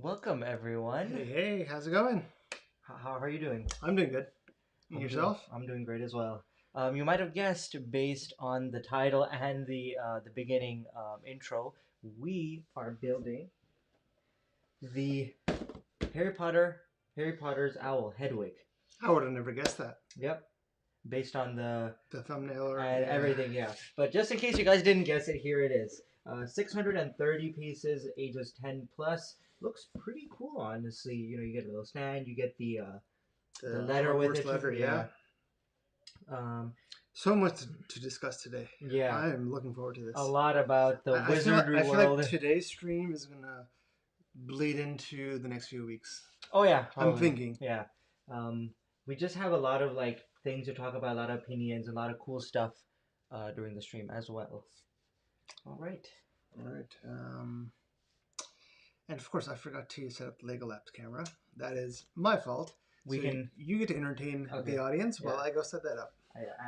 Welcome, everyone. Hey, how's it going? How are you doing? I'm doing good. And yourself? I'm doing great as well. You might have guessed based on the title and the beginning intro, we are building the Harry Potter's owl, Hedwig. I would have never guessed that. Yep. Based on the thumbnail or everything, yeah. But just in case you guys didn't guess it, here it is. 630 pieces, ages 10 plus. Looks pretty cool, honestly. You know, you get a little stand, you get the letter with it. Letter, yeah. So much to discuss today. Yeah. I am looking forward to this. A lot about the wizardry I feel world. like today's stream is going to bleed into the next few weeks. Oh, yeah. Probably. I'm thinking. Yeah. We just have a lot of things to talk about, a lot of opinions, a lot of cool stuff during the stream as well. All right. And of course, I forgot to set up the lego-lapse camera. That is my fault. You get to entertain the audience while I go set that up.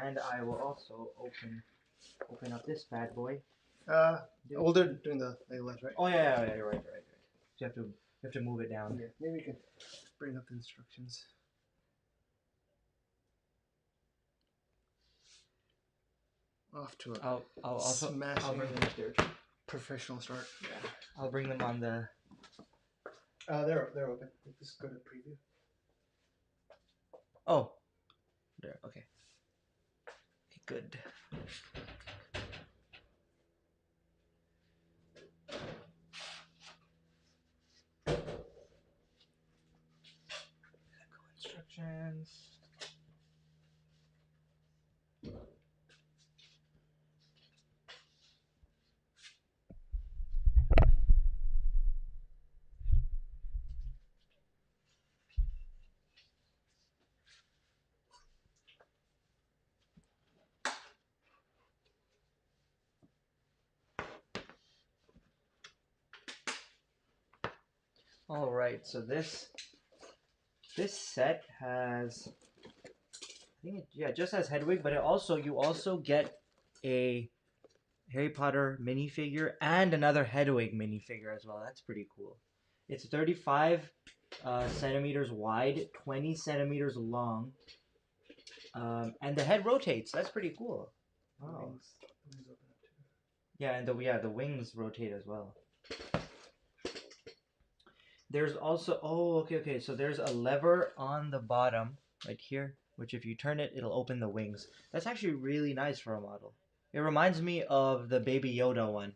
And I will also open up this bad boy. Well, they're doing the lego-lapse, right? Oh yeah, you're right. So you have to move it down. Yeah, maybe you can bring up the instructions. Off to I'll smashing professional start. Yeah. I'll bring them on the. They're open. Just go to preview. Oh, there. Okay. Good. Instructions. All right, so this set has, I think it just has Hedwig, but you also get a Harry Potter minifigure and another Hedwig minifigure as well. That's pretty cool. It's 35 centimeters wide, 20 centimeters long, and the head rotates. That's pretty cool. Wow. Yeah, and the wings rotate as well. There's also, okay. So there's a lever on the bottom right here, which if you turn it, it'll open the wings. That's actually really nice for a model. It reminds me of the Baby Yoda one,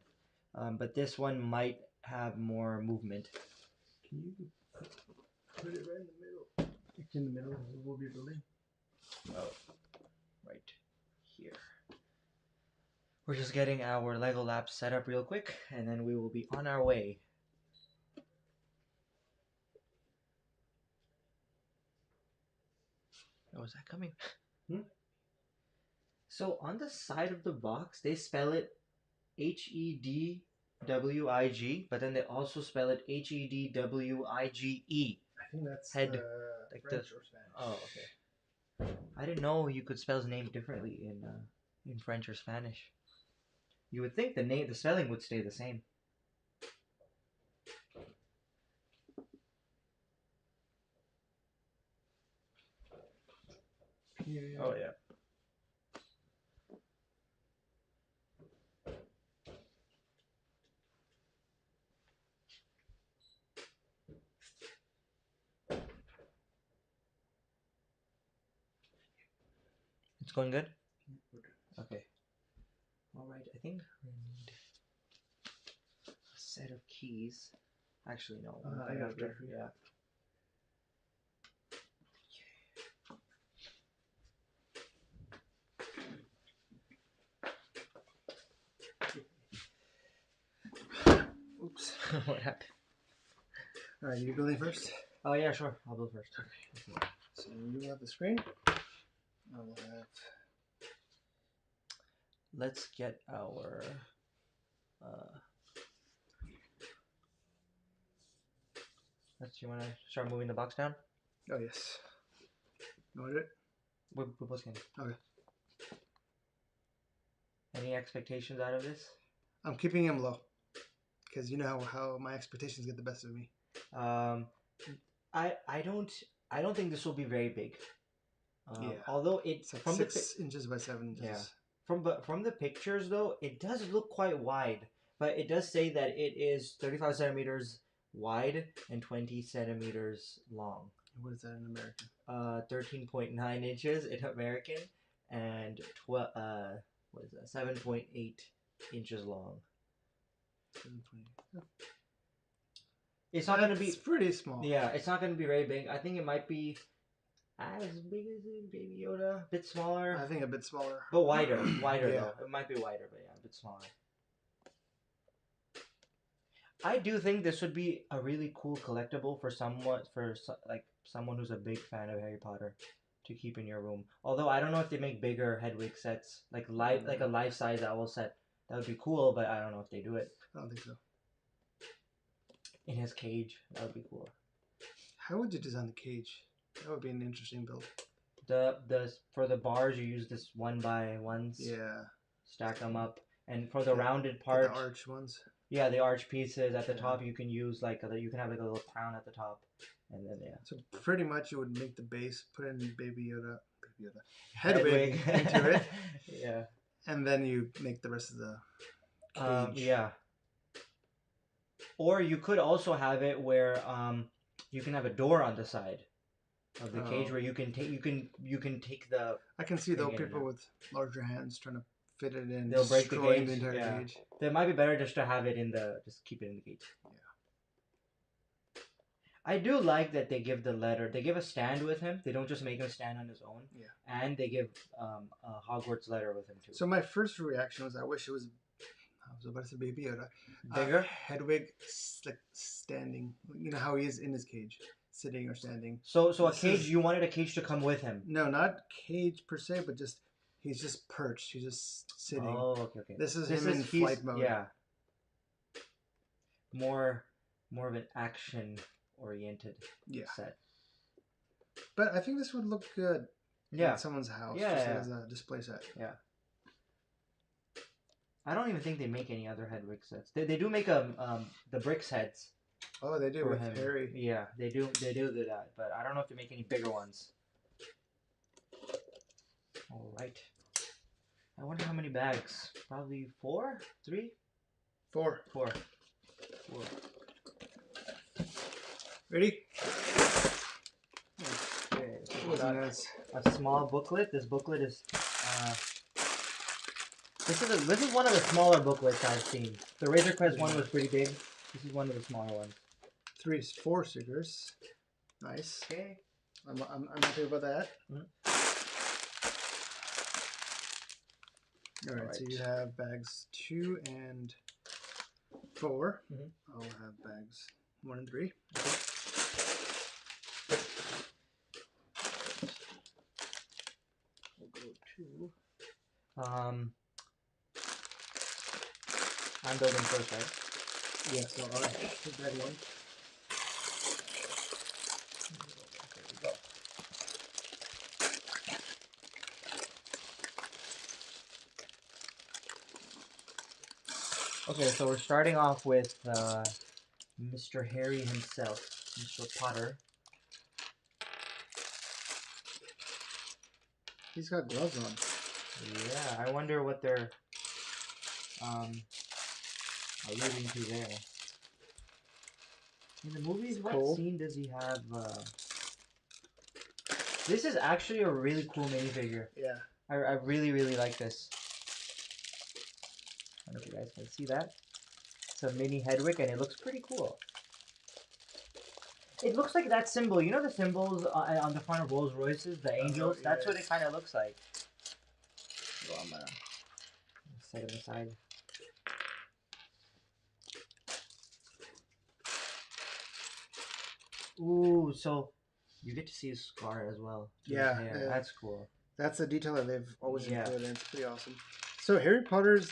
but this one might have more movement. Can you put it right in the middle? It's in the middle of what we'll be building. Oh, right here. We're just getting our lego-lapse set up real quick, and then we will be on our way. Oh, is that coming? So on the side of the box, they spell it Hedwig, but then they also spell it Hedwige. I think that's French or Spanish. Oh, okay. I didn't know you could spell his name differently in French or Spanish. You would think the spelling would stay the same. Yeah. Oh yeah. It's going good? Okay. Alright, I think we need a set of keys. Actually, no. Yeah. Oops. What happened? Alright, you building first? Oh yeah, sure. I'll build first. Okay. So you have the screen. I will have. Let's get our. You want to start moving the box down? Oh yes. You want it? We're both going. Okay. Any expectations out of this? I'm keeping him low, because you know how my expectations get the best of me. I don't think this will be very big. Although it's like from 6 inches by 7 inches. Yeah. From the pictures though, it does look quite wide, but it does say that it is 35 centimeters wide and 20 centimeters long. What is that in American? 13.9 inches in American, and 7.8 inches long. 7.8. It's not going to be pretty small. Yeah, it's not going to be very big. I think it might be as big as Baby Yoda, a bit smaller. I think a bit smaller, but wider though. It might be wider, but yeah, a bit smaller. I do think this would be a really cool collectible for someone who's a big fan of Harry Potter to keep in your room. Although I don't know if they make bigger Hedwig sets, like a life-size owl set. That would be cool, but I don't know if they do it. I don't think so. In his cage, that would be cool. How would you design the cage? That would be an interesting build. For the bars you use this 1x1s. Yeah. Stack them up, and for the rounded part, the arch ones. Yeah, the arch pieces at the top you can use you can have like a little crown at the top, and then So pretty much you would make the base, put in Baby Yoda, Hedwig into it. Yeah. And then you make the rest of the cage. Yeah. Or you could also have it where you can have a door on the side of the cage where you can take the. I can see though people with larger hands trying to fit it in. They'll break the cage. The entire cage. It might be better just to have it just keep it in the cage. Yeah. I do like that they give the letter. They give a stand with him. They don't just make him stand on his own. Yeah. And they give a Hogwarts letter with him too. So my first reaction was, I wish it was. I was about to say Baby Yoda. Bigger? Hedwig, like standing. You know how he is in his cage, sitting or standing. So a cage. You wanted a cage to come with him? No, not cage per se, but just. He's just perched. He's just sitting. Oh, okay. This is him in flight mode. Yeah. More of an action-oriented set. But I think this would look good in someone's house. Yeah. Just as a display set. Yeah. I don't even think they make any other Hedwig sets. They do make the bricks heads. Oh, they do with Harry. Yeah, they do that. But I don't know if they make any bigger ones. All right. I wonder how many bags. Probably 4? 3? 4. 4. Ready? Okay. So we got a small booklet. This booklet is. This is one of the smaller booklets I've seen. The Razor Crest one was pretty big. This is one of the smaller ones. 4 stickers. Nice. Okay. I'm happy about that. Mm-hmm. All right, so you have bags 2 and 4. Mm-hmm. I'll have bags 1 and 3. Okay. We'll go to. I'm building first, right? Yeah, so I'll take that one. There we go. Okay, so we're starting off with Mr. Harry himself, Mr. Potter. He's got gloves on. Yeah, I wonder what they're alluding to there. In the movies, what scene does he have? This is actually a really cool minifigure. Yeah. I really, really like this. I don't know if you guys can see that. It's a mini Hedwig, and it looks pretty cool. It looks like that symbol. You know the symbols on the front of Rolls Royces, the angels? Yes. That's what it kind of looks like. So I'm going to set it aside. Ooh, so you get to see his scar as well. Yeah, that's cool. That's a detail that they've always included, and it's pretty awesome. So Harry Potter's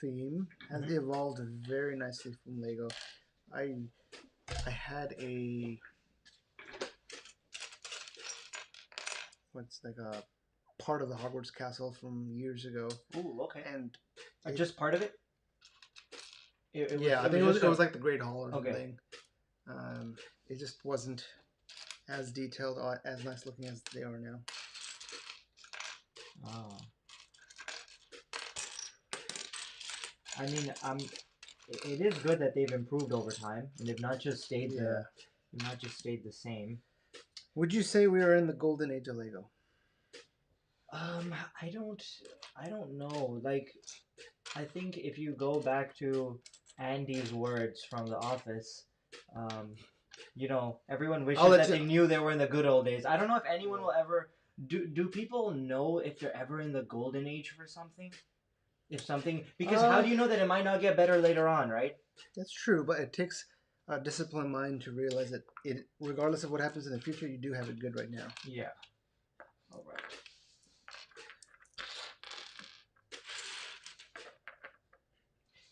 theme has evolved very nicely from Lego. I had a part of the Hogwarts castle from years ago. Ooh, okay. And just part of it? I think it was like the Great Hall or something. It just wasn't as detailed or as nice looking as they are now. Oh. I mean, it is good that they've improved over time, and they've not just stayed the same. Would you say we are in the golden age of Lego? I don't know. Like, I think if you go back to Andy's words from The Office, you know, everyone wishes that they knew they were in the good old days. I don't know if anyone will ever. Do people know if they're ever in the golden age for something? If something, because how do you know that it might not get better later on, right? That's true, but it takes a disciplined mind to realize that regardless of what happens in the future, you do have it good right now. Yeah. All right.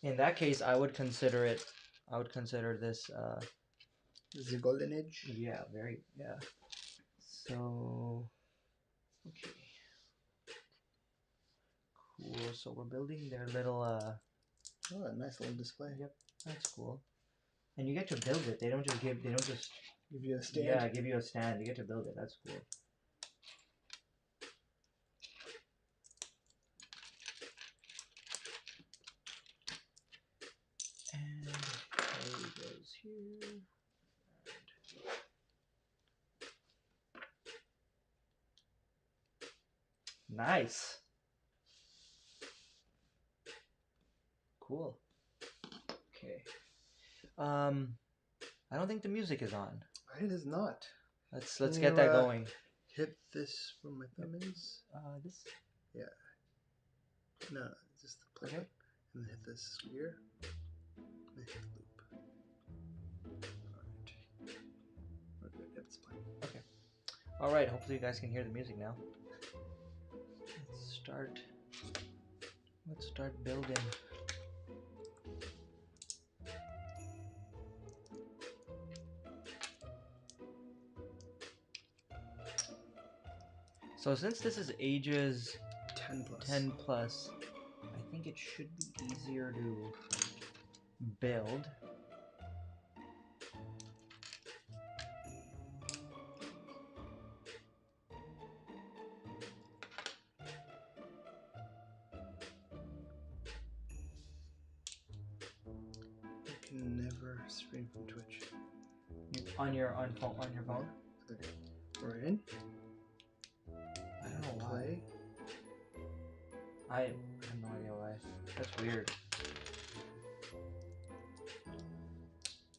In that case, I would consider this. This is the golden age. Yeah, very. Yeah. So. Okay. Cool. So we're building their little. Oh, a nice little display. Yep, that's cool. And you get to build it. They don't just give you a stand. Yeah, give you a stand. You get to build it. That's cool. And there goes here. Nice. Cool. Okay. I don't think the music is on. It is not. Let's get that going. Hit this where my thumb is. This. Yeah. No, just the play button, and then hit this here. And hit the loop. Alright. We're good. Yep, it's playing. Okay. Alright, hopefully you guys can hear the music now. Let's start building. So since this is ages 10 plus, I think it should be easier to build. You can never stream from Twitch. On your phone? Okay. We're in. I don't know Play. I have no idea why. That's weird.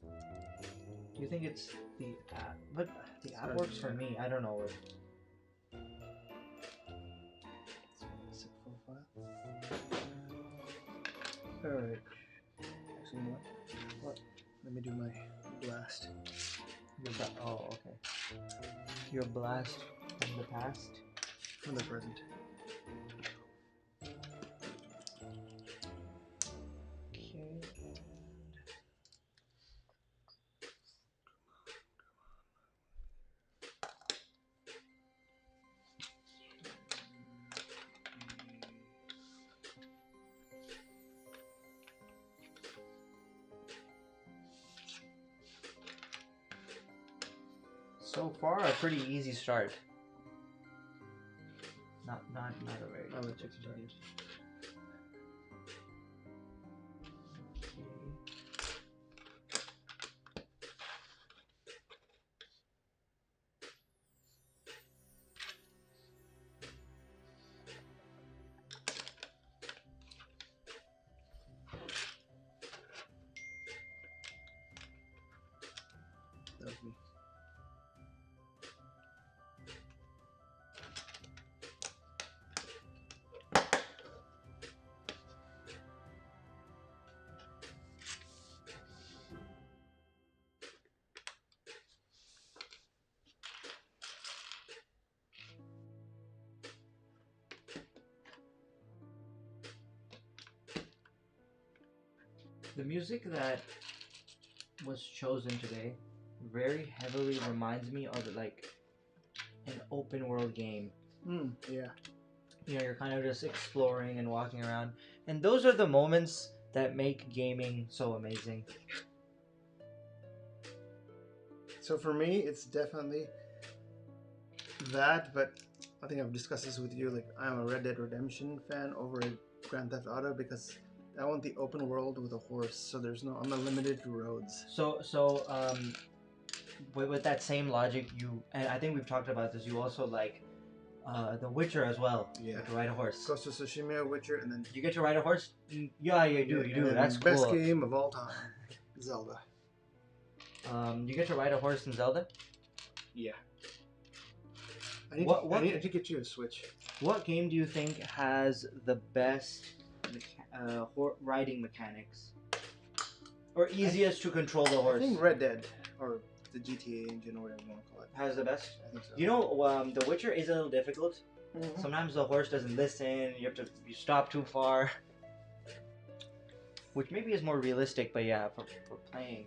Do you think it's the app? But the app works for me. I don't know. Zip profile. Alright. Actually, you know what? Let me do my blast. Oh, okay. Your blast from the past? From the present. So far, a pretty easy start. Not a very good start. That was me. The music that was chosen today very heavily reminds me of like an open world game. Yeah. You know, you're kind of just exploring and walking around, and those are the moments that make gaming so amazing. So for me, it's definitely that, but I think I've discussed this with you. Like, I'm a Red Dead Redemption fan over Grand Theft Auto because I want the open world with a horse. So I'm not limited to roads. With that same logic, and I think we've talked about this. You also like The Witcher as well. Yeah. You get to ride a horse. Ghost of Tsushima, Witcher, and then You get to ride a horse. Yeah, you do. You do. That's best cool. game of all time, Zelda. You get to ride a horse in Zelda. Yeah. I need to get you a Switch. What game do you think has the best riding mechanics, or easiest to control the horse? I think Red Dead or the GTA engine or whatever you want to call it has the best. I think so. You know, The Witcher is a little difficult. Mm-hmm. Sometimes the horse doesn't listen. You stop too far, which maybe is more realistic. But yeah, for playing.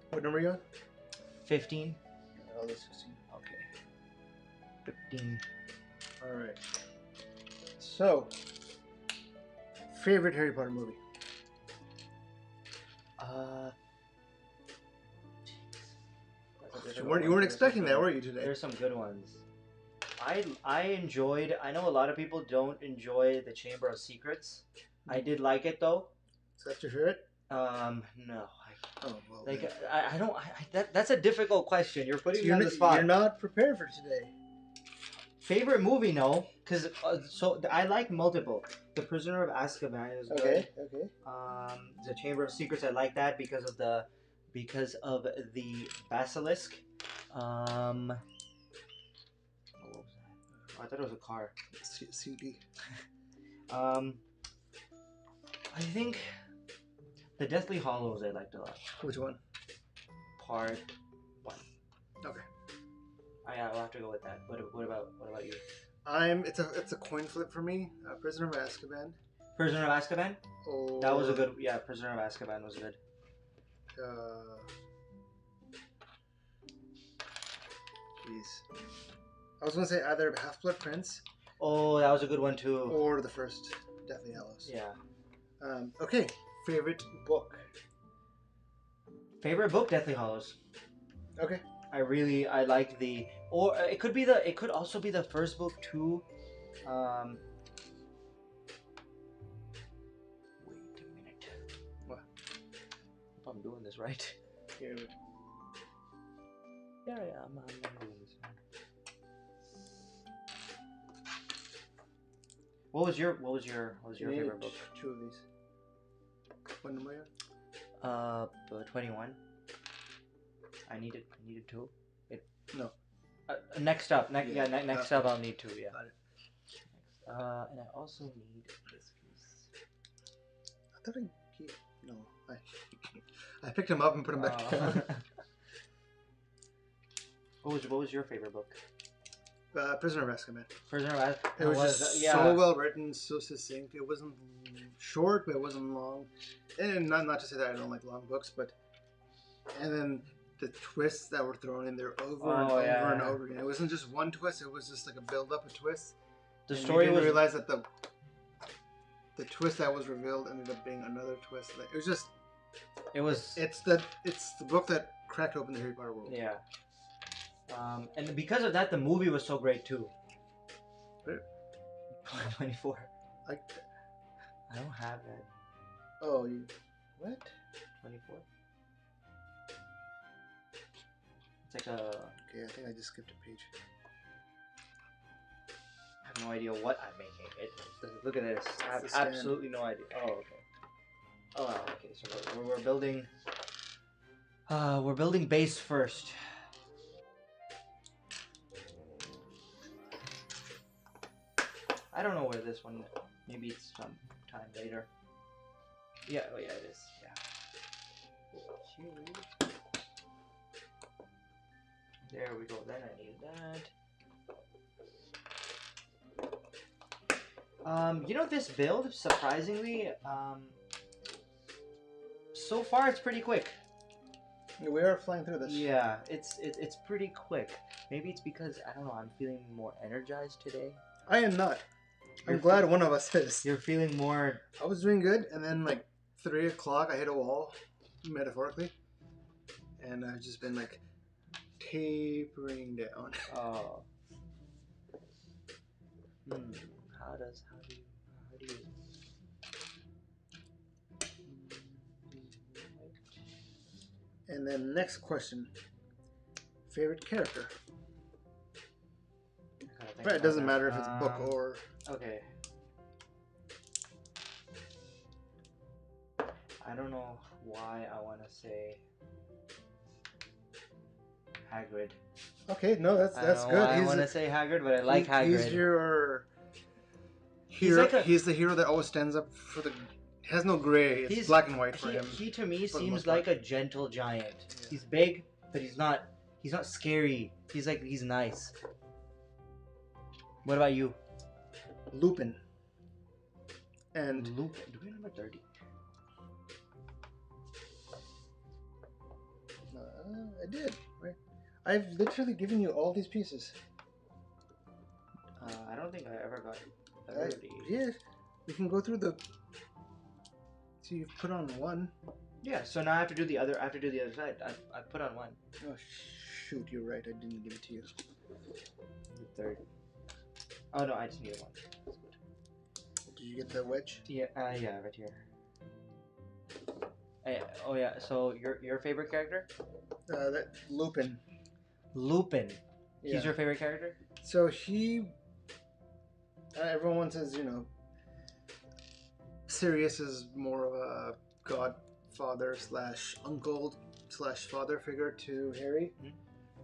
What number are you on? 15. Oh, that's 16. Okay. 15. All right. So, favorite Harry Potter movie? You weren't expecting that, were you, today? There's some good ones. I enjoyed. I know a lot of people don't enjoy the Chamber of Secrets. I did like it though. Is that your favorite? No. Oh well. Like I don't. That's a difficult question. You're putting me on the spot. You're not prepared for today. Favorite movie? No, because I like multiple. The Prisoner of Azkaban is good. Okay. The Chamber of Secrets. I like that because of the basilisk. What was that? Oh, I thought it was a car. CD. I think the Deathly Hallows I liked a lot. Which one? Part 1. Okay. I'll have to go with that. What about you? It's a coin flip for me. Prisoner of Azkaban. Prisoner of Azkaban? Oh. That was a good. Yeah, Prisoner of Azkaban was good. Jeez. I was gonna say either Half-Blood Prince. Oh, that was a good one too. Or the first Deathly Hallows. Yeah. Okay. Favorite book. Favorite book, Deathly Hallows. Okay. I like the, or it could also be the first book too. Wait a minute. What? If I'm doing this right. Yeah. Yeah, I'm doing this right. What was your favorite book? 2 of these. What number are you on? 21. I needed 2. No. Next up, next up, I'll need 2. Yeah. Got it. And I also need this piece. I thought I picked him up and put him back down. What was your favorite book? Prisoner of Azkaban. Prisoner of Azkaban. It was just so well written, so succinct. It wasn't short, but it wasn't long. And not to say that I don't like long books, but and then the twists that were thrown in there over and over again. It wasn't just one twist; it was just like a build-up of twists. The story was. Realize that the twist that was revealed ended up being another twist. It was just. It was. It's the book that cracked open the Harry Potter world. Yeah. And because of that, the movie was so great too. 24. I don't have that. Oh, you what? 24. It's like a. Okay, I think I just skipped a page. I have no idea what I'm making. Look at this. I have absolutely no idea. Oh, okay. Oh, okay. So we're building. We're building base first. I don't know where this one. Maybe it's some time later. Yeah. Oh, yeah, it is. Yeah. There we go. Then I need that. You know, this build, surprisingly, so far it's pretty quick. We are flying through this. Yeah, it's pretty quick. Maybe it's because I don't know. I'm feeling more energized today. I am not. I'm glad one of us is. You're feeling more. I was doing good, and then like 3 o'clock, I hit a wall, metaphorically, and I've just been like tapering down. Oh. How do you? And then next question, favorite character. Right, it doesn't matter if it's book or. Okay. I don't know why I want to say Hagrid. Okay, no, that's good. I want to say Hagrid, but I like Hagrid. He's your hero. He's the hero that always stands up for the. Has no gray. It's black and white for him. He to me seems like a gentle giant. Yeah. He's big, but he's not scary. He's nice. What about you? Lupin. And Lupin. Do we remember 30? I did. Right. I've literally given you all these pieces. I don't think I ever got 30. Yeah. We can go through the. So you've put on one. Yeah. So now I have to do the other. I have to do the other side. I put on one. Oh shoot! You're right. I didn't give it to you. The third. Oh no! I just needed one. That's good. Did you get the wedge? Yeah. Yeah. Right here. Oh yeah. So your favorite character? That Lupin. Lupin. Yeah. He's your favorite character? So he. Everyone says Sirius is more of a godfather / uncle / father figure to Harry,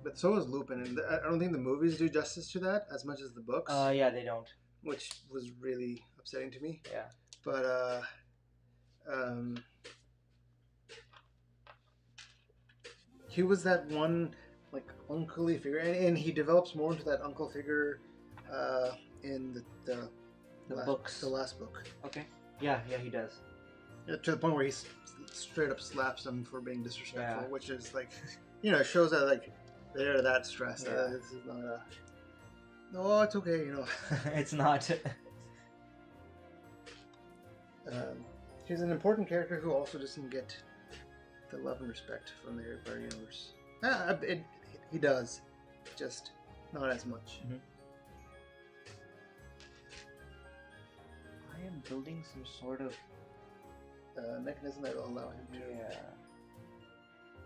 but so is Lupin, and I don't think the movies do justice to that as much as the books. Yeah, they don't. Which was really upsetting to me. Yeah. But he was that one like uncle-y figure, and he develops more into that uncle figure in the books, the last book. Okay. Yeah, he does. To the point where he straight up slaps him for being disrespectful, Yeah. which is like, shows that like they're that stressed. Yeah. This is not a. No, it's okay. It's not. He's an important character who also doesn't get the love and respect from the Harry Potter universe. He does, just not as much. Mm-hmm. I am building some sort of mechanism that will allow him to. Yeah.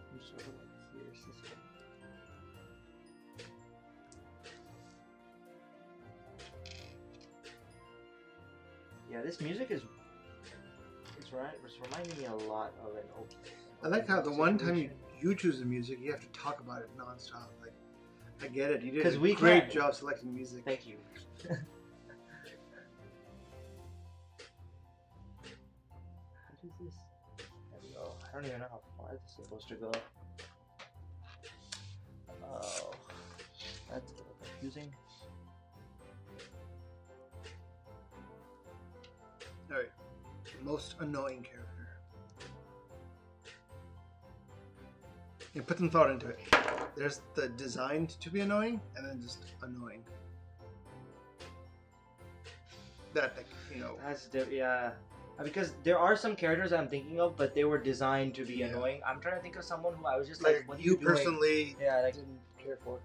Some sort of fear system. Yeah, this music is. It's reminding me a lot of an open. I like how the one time you choose the music, you have to talk about it nonstop. Like, I get it. You did a great job selecting music. Thank you. How does this? There we go. I don't even know how far this is supposed to go. Oh, that's a little confusing. Alright. Most annoying character. You put some thought into it. There's the designed to be annoying, and then just annoying. That, like, That's yeah. Because there are some characters I'm thinking of, but they were designed to be annoying. I'm trying to think of someone who I was just like, what you personally didn't care for.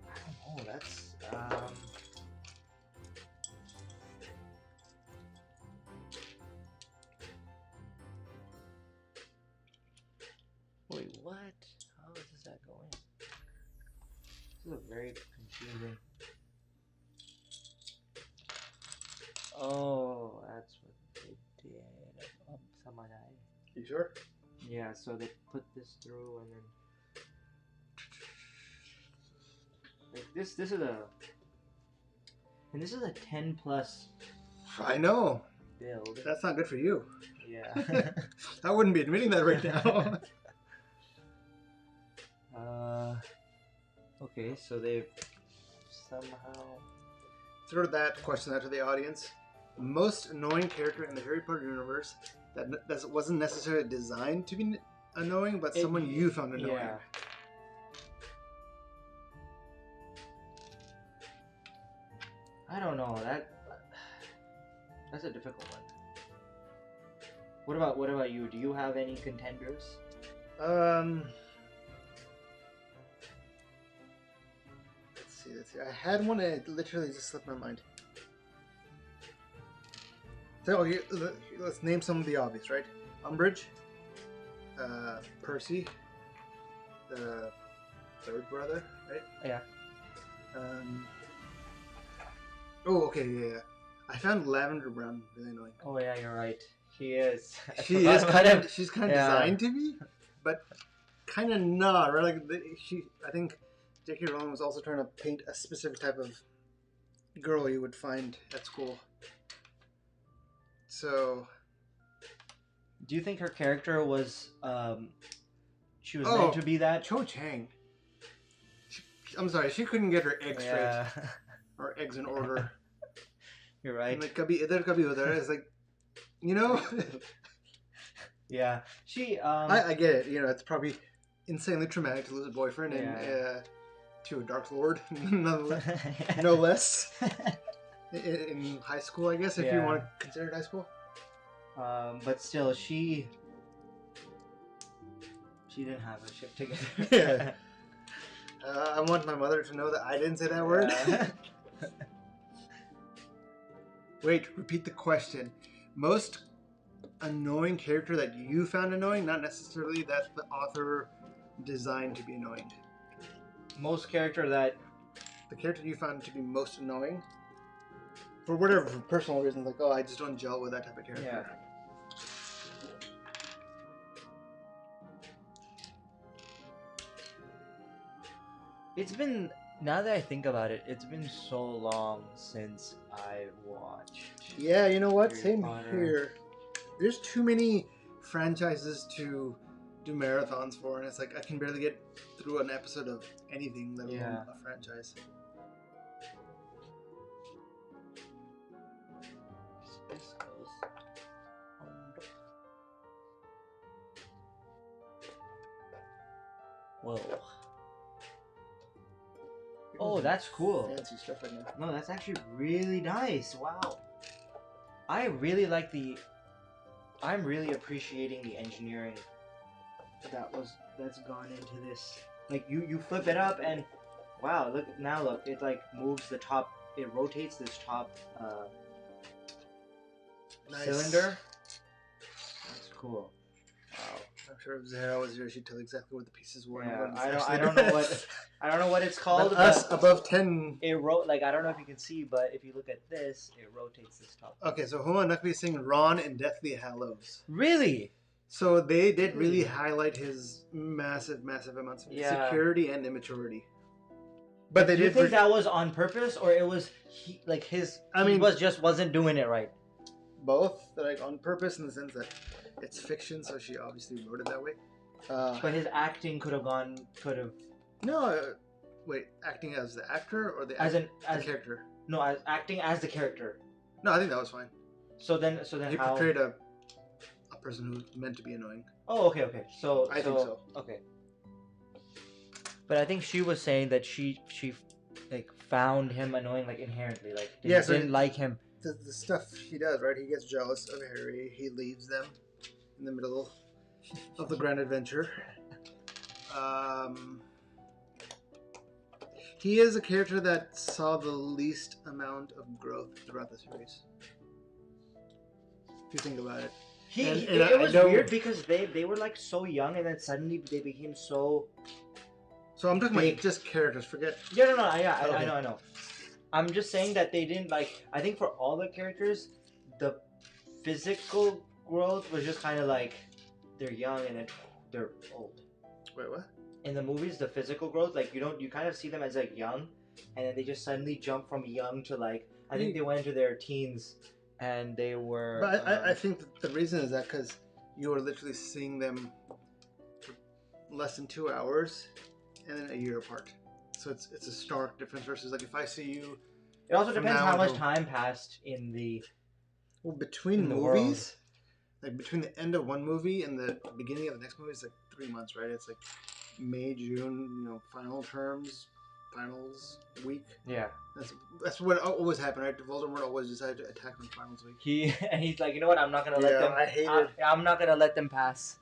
I don't know. That's Wait, what? How does that go in? This is very confusing. Oh, that's what they did. You sure? Yeah, so they put this through and then like this is a 10 plus I know. build. That's not good for you. Yeah. I wouldn't be admitting that right now. Okay, so they've somehow throw that question out to the audience. Most annoying character in the Harry Potter universe that wasn't necessarily designed to be annoying, but someone you found annoying. Yeah. I don't know. That's a difficult one. What about you? Do you have any contenders? Let's see. I had one and it literally just slipped my mind. So, okay, let's name some of the obvious, right? Umbridge, Percy, the third brother, right? Yeah. Oh, okay, yeah. I found Lavender Brown really annoying. Oh yeah, you're right. He is. She's kind of designed to be, but kind of not, right? Like I think J.K. Rowling was also trying to paint a specific type of girl you would find at school. So, do you think her character was she was meant to be that? Cho Chang. I'm sorry, she couldn't get her eggs straight or eggs in order. You're right. Like kabhi idhar kabhi udhar. It's like, you know. Yeah, she. I get it. You know, it's probably insanely traumatic to lose a boyfriend and to a Dark Lord, no less. In high school, I guess, if you want to consider it high school. But still, she didn't have a ship together. Yeah. I want my mother to know that I didn't say that word. Wait, repeat the question. Most annoying character that you found annoying, not necessarily that the author designed to be annoying. Most character that... The character you found to be most annoying? For whatever, for personal reasons, like, oh, I just don't gel with that type of character. Yeah. It's been, now that I think about it, it's been so long since I watched. Yeah, you know what? Harry Same Potter. here. There's too many franchises to do marathons for, and it's like I can barely get through an episode of anything, let alone a franchise. This goes on the... Whoa. Oh, that's cool. Fancy stuff right now. No, that's actually really nice. Wow. I really like I'm really appreciating the engineering that's gone into this. Like you flip it up and wow, look, it like moves the top, it rotates this top cylinder. That's cool. Wow. I'm sure if Zahara was here, she'd tell exactly what the pieces were. Yeah, I don't know what it's called. But us above 10. It like I don't know if you can see, but if you look at this, it rotates this top. Okay, so Huma Nakbi is saying Ron in Deathly Hallows. Really? So they did really highlight his massive amounts of insecurity and immaturity. But they did. Do you think that was on purpose, or it was he wasn't doing it right? Both, like on purpose in the sense that it's fiction, so she obviously wrote it that way. But his acting could have. No, wait, acting as the actor or the character? No, as acting as the character. No, I think that was fine. So then he how... portrayed a person who's meant to be annoying. Oh, okay. So I think so. Okay. But I think she was saying that she like found him annoying, like inherently, like didn't like him. The stuff he does, right? He gets jealous of Harry. He leaves them in the middle of the grand adventure. He is a character that saw the least amount of growth throughout the series. If you think about it. It was weird because they were like so young and then suddenly they became so... So I'm talking about just characters, forget... Yeah, no, I know. I'm just saying that they didn't like... I think for all the characters, the physical growth was just kind of like... They're young and then they're old. Wait, what? In the movies, the physical growth, like you kind of see them as like young, and then they just suddenly jump from young to like... I think they went into their teens, and they were... But I think that the reason is that because you were literally seeing them for less than 2 hours, and then a year apart. So it's a stark difference versus like if I see you... It also depends how much time passed in the... Well, between movies, like between the end of one movie and the beginning of the next movie, it's like 3 months, right? It's like May, June, final terms, finals week. Yeah. That's what always happened, right? Voldemort always decided to attack on finals week. He's like, you know what? I'm not gonna let them. I hate it. I'm not gonna let them pass.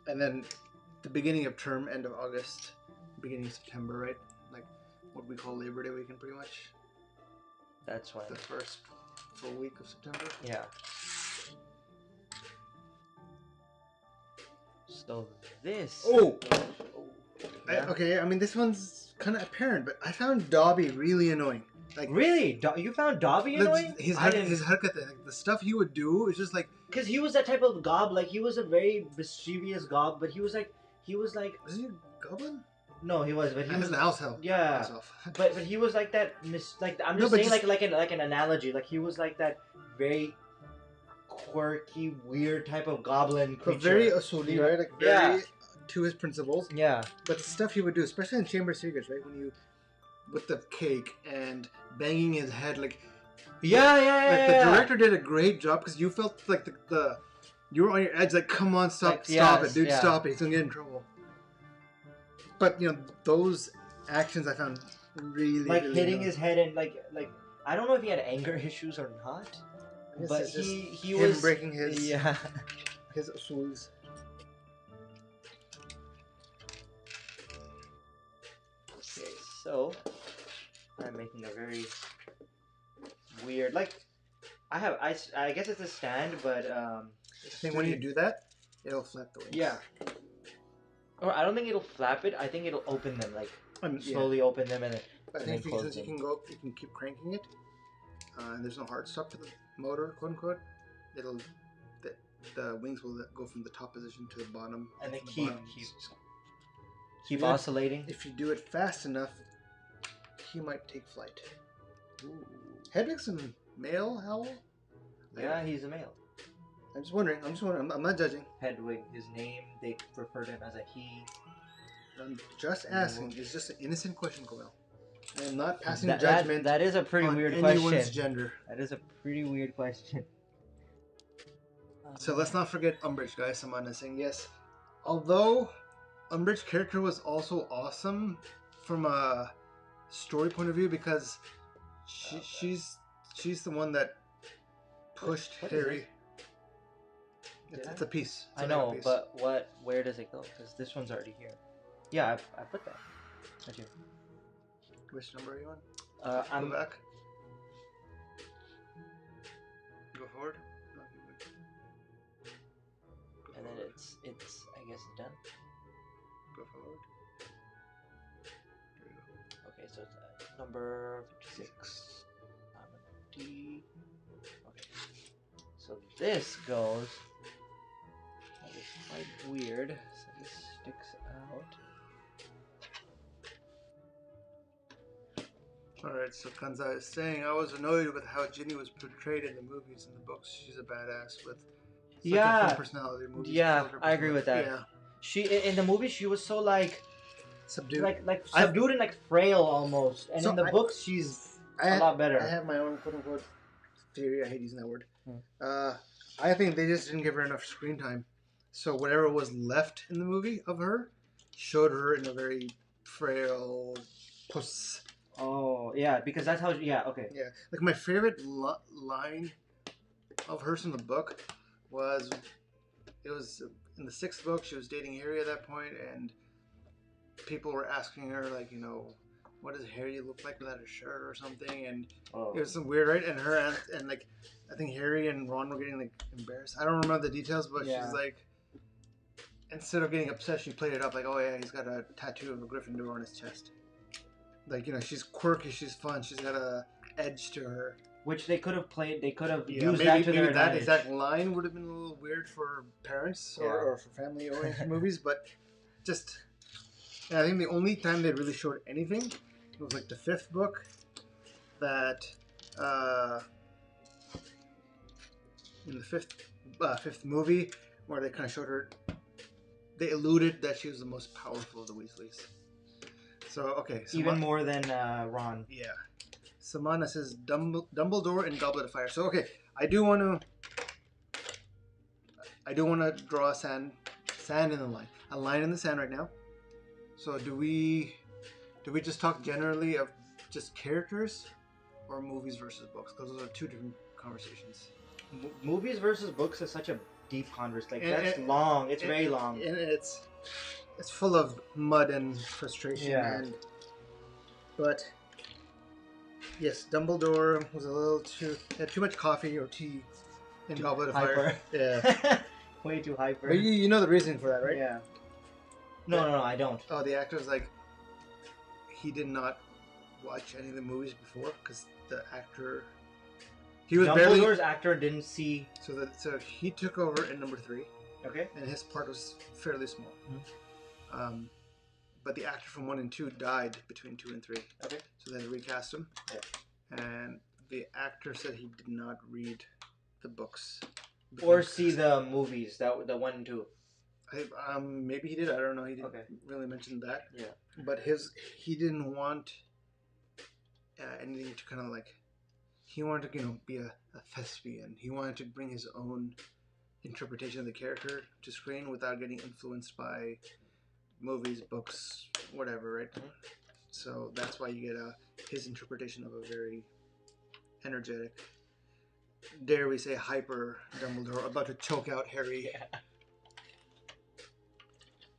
And then the beginning of term, end of August, beginning of September, right? Like what we call Labor Day weekend, pretty much. That's when The first full week of September. Yeah. So this. Oh. Yeah. Okay, I mean this one's kind of apparent, but I found Dobby really annoying. Like really, you found Dobby annoying? His haircut, the stuff he would do, is just like. Because he was that type of gob, like he was a very mischievous gob, but he was like. Was he a goblin? No, he was, but he was an house help. Yeah, but he was like that. I'm just saying, like an analogy. Like he was like that very quirky, weird type of goblin creature. But very Asuli, right? Like very to his principles. Yeah. But the stuff he would do, especially in Chamber of Secrets, right? When you with the cake and banging his head, like. Yeah. The director did a great job because you felt like the you were on your edge, like, come on, stop it, dude, stop it, he's gonna get in trouble. But those actions I found really really hitting his head and like I don't know if he had anger issues or not, but he was breaking his his usuls. Okay, so I'm making a very weird, like I guess it's a stand, but I think when you do that, it'll flap the wings. Yeah. Or I don't think it'll flap it. I think it'll open them, like slowly open them and then. I think since you can keep cranking it, and there's no hard stop to the motor, quote unquote. The wings will go from the top position to the bottom, and they keep oscillating. If you do it fast enough, he might take flight. Ooh. Hedwig's a male owl? Yeah, he's a male. I'm just wondering. I'm not judging. Hedwig, his name, they refer to him as a he. I'm just asking. It's just an innocent question, Kumail. I am not passing judgment. That is a pretty weird anyone's question. Gender. That is a pretty weird question. So let's not forget Umbridge, guys. Someone is saying yes. Although Umbridge's character was also awesome from a story point of view because she's the one that pushed Harry. It's a piece. I know, but where does it go? Because this one's already here. Yeah, I put that. I do. Which number are you on? I'm go back. Go forward. And then it's I guess it's done. Go forward. There you go. Okay, so it's number 56. I'm a D. Okay. So this goes. It's quite weird. So this sticks out. Alright, so Kanza is saying, I was annoyed with how Ginny was portrayed in the movies and the books. She's a badass with such a fun personality. Movies I agree with that. Yeah. She in the movie she was so like subdued, like subdued and like frail almost. And so in the books she's a lot better. I have my own quote unquote theory. I hate using that word. I think they just didn't give her enough screen time. So whatever was left in the movie of her showed her in a very frail puss. Oh, yeah, because that's how... Yeah, okay. Yeah, like my favorite line of hers in the book was... It was in the 6th book, she was dating Harry at that point, and people were asking her, like, what does Harry look like without a shirt or something? And it was some weird, right? And her aunt, and, like, I think Harry and Ron were getting, like, embarrassed. I don't remember the details, but she's like... Instead of getting upset, she played it up like, oh yeah, he's got a tattoo of a Gryffindor on his chest. Like, she's quirky, she's fun, she's got a edge to her. Which they could have played, they could have used that to their advantage. That exact line would have been a little weird for parents or for family-oriented movies, but just... I think the only time they really showed anything was like the 5th book that... in the 5th movie, where they kind of showed her... They alluded that she was the most powerful of the Weasleys. So, okay. Even more than Ron. Yeah. Samana says Dumbledore and Goblet of Fire. So, okay. I do want I do want to draw a sand in the line, a line in the sand right now. So do we just talk generally of just characters, or movies versus books? Because those are two different conversations. Movies versus books is such a deep conversation. Like, And- that's long. It's very long. And it's full of mud and frustration. Yeah. But yes, Dumbledore was a little had too much coffee or tea in Goblet of Fire. Yeah. Way too hyper. But you know the reason for that, right? Yeah. No, I don't. Oh, the actor's like, he did not watch any of the movies before because the actor, he was Dumbledore's actor didn't see. So he took over in number 3. Okay. And his part was fairly small. Mm-hmm. But the actor from 1 and 2 died between 2 and 3. Okay. So they recast him. Yeah. And the actor said he did not read the books or see the movies, the 1 and 2. Maybe he did. I don't know. He didn't really mention that. Yeah. But he didn't want anything to kind of like. He wanted to be a thespian. He wanted to bring his own interpretation of the character to screen without getting influenced by movies, books, whatever, right? Mm-hmm. So that's why you get his interpretation of a very energetic, dare we say, hyper Dumbledore about to choke out Harry. Yeah.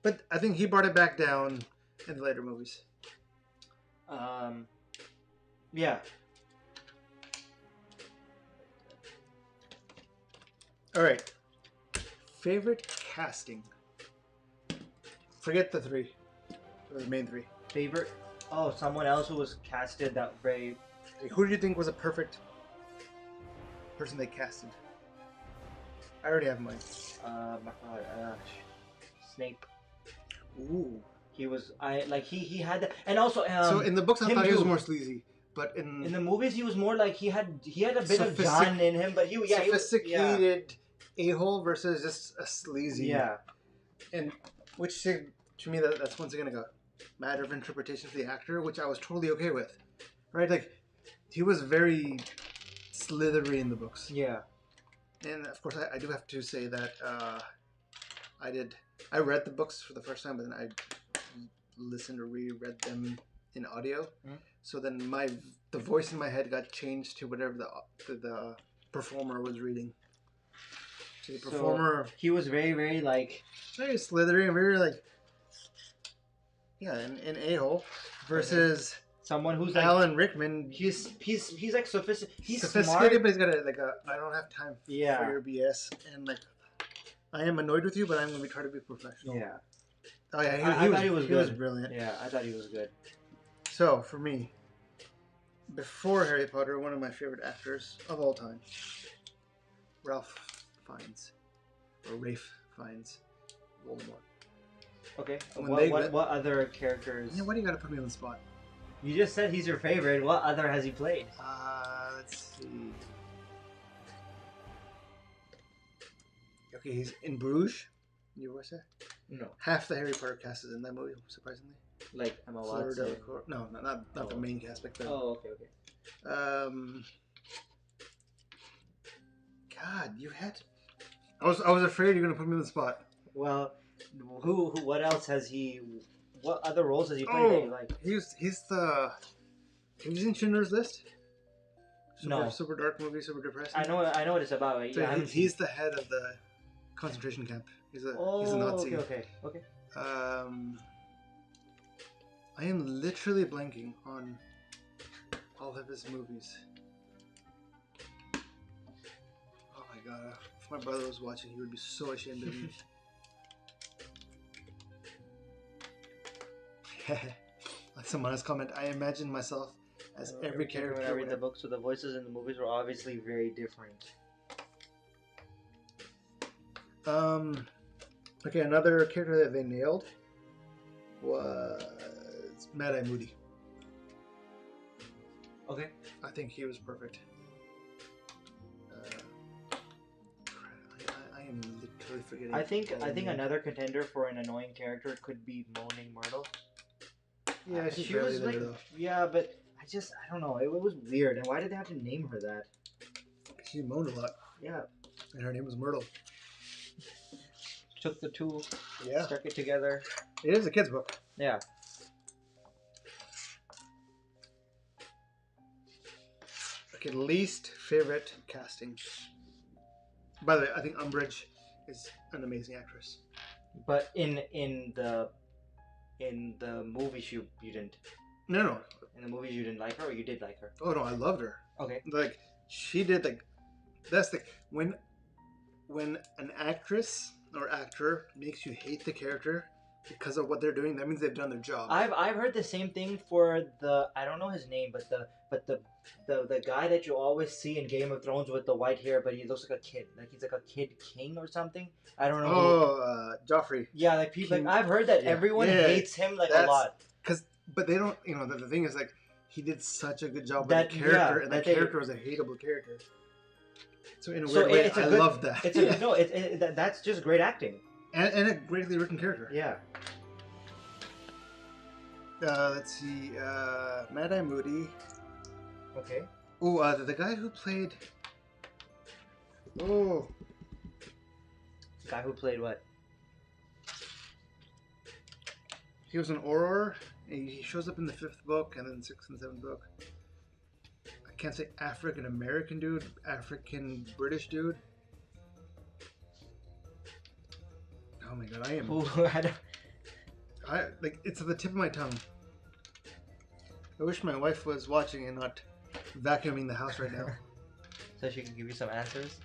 But I think he brought it back down in the later movies. Yeah. All right. Favorite casting. Forget the 3. The main 3. Favorite? Oh, someone else who was casted that very... Who do you think was a perfect person they casted? I already have mine. Snape. Ooh. He was... he had... And also... so in the books I thought he was more sleazy. But in the movies he was more like... He had a bit of John in him, but sophisticated a-hole versus just a sleazy. Yeah. And which to me that's once again like a matter of interpretation for the actor, which I was totally okay with. Right? Like he was very slithery in the books. Yeah. And of course I do have to say that I read the books for the first time, but then I listened or reread them in audio. Mm-hmm. So then the voice in my head got changed to whatever the performer was reading. So the performer, he was very, very like very slithery and very like an a-hole versus someone who's like Alan Rickman. He's like sophisticated. He's sophisticated, smart, but he's got I don't have time for your BS, and like I am annoyed with you, but I'm going to try to be professional. Yeah. Oh yeah, I thought he was brilliant. Yeah, I thought he was good. So for me, before Harry Potter, one of my favorite actors of all time, Ralph Fiennes, or Rafe Fiennes, Voldemort. Okay. What other characters? Yeah, why do you got to put me on the spot? You just said he's your favorite. What other has he played? Let's see. Okay, he's in Bruges. You watch that? No. Half the Harry Potter cast is in that movie, surprisingly. Like Emma Watson. No, not the main cast, but the. Oh, okay. God, you had. I was afraid you're gonna put me on the spot. Well, who? What else has he? What other roles has he played? Oh, that you like? He was in Schindler's List. No. Super dark movie, super depressing. I know what it's about. So he's the head of the concentration camp. He's a Nazi. Okay. I am literally blanking on all of his movies. Oh my god! If my brother was watching, he would be so ashamed of me. Like someone else comment, I imagine myself as every character. When I read the books, so the voices in the movies were obviously very different. Okay, another character that they nailed was Mad-Eye Moody. Okay. I think he was perfect. I am literally forgetting. I think another contender for an annoying character could be Moaning Myrtle. Yeah, she was like, yeah, but I don't know. It was weird. And why did they have to name her that? She moaned a lot. Yeah. And her name was Myrtle. took the two, Yeah. stuck it together. It is a kid's book. Yeah. Okay, least favorite casting. By the way, I think Umbridge is an amazing actress. But in the movies you didn't. No. In the movies you didn't like her, or you did like her? Oh no, I loved her. Okay. Like she did like that's the when an actress or actor makes you hate the character because of what they're doing, that means they've done their job. I've heard the same thing for the, I don't know his name, but the guy that you always see in Game of Thrones with the white hair, but he looks like a kid, like he's like a kid king or something. I don't know. Oh, Joffrey. Yeah, like people. Like, I've heard that everyone hates him like a lot. But they don't. You know, the thing is like he did such a good job with the character, and that character was a hateable character. So in a weird way, I love that. It's that's just great acting. And a greatly written character. Yeah. Let's see. Mad-Eye Moody. Okay. Oh, the guy who played. Oh. The guy who played what? He was an Auror. He shows up in the 5th book and then 6th and 7th book. I can't say African American dude, African British dude. Oh my god, I am. Ooh, I like it's at the tip of my tongue. I wish my wife was watching and not vacuuming the house right now. So she can give you some answers.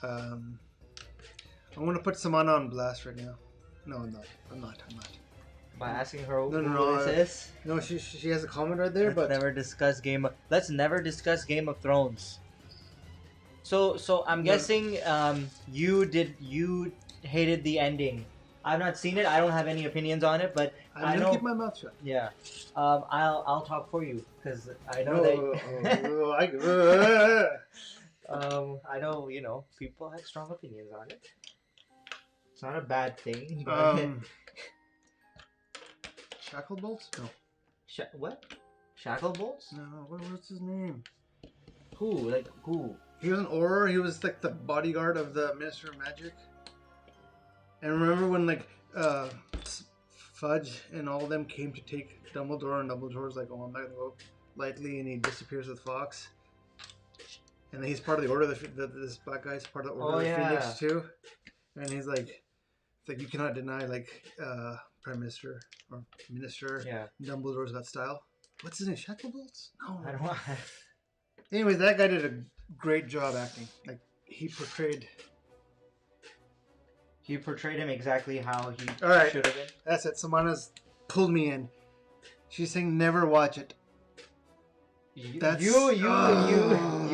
I'm gonna put Samana on blast right now. No, I'm not. I'm not. By asking her who no, this is? No, she has a comment right there, Let's never discuss Game of Thrones. So I'm guessing you hated the ending. I've not seen it. I don't have any opinions on it, but I'm gonna keep my mouth shut. Yeah. I'll talk for you because I know I know people have strong opinions on it. It's not a bad thing. But Shackle bolts? No. What? Shackle bolts? No. What's his name? Who? Like who? He was an Auror. He was like the bodyguard of the Minister of Magic. And remember when like Fudge and all of them came to take Dumbledore, and Dumbledore's like, "Oh, I'm not gonna go lightly," and he disappears with Fox. And then he's part of the Order. This black guy's part of the Order of the Phoenix too. And he's like, "It's like you cannot deny like Prime Minister or Minister. Yeah. Dumbledore's got style." What's his name? Shacklebolts? No. I don't know. Anyways, that guy did a great job acting. Like he portrayed him exactly how he should have been. That's it. Samana's pulled me in. She's saying never watch it. You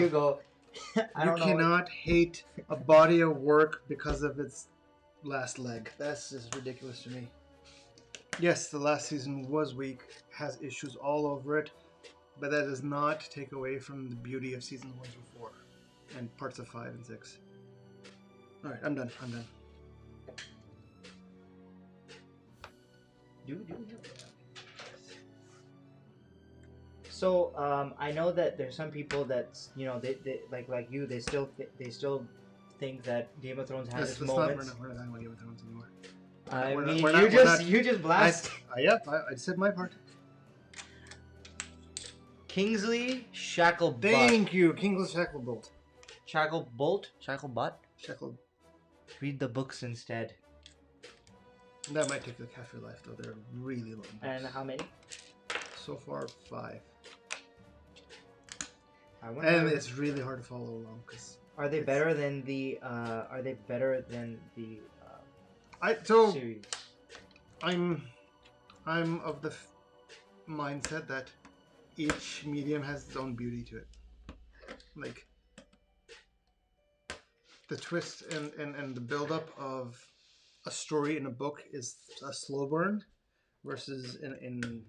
go. I don't know. You cannot hate a body of work because of its last leg. That's just ridiculous to me. Yes, the last season was weak, has issues all over it, but that does not take away from the beauty of seasons 1 through 4 and parts of 5 and 6. Alright, I'm done. So I know that there's some people that they like you, they still think that Game of Thrones has its moments. We're not talking about Game of Thrones anymore. I mean, you just blast. I said my part. Kingsley Shacklebolt. Thank you, Kingsley Shacklebolt. Shacklebot. Read the books instead. That might take like half your life, though. They're really long books. And how many? So far, 5. And it's really hard to follow along because. Are they better than the? Series? I'm of the mindset that each medium has its own beauty to it. Like the twist and the build-up of a story in a book is a slow burn versus in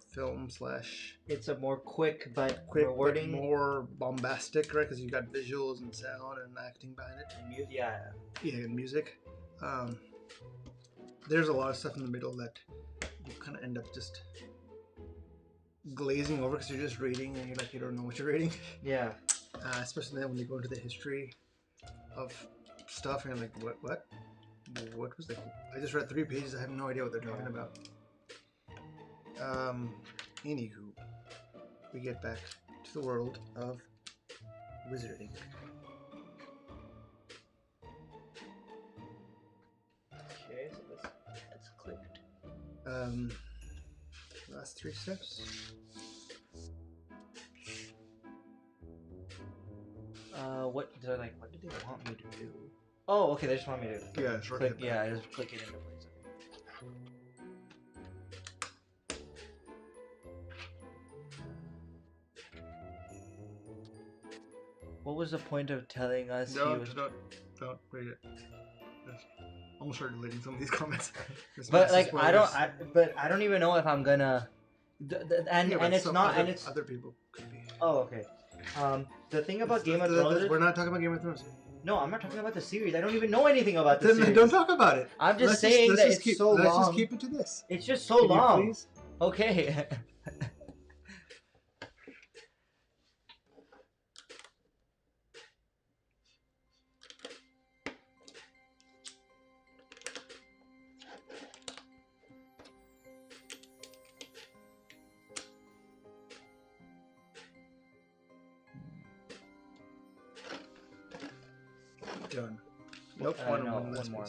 film / it's a more quick but rewarding, more bombastic, right? Because you got visuals and sound and acting behind it. And music, yeah, and music. There's a lot of stuff in the middle that you kind of end up just glazing over because you're just reading and you don't know what you're reading. Yeah. Especially then when you go into the history of stuff, and you're like, what was that? I just read 3 pages. I have no idea what they're talking about. Anywho, we get back to the world of wizarding. Okay, so let's click it. Last 3 steps. What did they want me to do? Oh, okay, they just want me to Yeah, click. Yeah, I just click it into place. What was the point of telling us Don't read it. Almost started deleting some of these comments. But like I don't even know if I'm gonna. And it's not and it's other people could be. Oh, okay. The thing about Game of Thrones. We're not talking about Game of Thrones. No, I'm not talking about the series. I don't even know anything about the series. Then don't talk about it. I'm just saying that it's so long. Let's just keep it to this. It's just so long. Please? Okay. Done. Nope. No, One more.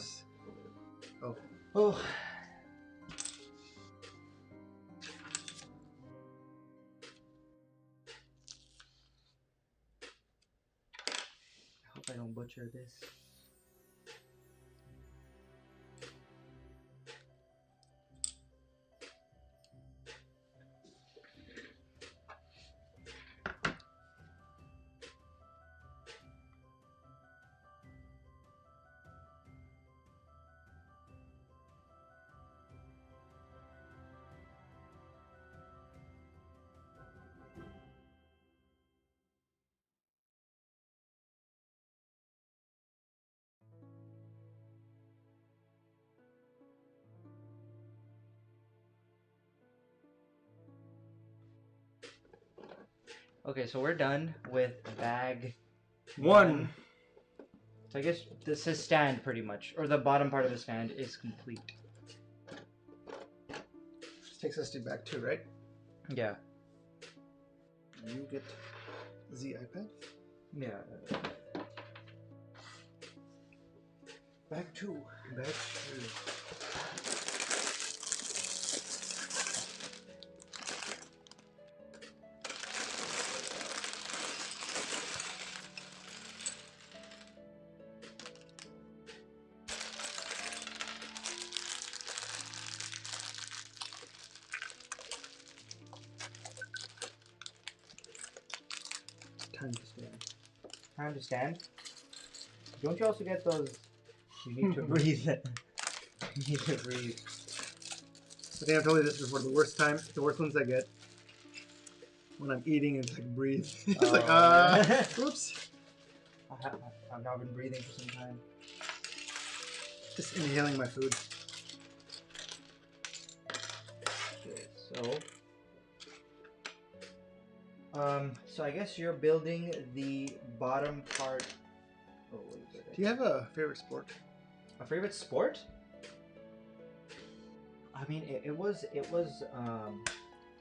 Oh. Oh. I hope I don't butcher this. Okay, so we're done with bag 1. So I guess this is stand pretty much, or the bottom part of the stand is complete. This takes us to back 2, right? Yeah. You get the iPad. Yeah. Back 2. Back 2. Time to stand. Time to stand. Don't you also get those? You need to breathe. You need to breathe. I think I've told you this before. The worst ones I get when I'm eating is like breathe. It's like oops. I've not been breathing for some time. Just inhaling my food. Okay, so I guess you're building the bottom part. Oh wait. Do you have a favorite sport? A favorite sport? I mean, it was.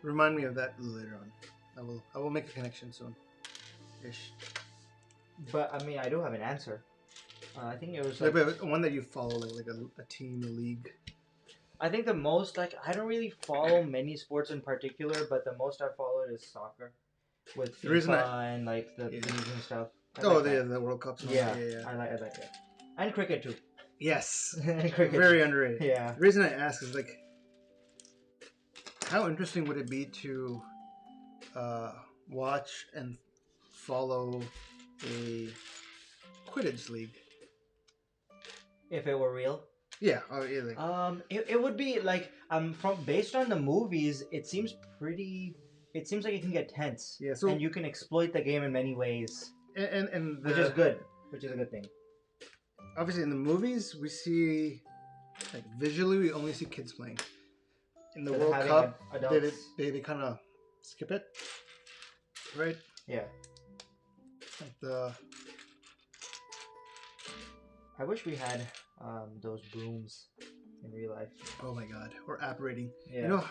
Remind me of that later on. I will make a connection soon. Ish. But I mean, I do have an answer. I think it was like one that you follow, like a team, a league. I think the most I don't really follow many sports in particular, but the most I followed is soccer, with FIFA and like the leagues and stuff. The World Cups. Yeah. I like it, and cricket too. Yes, cricket. Very underrated. Yeah. The reason I ask is like, how interesting would it be to watch and follow a Quidditch league? If it were real? Yeah. Oh, yeah. Like... It would be like from based on the movies, it seems like it can get tense. Yeah. So and you can exploit the game in many ways. And which is good. Which is a good thing. Obviously, in the movies, we see like visually, we only see kids playing. In the World Cup, they kind of skip it, right? Yeah. Like the I wish we had those brooms in real life. Oh my god. Or apparating. Yeah. You know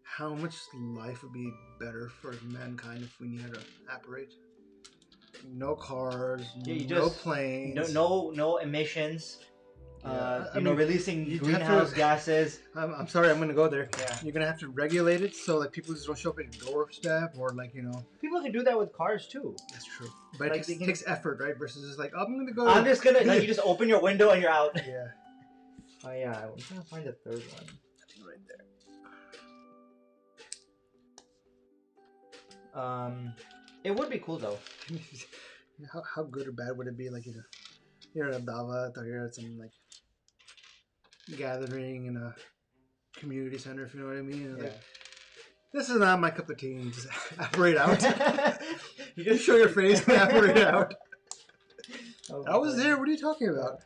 how much life would be better for mankind if we knew how to apparate? No cars, Yeah, you no just- planes. No emissions. Yeah, I You know, mean, releasing you'd have greenhouse to- gases. I'm sorry, I'm gonna go there. Yeah. You're gonna have to regulate it so like people just don't show up at your doorstep or like, you know. People can do that with cars too. That's true. But Like, it takes effort, right? Versus just like, oh, I'm gonna go. I'm just gonna like you just open your window and you're out. Yeah. Oh yeah, I'm trying to find the third one. I think right there. It would be cool though. How good or bad would it be? Like, you know, you're at a davat or you're at some like gathering in a community center, if you know what I mean. And, like, this is not my cup of tea. And just apparate out. You just show your face and apparate out. Oh, I was there. What are you talking about?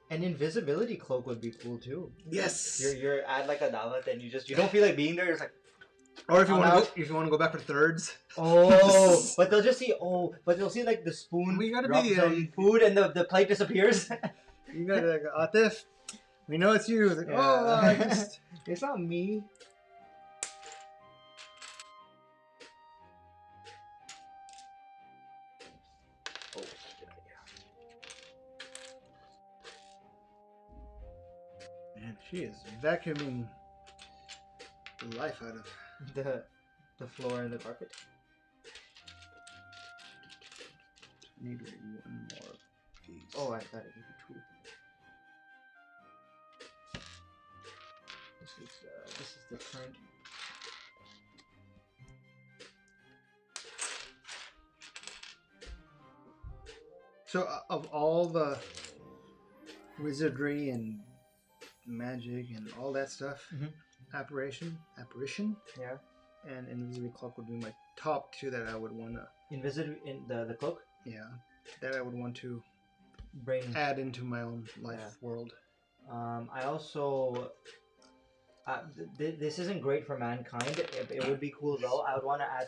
An invisibility cloak would be cool too. Yes. You're at like a davat and you don't feel like being there. You're just like, Or if you I'm want out. to go, if you want to go back for thirds. oh, but they'll just see but they'll see like the spoon We gotta drop be, some food and the plate disappears. You gotta like, Atif, we know it's you. It's like, Yeah. oh, I just. It's not me. Oh, good idea. Man, she is vacuuming the life out of. The floor and the carpet. Need one more piece. Oh, I gotta give you two. This is the current. So, of all the wizardry and magic and all that stuff, apparition, Yeah. and invisibility cloak would be my top two that I would want to. Invisible in the cloak. Yeah, that I would want to Bring. add into my own life world. I also. This isn't great for mankind. It would be cool though. I would want to add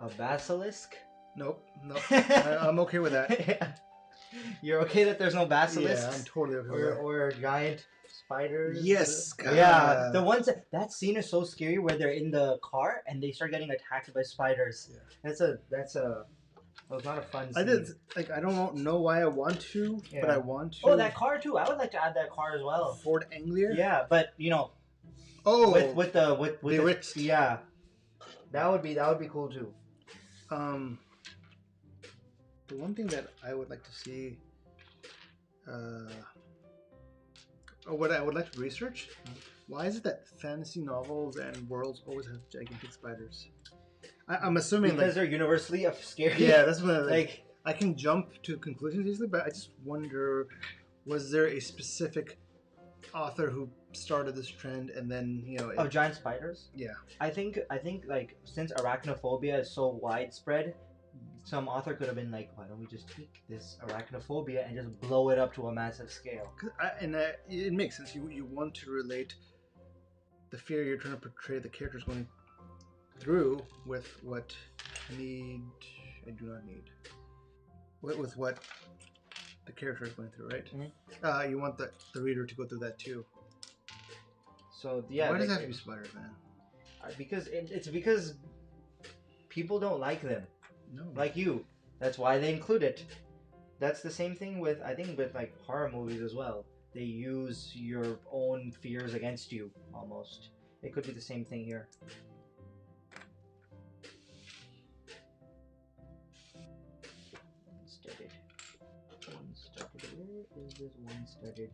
a basilisk. Nope. I'm okay with that. You're okay that there's no basilisks? Yeah, I'm totally okay with that. Or giant spiders? Yes. Yeah, the ones that scene is so scary where they're in the car and they start getting attacked by spiders. Yeah. That was not a fun scene. I did like I don't know why I want to, but Yeah. I want to. Oh, that car too. I would like to add that car as well. Ford Anglia. Yeah, but you know, Oh, with the Bewitched. yeah, that would be cool too. The one thing that I would like to see, or what I would like to research, why is it that fantasy novels and worlds always have gigantic spiders? I'm assuming Because they're universally scary. yeah, that's what like I can jump to conclusions easily, but I just wonder, was there a specific author who started this trend and then of giant spiders. Yeah. I think like since arachnophobia is so widespread, some author could have been like, why don't we just take this arachnophobia and just blow it up to a massive scale? It makes sense. You want to relate the fear you're trying to portray the characters going through with what I do not need. With what the character is going through, right? Mm-hmm. You want the reader to go through that too. So yeah, why does it have to be spiders, man? Because it's because people don't like them, No. like you. That's why they include it. That's the same thing with like horror movies as well. They use your own fears against you almost. It could be the same thing here. One-studded. Where is this one-studded?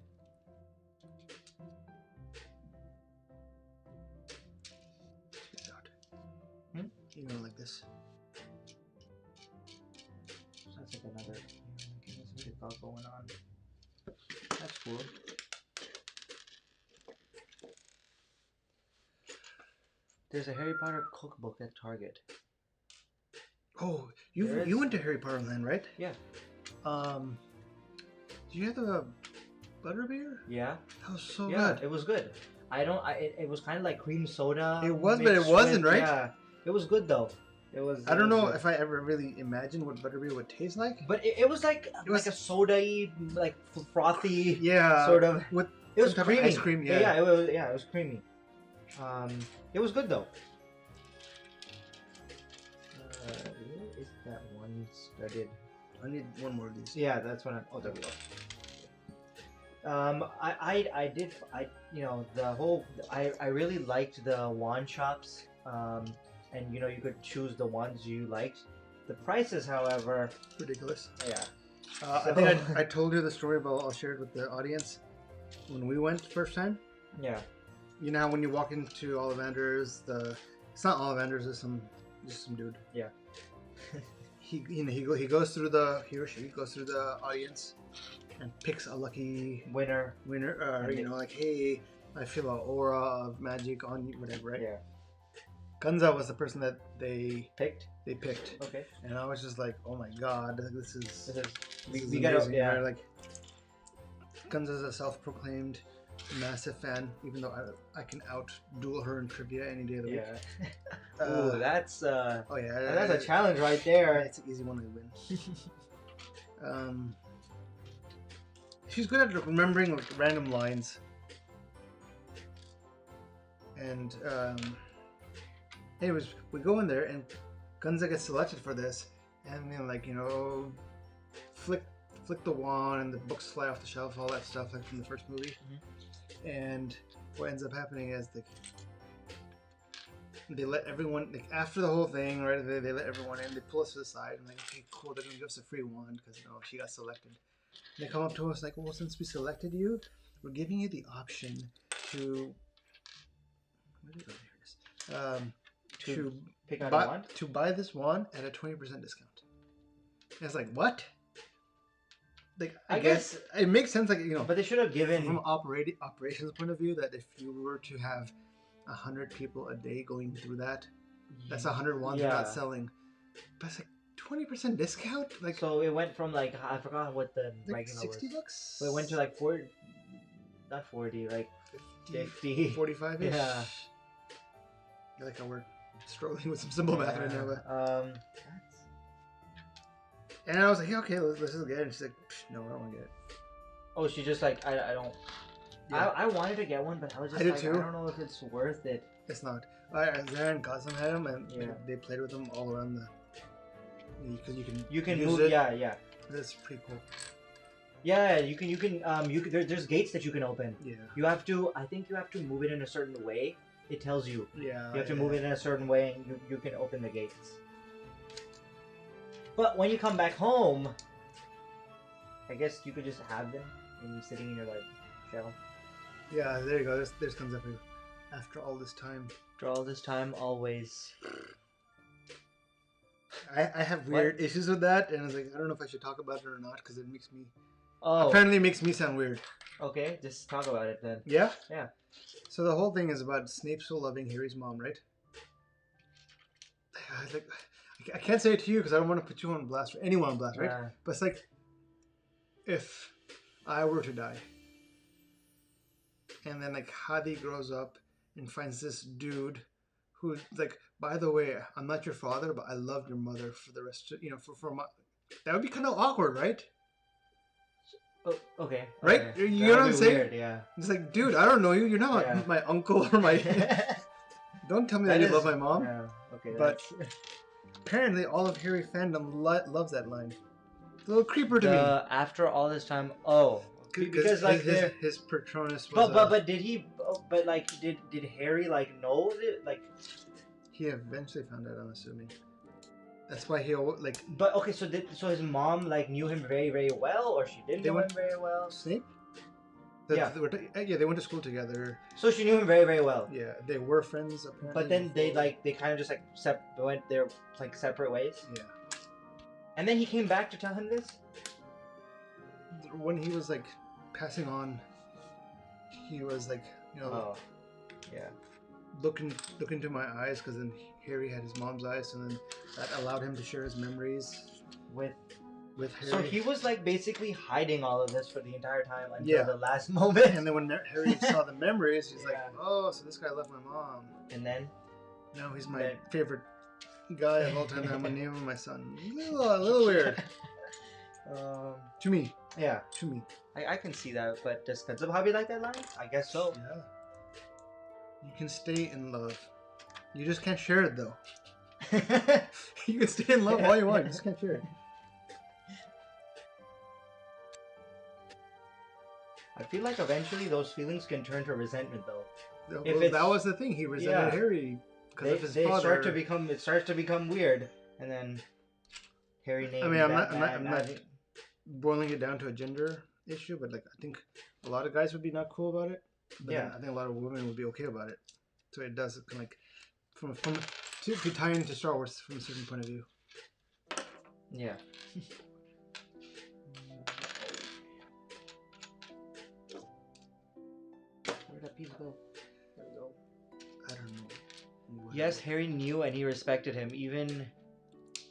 You know, like this. That's like another. Okay, that's what they got going on. That's cool. There's a Harry Potter cookbook at Target. Oh, you went to Harry Potter Land, right? Yeah. Do you have the butterbeer? Yeah. That was so Yeah, good. it was good. It was kind of like cream soda. It was, but mixed it wasn't, with- right? Yeah. It was good though. It was. I don't know good. if I ever really imagined what butterbeer would taste like. But it was like was- a soda-y, like frothy. Yeah, Sort of. with It was some type of creamy. ice cream. Yeah, it was creamy. It was good though. Where is that one studded? I need one more of these. Yeah, that's what I'm. Oh, there we go. I really liked the wand shops. And you could choose the ones you liked. The prices, however, Ridiculous. yeah. I think I told you the story, but I'll share it with the audience. When we went first time, Yeah. you know how when you walk into Ollivander's, it's not Ollivander's, it's just some dude. Yeah. he goes through the he goes through the audience and picks a lucky Winner. like, hey, I feel an aura of magic on you, whatever, right? Yeah. Gunza was the person that they Picked. picked, Okay. and I was just like, oh my god, this is This is, this is we gotta. amazing, Yeah. right? Like, Gunza's a self-proclaimed massive fan, even though I can out-duel her in trivia any day of the week. Yeah. Ooh, that's Oh yeah, that's a challenge right there. It's an easy one to win. She's good at remembering like random lines. And anyways, we go in there and Gunza gets selected for this, and then flick the wand and the books fly off the shelf, all that stuff like from the first movie. Mm-hmm. And what ends up happening is they let everyone, like, after the whole thing, right? They let everyone in. They pull us to the side and like, okay, cool. They're gonna give us a free wand because she got selected. And they come up to us like, well, since we selected you, we're giving you the option to. Where did it go? Here it is. To pick out a wand? To buy this wand at a 20% discount. And it's like, what? Like, I guess it makes sense, like, But they should have given from operations point of view, that if you were to have 100 people a day going through that, that's 100 wands you're not selling. But it's like 20% discount. Like, so it went from like, I forgot what the like regular $60 was. bucks. So it went to like 40, not 40, like 50, 45 ish. Yeah. I like how we're struggling with some simple math right now. But and I was like, yeah, okay, let's just get it. And she's like, no, I don't want to get it. Oh, she just like, I don't. Yeah. I wanted to get one, but I was just I don't know if it's worth it. It's not. Zara and Kasim had them, and they played with them all around the. Because you can move it. Yeah. That's pretty cool. Yeah, you can there's gates that you can open. Yeah. I think you have to move it in a certain way. It tells you. Yeah. You have to move it in a certain way, and you can open the gates. But when you come back home, I guess you could just have them and sitting in your shelf. Yeah, there you go. There's comes up after all this time. After all this time, always. I have weird issues with that, and I was like, I don't know if I should talk about it or not because it makes me. Oh. Apparently, it makes me sound weird. Okay, just talk about it then. Yeah. Yeah. So the whole thing is about Snape so loving Harry's mom, right? I can't say it to you because I don't want to put you on blast or anyone on blast, right? Yeah. But it's like, if I were to die, and then like Hadi grows up and finds this dude who's like, by the way, I'm not your father, but I loved your mother for the rest of, for my, that would be kind of awkward, right? Oh, okay. Right? Okay. You know what I'm saying? Weird, yeah. It's like, dude, I don't know you. You're not my uncle or my. Don't tell me that you love my mom. Yeah. Okay. But apparently, all of Harry fandom loves that line. It's a little creeper to me. After all this time, because like his Patronus was. But did he? But like, did Harry know it? Like, he eventually found out. I'm assuming. That's why he like. But okay, so his mom knew him very, very well, or she didn't know him very well. Snape. They went to school together. So she knew him very, very well. Yeah, they were friends apparently. But then they kind of just went their separate ways. Yeah. And then he came back to tell him this. When he was passing on, he was Oh, yeah. Look into my eyes, because then Harry had his mom's eyes, and then that allowed him to share his memories with Harry. So he was basically hiding all of this for the entire time until the last moment. And then when Harry saw the memories, he's like, "Oh, so this guy loved my mom." And then now he's my favorite guy of all time. I'm gonna name him my son. A little weird to me. Yeah, To me. I can see that, but does Hobby like that line? I guess so. Yeah. You can stay in love. You just can't share it though. You can stay in love all you want. You just can't share it. I feel like eventually those feelings can turn to resentment, though. Well, that was the thing. He resented Harry because of his father. It starts to become weird, and then Harry named. I mean, I'm not boiling it down to a gender issue, but like I think a lot of guys would be not cool about it. But I think a lot of women would be okay about it. So it does kind of like to tie into Star Wars from a certain point of view. Yeah. Where'd that piece go? There we go. I don't know. Yes, Harry knew and he respected him. He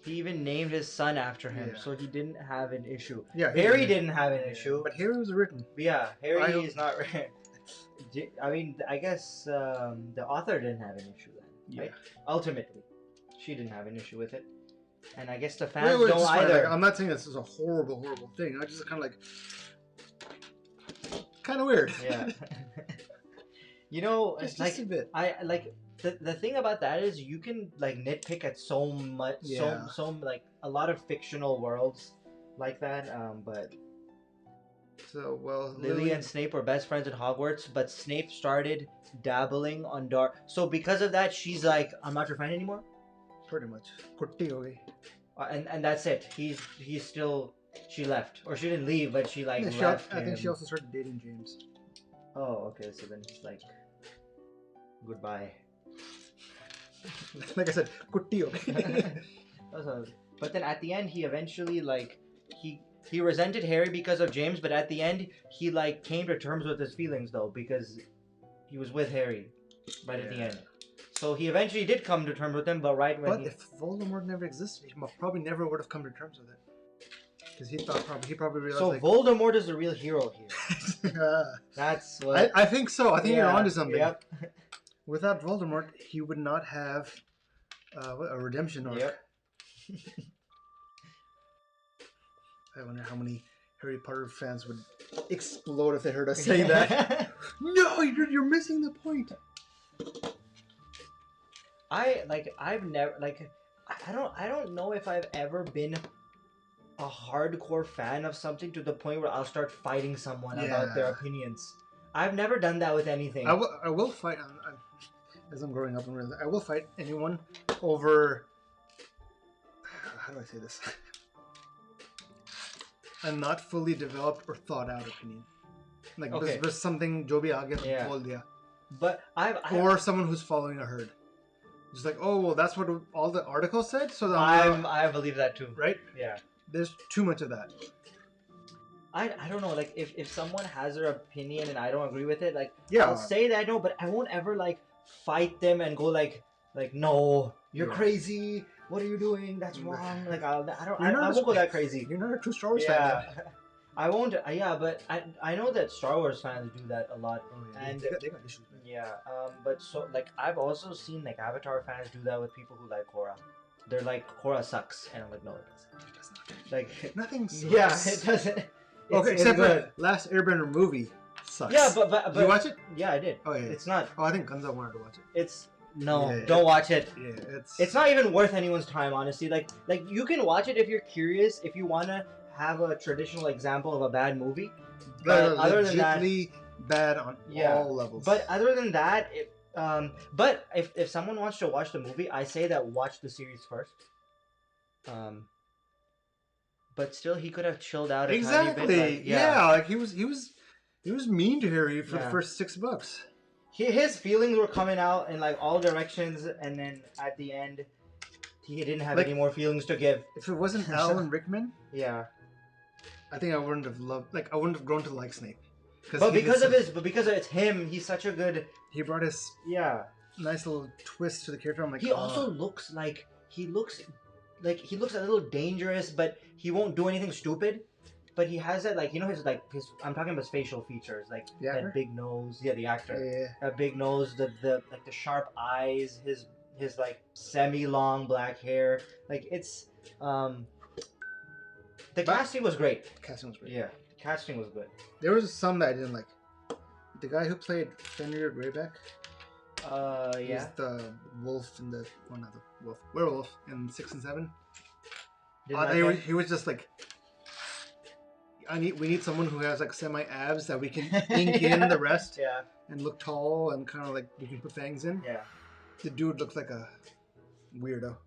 even named his son after him, so he didn't have an issue. Yeah, Harry didn't have an issue. But Harry was written. Yeah, Harry is not. I mean, I guess the author didn't have an issue then. Right? Ultimately, she didn't have an issue with it, and I guess the fans don't either. Like, I'm not saying this is a horrible thing. I just kind of weird. Yeah. You know, just like a bit. I like the thing about that is you can like nitpick at so much, so like a lot of fictional worlds like that. But so Lily and Snape were best friends in Hogwarts, but Snape started dabbling on dark. So because of that, she's like, I'm not your friend anymore. Pretty much. Kutti ho gayi. And that's it. He's still. She left, or she didn't leave, but she like left. I think she also started dating James. Oh, okay. So then he's like, goodbye. Like I said, kutti ho gayi. But then at the end, he eventually like he resented Harry because of James, but at the end he like came to terms with his feelings though because he was with Harry right at the end. So he eventually did come to terms with him, but if Voldemort never existed, he probably never would have come to terms with it. Because he probably realized. So Voldemort is the real hero here. That's what I think so. I think you're onto something. Yep. Without Voldemort, he would not have a redemption arc. Yep. I wonder how many Harry Potter fans would explode if they heard us say that. No, you're missing the point. I've never I don't know if I've ever been a hardcore fan of something to the point where I'll start fighting someone about their opinions. I've never done that with anything. I will fight as I'm growing up. I will fight anyone over. How do I say this? A not fully developed or thought out opinion. Like there's something jo bhi aage bol diya. But or someone who's following a herd. Just like, oh well, that's what all the articles said. So I believe that too. Right? Yeah. There's too much of that. I don't know. Like if someone has their opinion and I don't agree with it, like I'll say that no, but I won't ever like fight them and go like no, you're crazy. What are you doing? That's wrong. Like I won't go that crazy. You're not a true Star Wars fan. I won't. But I know that Star Wars fans do that a lot. Oh, yeah. And they got issues. Man. Yeah. But so like I've also seen like Avatar fans do that with people who like Korra. They're like Korra sucks, and I'm like no, it doesn't. Like nothing sucks. Yeah, it doesn't. Okay, except for Last Airbender movie sucks. Yeah, but did you watch it? Yeah, I did. Oh yeah. It's not. Oh, I think Gunza wanted to watch it. It's don't watch it. Yeah, it's not even worth anyone's time, honestly. Like you can watch it if you're curious, if you wanna have a traditional example of a bad movie. But other than that, bad on all levels. But other than that, but if someone wants to watch the movie, I say that watch the series first. But still, he could have chilled out a tiny bit. Like, like he was mean to Harry for the first 6 books. His feelings were coming out in like all directions, and then at the end, he didn't have any more feelings to give. If it wasn't Alan Rickman, I think I wouldn't have loved. Like I wouldn't have grown to like Snape. But because it's him, he's such a good. He brought his nice little twist to the character. I'm like, he also looks like he looks a little dangerous, but he won't do anything stupid. But he has that his I'm talking about his facial features, like that big nose. Yeah, the actor. Yeah. That big nose, the sharp eyes, his his like semi-long black hair. Like it's the casting was great. Casting was great. Yeah, casting was good. There was some that I didn't like. The guy who played Fenrir Greyback. Yeah. He's the wolf in the not the wolf, werewolf in 6 and 7. He was just like, we need someone who has like semi abs that we can ink in the rest. Yeah. And look tall and kind of like we can put fangs in. Yeah. The dude looks like a weirdo.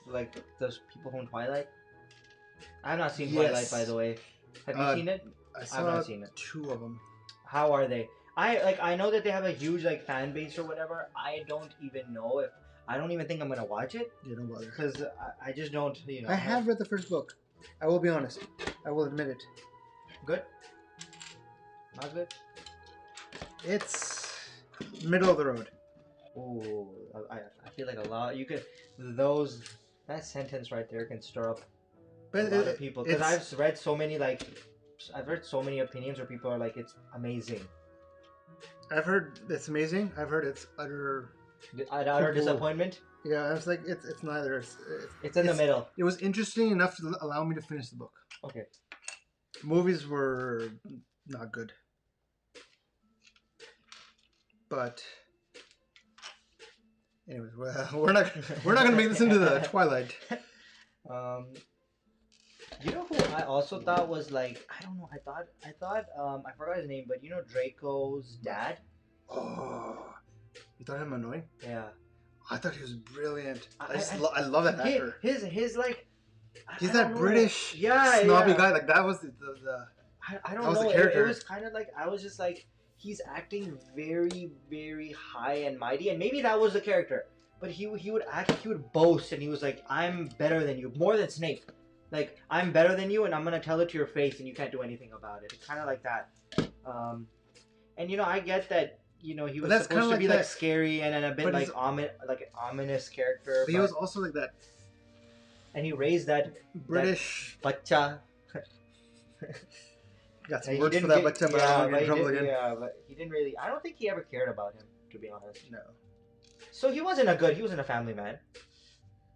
like those people from Twilight. I've not seen Twilight, by the way. Have you seen it? I've not seen it. 2 of them. How are they? I know that they have a huge like fan base or whatever. I don't even know if I don't even think I'm gonna watch it. Yeah, don't bother. Because I just don't, you know. I have read the first book. I will be honest. I will admit it. Good. Not good. It's middle of the road. Ooh, I feel like a lot. You could that sentence right there can stir up a lot of people. Because I've read so many opinions where people are like, it's amazing. I've heard it's amazing. I've heard it's utter disappointment. Yeah, I was like, it's neither. It's in the middle. It was interesting enough to allow me to finish the book. Okay. Movies were not good, but anyways, we're not gonna make this into the Twilight. You know who I also thought was like, I don't know, I thought I forgot his name, but you know Draco's dad? Oh, you thought him annoying? Yeah. I thought he was brilliant. I love that actor. His like, he's that British snobby guy. Like that was the I don't know. It was kind of like, I was just like, he's acting very, very high and mighty, and maybe that was the character. But he would boast, and he was like, I'm better than you, more than Snape. Like, I'm better than you, and I'm gonna tell it to your face, and you can't do anything about it. It's kind of like that. And you know, I get that. You know, he was supposed to be like scary and a bit like an ominous character. But he was also like that. And he raised that British bacha. Got some words for that bacha, but I don't get in trouble again. Yeah, but he didn't really. I don't think he ever cared about him, to be honest. No. So he wasn't a family man.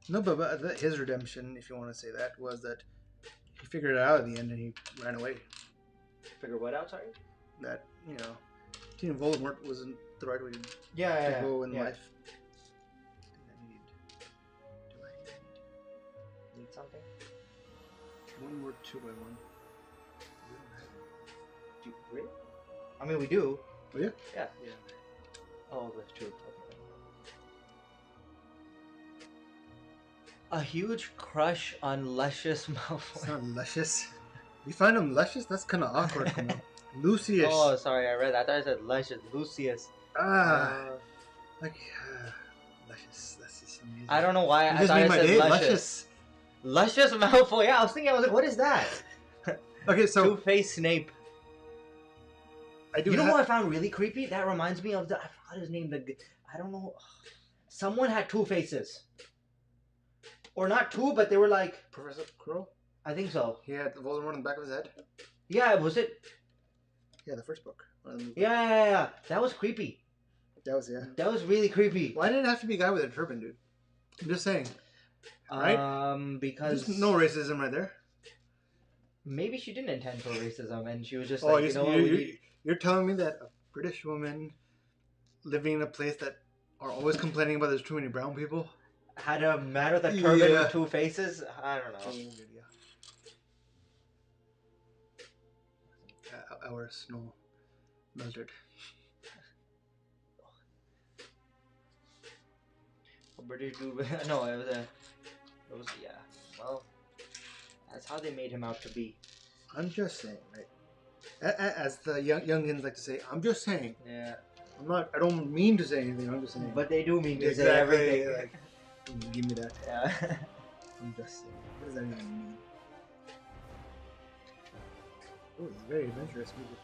No, but his redemption, if you want to say that, was that he figured it out at the end and he ran away. Figure what out? Sorry. That, you know, Team Voldemort wasn't the right way to go in life. Need something? One more 2x1. Do you, really? I mean, we do. Oh, yeah? Yeah. Oh, that's true. Okay. A huge crush on Luscious Malfoy. It's not luscious. You find him luscious? That's kind of awkward. Lucius. Oh, sorry, I read that. I thought I said Luscious. Lucius. Luscious. That's just amazing. I don't know why I thought I said Luscious. Luscious Malfoy. Yeah, I was thinking. I was like, what is that? Okay, so Two-Face Snape. You know what I found really creepy? That reminds me of I forgot his name. I don't know. Someone had 2 faces. Or not 2, but they were like... Professor Quirrell? I think so. He had Voldemort in the back of his head? Yeah, was it? Yeah, the first book. Yeah. That was creepy. That was really creepy. Why did it have to be a guy with a turban, dude? I'm just saying. Right? Because... There's no racism right there. Maybe she didn't intend for racism, and she was just you're telling me that a British woman living in a place that are always complaining about there's too many brown people... had a man with a turban with 2 faces? I don't know. Our snow melted. A British dude. No, it was yeah. Well, that's how they made him out to be. I'm just saying, right? As the youngins like to say, I'm just saying. Yeah. I don't mean to say anything. I'm just saying. But they do mean to say everything. Like, give me that. Yeah. I'm just saying. What does that even mean? Oh, it's a very adventurous movie.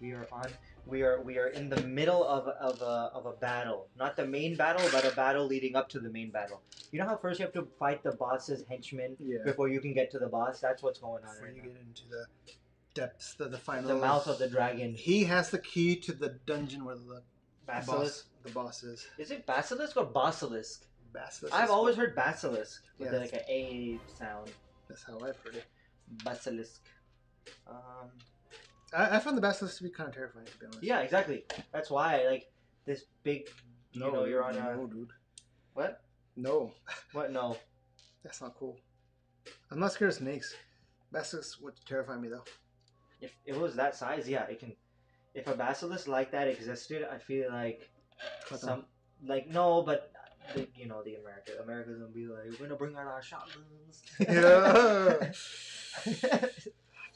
We are in the middle of a battle. Not the main battle, but a battle leading up to the main battle. You know how first you have to fight the boss's henchmen before you can get to the boss? That's what's going on right now. Before you get into the depths, the final... The mouth of the dragon. He has the key to the dungeon where the Basilisk. The boss is. Is it basilisk or basilisk? Basilisk. I've always heard basilisk with Yeah, like an A sound. That's how I've heard it. Basilisk. I found the basilisk to be kind of terrifying, to be honest. Yeah, exactly. That's why like this big. You're on a. No, dude. What? No. What? No. That's not cool. I'm not scared of snakes. Basilisk would terrify me though. If it was that size, yeah, it can. If a basilisk like that existed, I feel like no, but the America's gonna be like, we're gonna bring out our shotguns. Yeah.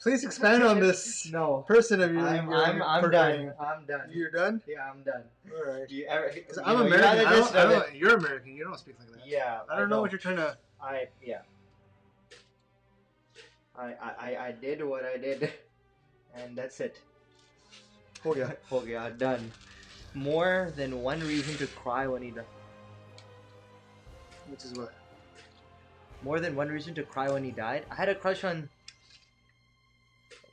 Please expand on this. No. Person of you. I'm done. I'm done. You're done? Yeah, I'm done. All right. Do you ever? I'm American. You're American. You don't speak like that. Yeah. I don't know what you're trying to. I did what I did, and that's it. Oh yeah. Okay, done. More than one reason to cry when he died. Which is what? More than one reason to cry when he died. I had a crush on.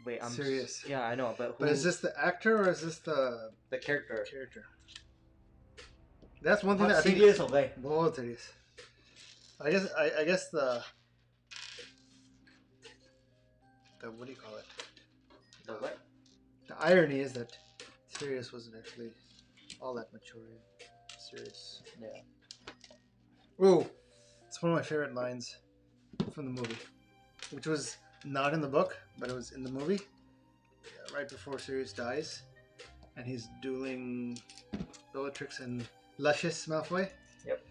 Wait, I'm serious. Yeah, I know, but who? But is this the actor or is this the character? That's one thing that I think. Serious, okay. बहुत serious. I guess the what do you call it? The what? The irony is that Sirius wasn't actually all that mature. Sirius. Yeah. Oh, it's one of my favorite lines from the movie, which was not in the book, but it was in the movie. Right before Sirius dies, and he's dueling Bellatrix and Luscious Malfoy. Yep.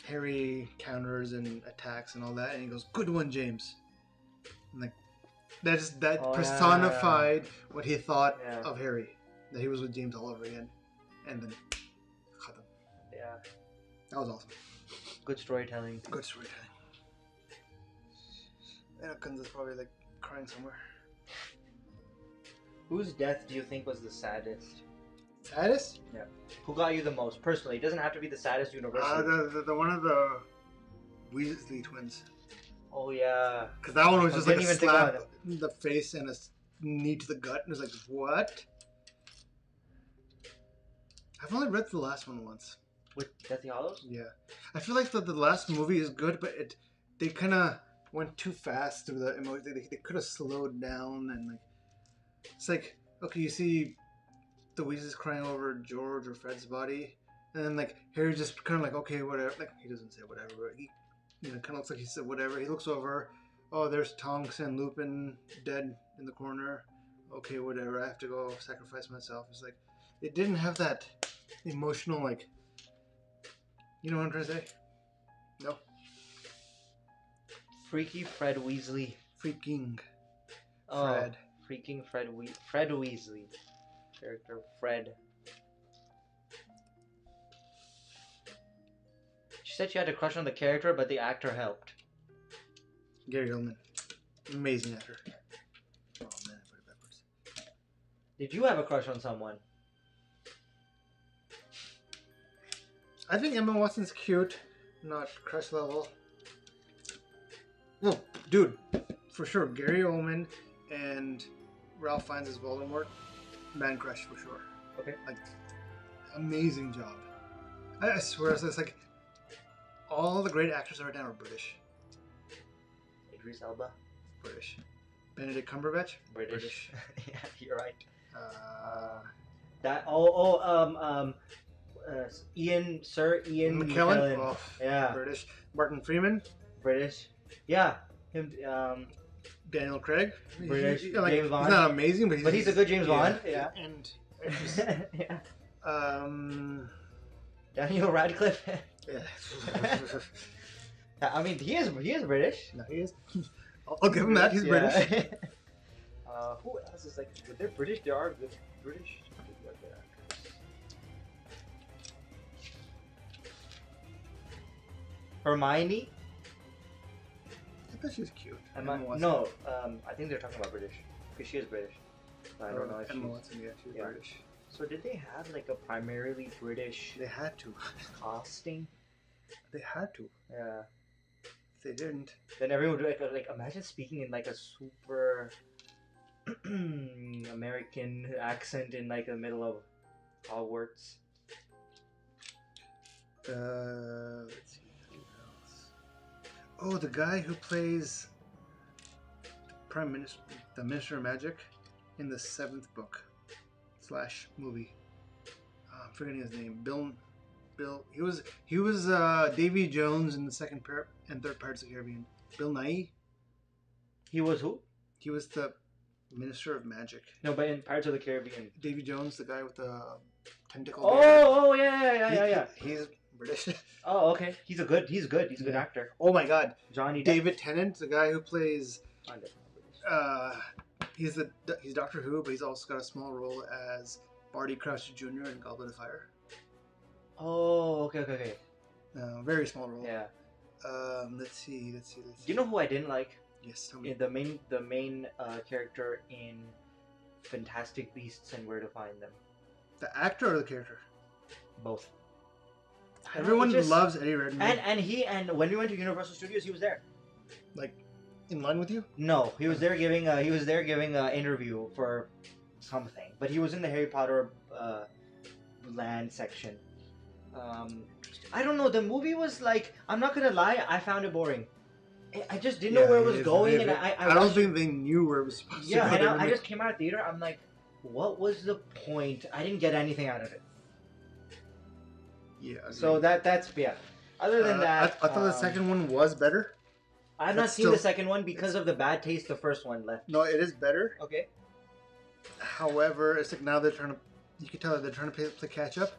Harry counters and attacks and all that, and he goes, "Good one, James." And like that personified what he thought of Harry, that he was with James all over again, and then cut him. Yeah, that was awesome. Good storytelling. Good storytelling. And Kunza's probably like crying somewhere. Whose death do you think was the saddest? Saddest? Yeah. Who got you the most personally? It doesn't have to be the saddest universally. The one of the Weasley twins. Oh yeah. Because that one was just like a slap in the face and a knee to the gut, and it was like, what? I've only read the last one once. With Deathly Hallows? Yeah. I feel like the last movie is good, but they kind of went too fast through the emotion. They could have slowed down, and like it's like, okay, you see the Weasleys crying over George or Fred's body, and then like Harry just kind of like, okay, whatever. Like he doesn't say whatever, but he kind of looks like he said whatever. He looks over, oh, there's Tonks and Lupin dead in the corner. Okay, whatever. I have to go sacrifice myself. It's like it didn't have that emotional, like, you know what I'm trying to say? No. Freaky Fred Weasley. Freaking Fred. Oh, freaking Fred Weasley. Character Fred. She said she had a crush on the character, but the actor helped. Gary Oldman. Amazing actor. Oh man, I put it backwards. Did you have a crush on someone? I think Emma Watson's cute, not crush level. Well, dude, for sure, Gary Oldman and Ralph Fiennes as Voldemort, man crush for sure. Okay. Like, amazing job. I swear, it's like all the great actors right now are British. Idris Elba. British. Benedict Cumberbatch. British. Yeah, you're right. Sir Ian McKellen. Oh, yeah. British. Martin Freeman. British. Yeah. Him. Daniel Craig. British. James Bond. He's not amazing, but he's a good James Bond. Yeah. And yeah. Daniel Radcliffe. Yeah. I mean, he is British. No, he is. I'll give him that. He's British. Who else is like? They're British. They are good British. Hermione. I thought she was cute. No, I think they're talking about British because she is British. I don't know if Emma Watson, she's British. So did they have like a primarily British? They had to. Casting. They had to. Yeah. If they didn't, then everyone would like imagine speaking in like a super American accent in like the middle of Hogwarts. Let's see. Who else? Oh, the guy who plays Prime Minister, the Minister of Magic, in the 7th book / movie. I'm forgetting his name. Bill. He was Davy Jones in the and third Pirates of the Caribbean. Bill Nye. He was who? He was the Minister of Magic. No, but in Pirates of the Caribbean. Davy Jones, the guy with the tentacle. Oh, yeah. He's British. Oh, okay. He's a good actor. Oh my God, Johnny Depp. David Tennant, the guy who plays. He's Doctor Who, but he's also got a small role as Barty Crouch Jr. in Goblet of Fire. Oh, okay. Very small role. Yeah. Let's see. Do you know who I didn't like? Yes, tell me. The main character in Fantastic Beasts and Where to Find Them. The actor or the character? Both. Everyone loves Eddie Redmayne. And when we went to Universal Studios, he was there. Like, in line with you? No, he was there giving an interview for something, but he was in the Harry Potter land section. I don't know. The movie was like, I'm not gonna lie, I found it boring. I just didn't know where it was going, and I don't think they knew where it was supposed to go. Yeah, and I just came out of theater. I'm like, what was the point? I didn't get anything out of it. Yeah. So that's yeah. Other than that, I thought the second one was better. I've not seen the second one because of the bad taste the first one left. No, it is better. Okay. However, it's like now they're trying to. You can tell that they're trying to play catch up,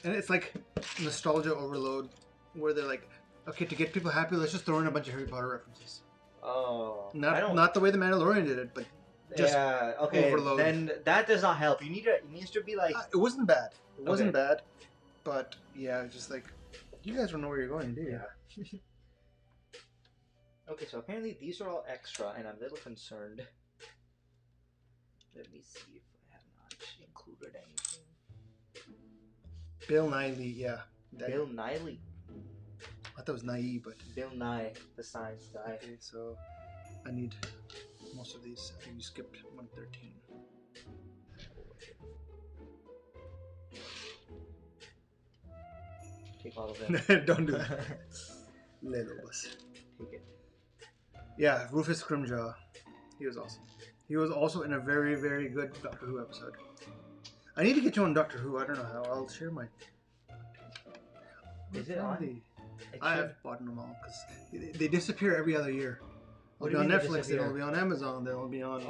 and it's like nostalgia overload, where they're like, okay, to get people happy, let's just throw in a bunch of Harry Potter references. Oh. Not the way the Mandalorian did it, but just overload. Then that does not help. It needs to be like. It wasn't bad. It wasn't bad, but yeah, just like you guys don't know where you're going, do you? Yeah. Okay, so apparently these are all extra, and I'm a little concerned. Let me see if I have not included anything. Bill Nighy, yeah. Bill Nighy. I thought it was Nye, but Bill Nye, the science guy. Okay, so I need most of these. I think you skipped 113. Take all of them. Don't do that. Little bus. Take it. Yeah, Rufus Grimjaw. He was awesome. He was also in a very, very good Doctor Who episode. I need to get you on Doctor Who. I don't know how. I'll share my. Is it on? I have bought them all because they disappear every other year. They'll be on Netflix. They'll be on Amazon. They'll be on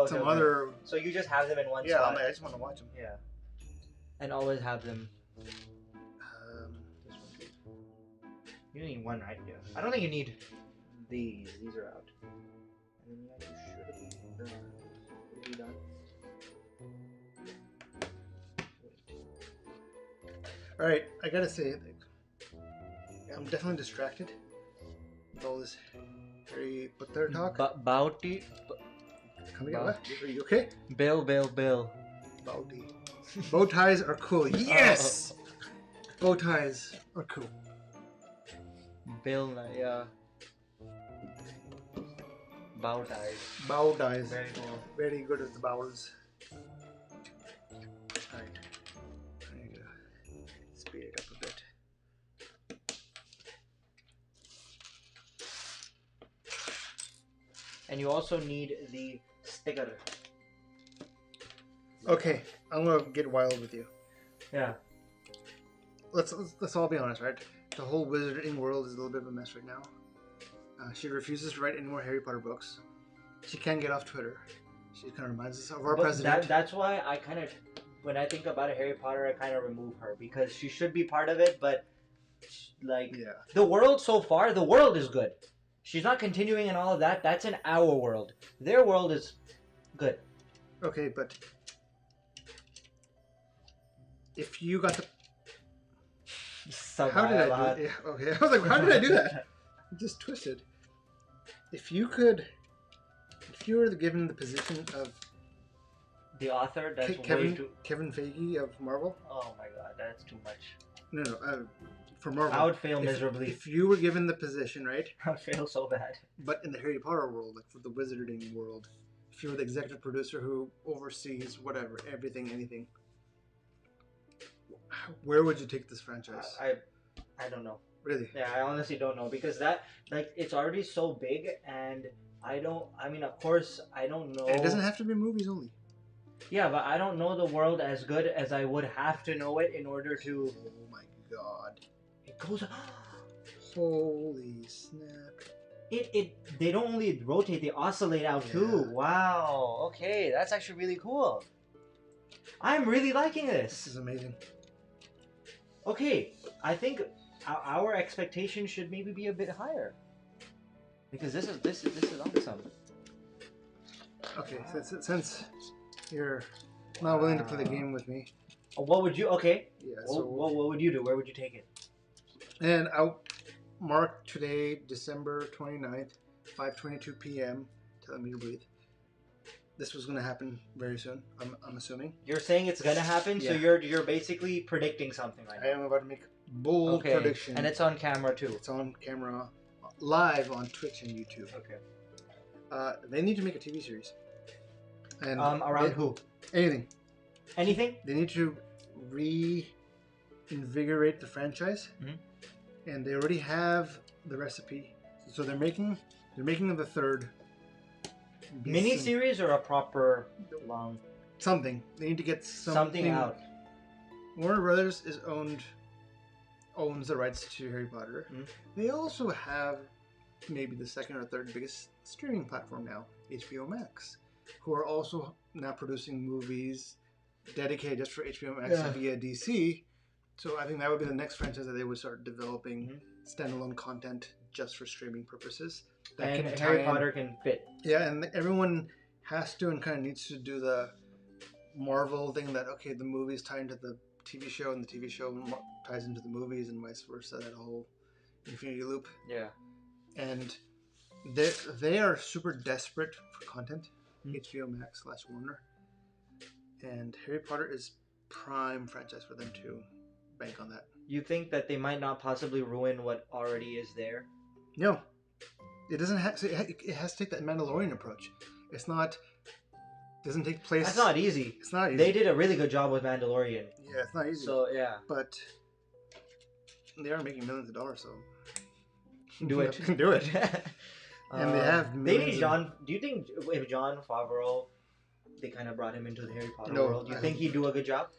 some other. So you just have them in one spot. spot. I'm like, I just want to watch them. Yeah. And always have them. You need one, right? Yeah. I don't think you need these. These are out. And then yeah, you should be done. All right, I gotta say, I'm definitely distracted with all this Harry Potter talk. Bouty. Come again? What? Are you okay? Bill. Bouty. Bow ties are cool. Yes. Bow ties are cool. Bill, yeah. Bow ties. Bow ties. Very cool. Very good at the bowels. Alright. I need to speed it up a bit. And you also need the sticker. Okay, I'm gonna get wild with you. Yeah. Let's all be honest, right? The whole wizarding world is a little bit of a mess right now. She refuses to write any more Harry Potter books. She can't get off Twitter. She kind of reminds us of our president. That's why I kind of, when I think about Harry Potter, I kind of remove her because she should be part of it, but like the world so far, the world is good. She's not continuing and all of that. That's in our world. Their world is good. Okay, but if you got the how did I do it? Yeah, okay, I was like, how did I do that? I just twisted. If you were given the position of the author, that's Kevin Feige of Marvel. Oh my god, that's too much. No, for Marvel, I would fail miserably. If you were given the position, right? I would fail so bad. But in the Harry Potter world, like for the wizarding world, if you're the executive producer who oversees whatever, everything, anything, where would you take this franchise? I don't know. Really? Yeah, I honestly don't know because that like it's already so big and I don't. I mean, of course, I don't know. And it doesn't have to be movies only. Yeah, but I don't know the world as good as I would have to know it in order to. Oh my god! It goes. Holy snap! They don't only rotate; they oscillate out too. Yeah. Wow. Okay, that's actually really cool. I'm really liking This this. is amazing. Okay, I think our expectations should maybe be a bit higher because this is awesome. Okay, since you're not willing to play the game with me, What would you? Okay. yeah. What would you do? Where would you take it? And I'll mark today, December 29th, 5:22 p.m. Telling me to breathe. This was going to happen very soon. I'm assuming. You're saying it's gonna happen, so Yeah. you're basically predicting something right I now. am about to make a bold prediction. And it's on camera too. It's on camera, live on Twitch and YouTube. Okay. They need to make a TV series. And Around who? anything. Anything? They need to reinvigorate the franchise, and they already have the recipe. So they're making the third Mini series or a proper long something. They need to get something out. Warner Brothers owns the rights to Harry Potter. They also have maybe the second or third biggest streaming platform now, HBO Max, who are also now producing movies dedicated just for HBO Max via DC. So I think that would be the next franchise that they would start developing standalone content just for streaming purposes. That And can Harry Potter can fit. Yeah, and everyone has to and kind of needs to do the Marvel thing that, okay, the movies tie into the TV show and the TV show ties into the movies and vice versa, that whole infinity loop. Yeah. And they are super desperate for content, HBO Max / Warner. And Harry Potter is prime franchise for them to bank on that. You think that they might not possibly ruin what already is there? No. It doesn't have. So it has to take that Mandalorian approach. It's not. Doesn't take place. That's not easy. It's not easy. They did a really good job with Mandalorian. Yeah, it's not easy. So yeah. But they are making millions of dollars, so Do it. do it. And they have. They need John. Do you think if John Favreau, they kind of brought him into the Harry Potter world? Do you think he'd do a good job?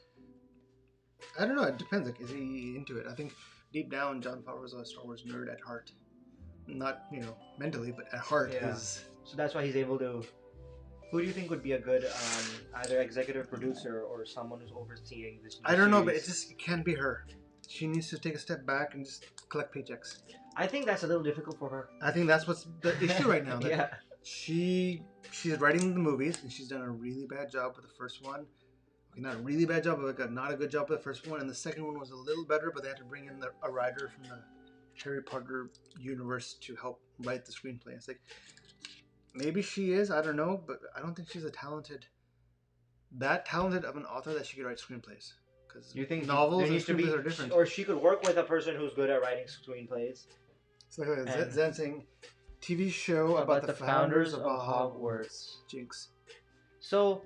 I don't know. It depends. Like, is he into it? I think deep down, John Favreau's a Star Wars nerd at heart. Not, mentally, but at heart is. So that's why he's able to. Who do you think would be a good either executive producer or someone who's overseeing this? I don't know, but it can't be her. She needs to take a step back and just collect paychecks. I think that's a little difficult for her. I think that's what's the issue right now. That Yeah. She's writing the movies, and she's done a really bad job with the first one. Okay, not a really bad job, but not a good job with the first one. And the second one was a little better, but they had to bring in a writer from the Harry Potter universe to help write the screenplay. It's like, maybe she is, I don't know, but I don't think she's that talented of an author that she could write screenplays. Because you think novels and screenplays are different. Or she could work with a person who's good at writing screenplays. It's like Zen saying, TV show about the founders of Hogwarts. Jinx. So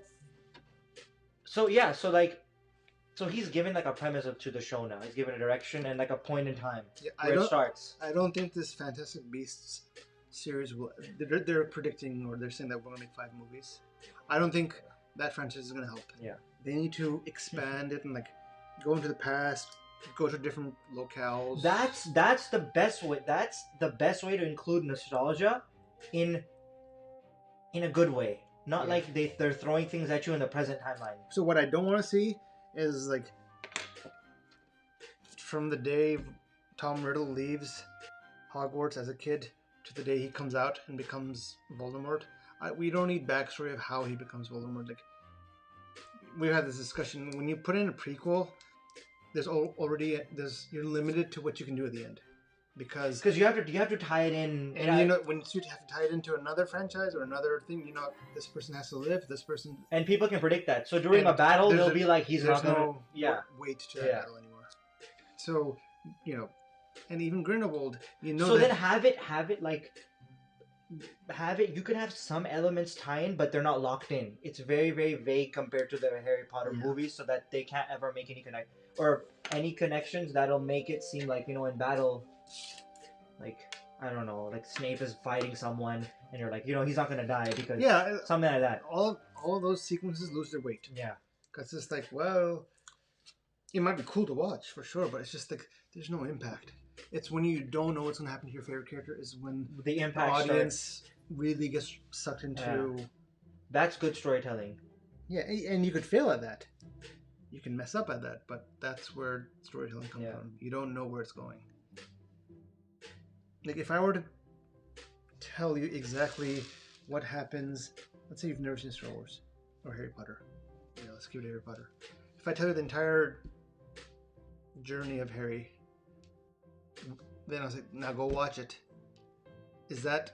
he's given like a premise to the show now. He's given a direction and like a point in time where it starts. I don't think this Fantastic Beasts series will. They're predicting, or they're saying that we're gonna make 5 movies. I don't think that franchise is gonna help. Yeah. They need to expand it and like go into the past, go to different locales. That's the best way. That's the best way to include nostalgia in a good way. Not like they're throwing things at you in the present timeline. So what I don't want to see is like from the day Tom Riddle leaves Hogwarts as a kid to the day he comes out and becomes Voldemort. We don't need backstory of how he becomes Voldemort. Like, we've had this discussion. When you put in a prequel, you're limited to what you can do at the end. Because you have to tie it in, and when you have to tie it into another franchise or another thing, this person has to live. This person, and people can predict that. So during a battle, they'll be like, "He's not gonna." Weight to that battle anymore. So and even Grindelwald, So then have it like have it. You can have some elements tie in, but they're not locked in. It's very, very vague compared to the Harry Potter Yeah. movies, so that they can't ever make any connections that'll make it seem like, in battle, like, I don't know, like Snape is fighting someone, and you're like, he's not gonna die because something like that. All of those sequences lose their weight. Yeah. Because it's like, well, it might be cool to watch for sure, but it's just like there's no impact. It's when you don't know what's gonna happen to your favorite character is when The impact audience really gets sucked into. That's good storytelling. Yeah, and you could fail at that. You can mess up at that, but that's where storytelling comes from. You don't know where it's going. Like if I were to tell you exactly what happens, let's say you've never seen Star Wars or Harry Potter. Yeah, let's keep it Harry Potter. If I tell you the entire journey of Harry, then I was like, now go watch it. Is that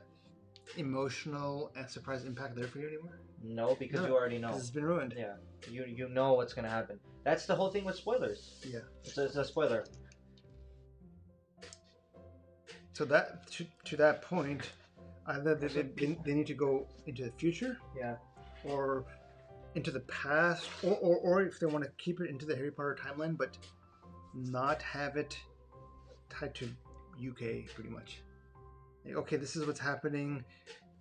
emotional and surprise impact there for you anymore? No, because you already know. Because it's been ruined. Yeah, you know what's gonna happen. That's the whole thing with spoilers. Yeah. It's a spoiler. So that to that point, either they need to go into the future, or into the past, or if they want to keep it into the Harry Potter timeline, but not have it tied to UK pretty much. Like, okay, this is what's happening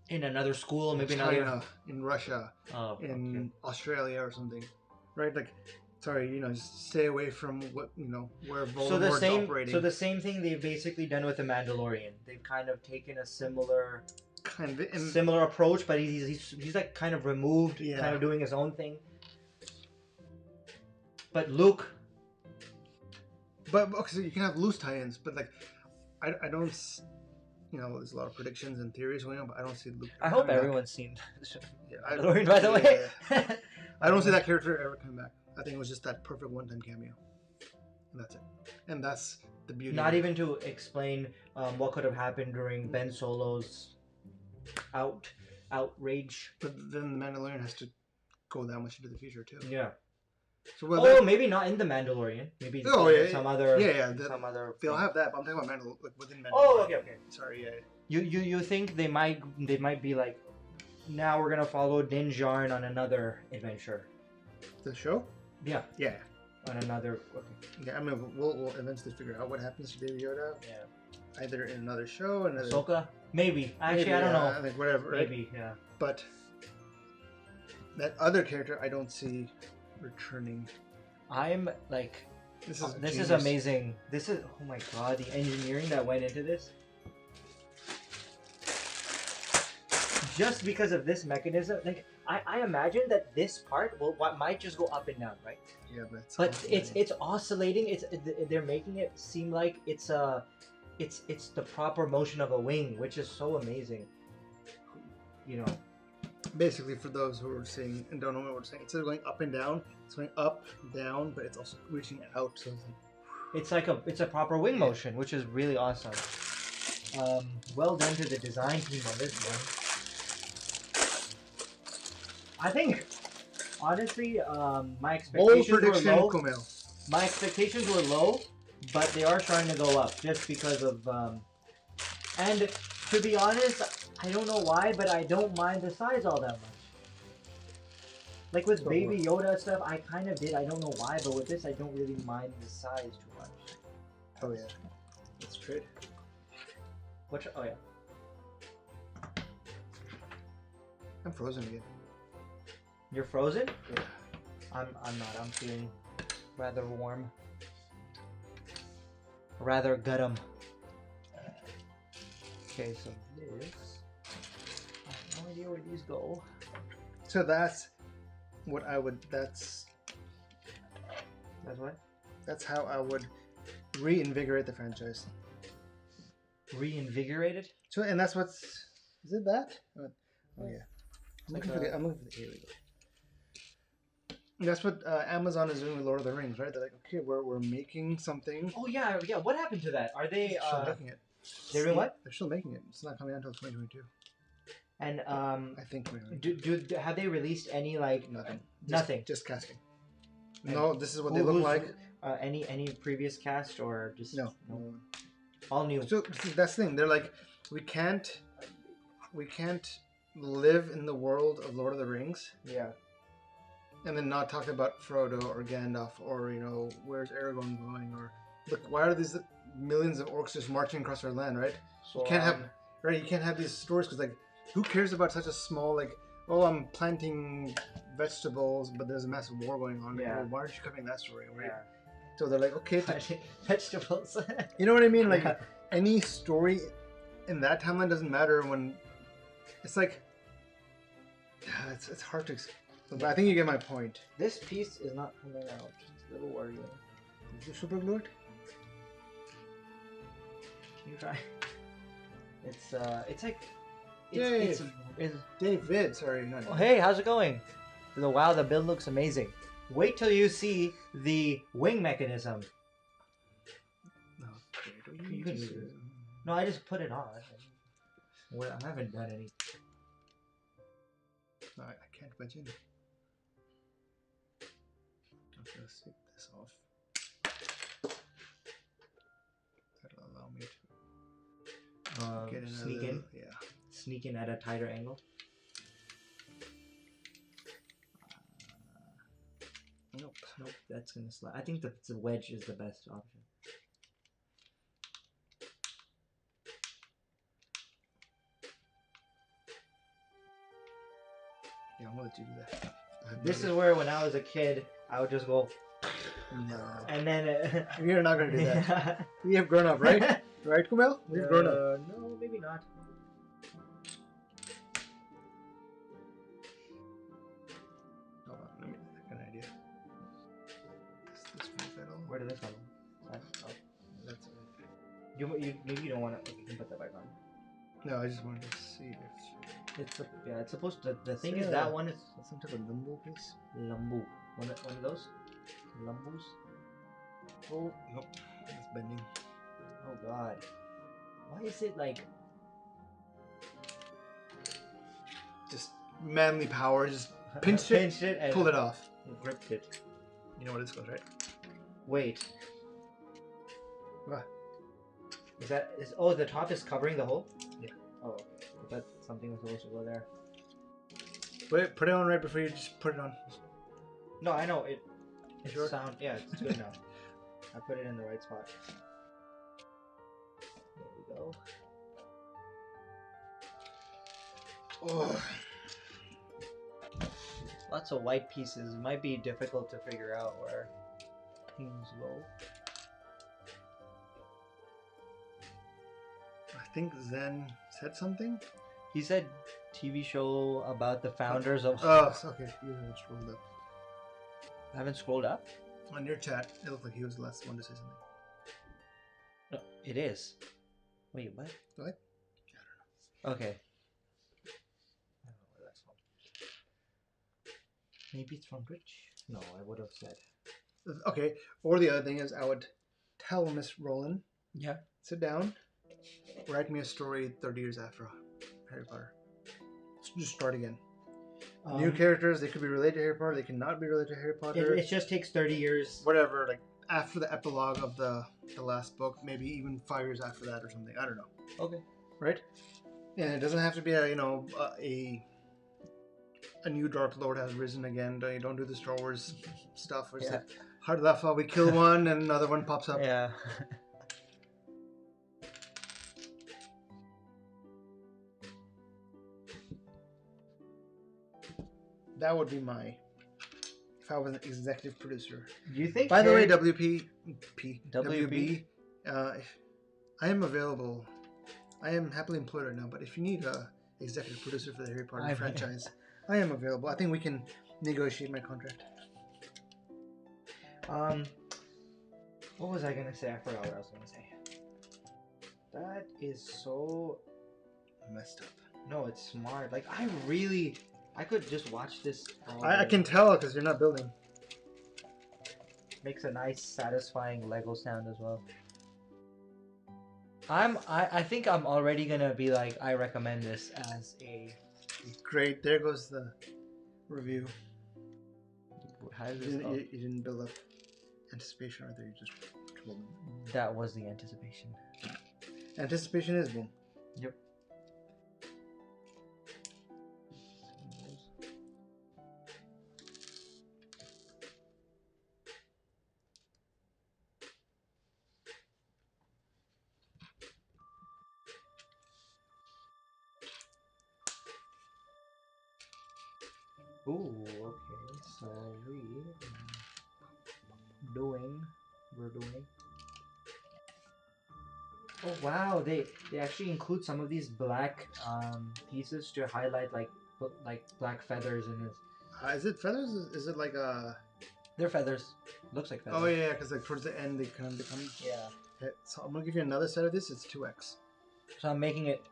in another school, maybe in China, in Russia, in Australia or something, right? Like, sorry, just stay away from what where Voldemort's operating. So the same thing they've basically done with the Mandalorian. They've kind of taken a similar approach, but he's like kind of removed, kind of doing his own thing. But Luke. But okay, so you can have loose tie-ins, but like, I don't. There's a lot of predictions and theories going on, but I don't see Luke. I hope everyone's seen Mandalorian, by the way. I don't see that character ever coming back. I think it was just that perfect one-time cameo, and that's it. And that's the beauty. Not even to explain what could have happened during Ben Solo's outrage. But then the Mandalorian has to go that much into the future too. Yeah. So maybe not in the Mandalorian. Maybe some other. Some other. They'll have that, but I'm talking about within Mandalorian. Oh, okay. Sorry, You think they might be like, now we're gonna follow Din Djarin on another adventure. The show? Yeah. Yeah. On another. Okay. Yeah, I mean, we'll eventually figure out what happens to Baby Yoda. Yeah. Either in another show, another. Ahsoka? Maybe. Actually, I don't know. I think whatever. Right? Maybe. Yeah. But that other character, I don't see returning. I'm like, this is amazing. This is, oh my god, the engineering that went into this. Just because of this mechanism, like I imagine that this part might just go up and down, right? Yeah, but it's oscillating. They're making it seem like it's the proper motion of a wing, which is so amazing. Basically, for those who are seeing and don't know what we're saying, instead of going up and down, it's going up, down, but it's also reaching out. So it's a proper wing motion, which is really awesome. Well done to the design team on this one. I think, honestly, my expectations were low. Kumail. My expectations were low, but they are starting to go up just because of. And to be honest, I don't know why, but I don't mind the size all that much. Like with Baby Yoda stuff, I kind of did. I don't know why, but with this, I don't really mind the size too much. Oh yeah, that's true. Oh yeah. I'm frozen again. You're frozen? Yeah. I'm not. I'm feeling rather warm. Rather guttum. Okay, so this. I have no idea where these go. So that's what I would. That's what? That's how I would reinvigorate the franchise. Reinvigorate it? So, and that's what's. Is it that? Oh yeah. I'm looking for the. Here we go. That's what Amazon is doing with Lord of the Rings, right? They're like, okay, we're making something. Oh yeah. What happened to that? Are they still making it? They're doing what? They're still making it. It's not coming out until 2022. And I think 2022. Have they released any nothing? Nothing. Just casting. No, this is what they look like. Any previous cast or just no. All new. So that's the thing. They're like, we can't we can't live in the world of Lord of the Rings Yeah. and then not talk about Frodo or Gandalf or, where's Aragorn going, or look, why are these millions of orcs just marching across our land, right? So, You can't have these stories because, like, who cares about such a small, like, oh, I'm planting vegetables, but there's a massive war going on. Yeah. Well, why aren't you covering that story, right? Yeah. So they're like, okay, Vegetables. you know what I mean? Like, Yeah. any story in that timeline doesn't matter when it's like, it's hard to explain. But I think you get my point. This piece is not coming out. It's a little worrying. Is it super glued? Can you try? It's like Dave. it's David, sorry, not oh, hey, how's it going? Wow, the build looks amazing. Wait till you see the wing mechanism. No, You can use it. No, I just put it on. Well, I haven't done any. No, I can't budge in. Okay, let's take this off. That'll allow me to get in Sneak in. Yeah. Sneak in at a tighter angle. Nope. Nope, that's gonna slide. I think the wedge is the best option. Yeah, I'm gonna let you do that. This is where, when I was a kid, I would just go, No. and then. We're not gonna do that. We have grown up, right? Right, Kumail? We've grown up. No, maybe not. Hold on, let me get an idea. This one pedal. Where did this come from? Oh, That's it. you maybe you don't want to. Okay, you can put that back on. No, I just wanted to see if It's supposed to. The thing is, that one is some type of limbo piece. lambu. One of those lambus. Oh, nope. It's bending. Oh God, why is it like? Just manly power. Just pinched it and pulled it off. gripped it. You know what it's called, right? Wait, What? oh, the top is covering the hole? Yeah. Oh, I thought something was supposed to go there. Wait, put it on right before you just put it on. No, I know it. It's Sure? sound. Yeah, it's good now. I put it in the right spot. There we go. Oh. Lots of white pieces. It might be difficult to figure out where things go. I think Zen said something. He said TV show about the founders of. Oh, okay. You haven't scrolled up. I haven't scrolled up. On your chat, it looked like he was the last one to say something. No, it is. Wait, what? What? Okay. I don't know where that's from. Maybe it's from Rich? No, I would have said. Okay. Or the other thing is, I would tell Miss Rowland, Yeah. sit down, write me a story 30 years after Harry Potter. Just start again. New characters, they could be related to Harry Potter, they cannot be related to Harry Potter. It just takes 30 years. Whatever, like after the epilogue of the last book, maybe even 5 years after that or something. I don't know. Okay. Right? And it doesn't have to be a new Dark Lord has risen again. Don't do the Star Wars stuff. Where it's like, hard left while we kill one and another one pops up. Yeah. That would be my, if I was an executive producer. Do you think? By the way, WB. WB, I am available. I am happily employed right now, but if you need a executive producer for the Harry Potter franchise, I am available. I think we can negotiate my contract. What was I gonna say? I forgot what I was gonna say. That is so Messed up. No, it's smart. Like I could just watch this. I can tell because you're not building. Makes a nice, satisfying Lego sound as well. I think I'm already gonna be like, I recommend this as a. Great. There goes the review. How does this You didn't build up anticipation, or you just told them. That was the anticipation. Anticipation is boom. Yep. Ooh, okay. So we're doing. Oh wow, they actually include some of these black pieces to highlight like black feathers in this. Is it feathers? Is it like a? They're feathers. Looks like feathers. Oh yeah, because like towards the end they kind of become. Yeah. Okay, so I'm gonna give you another set of this. It's 2x. So I'm making it.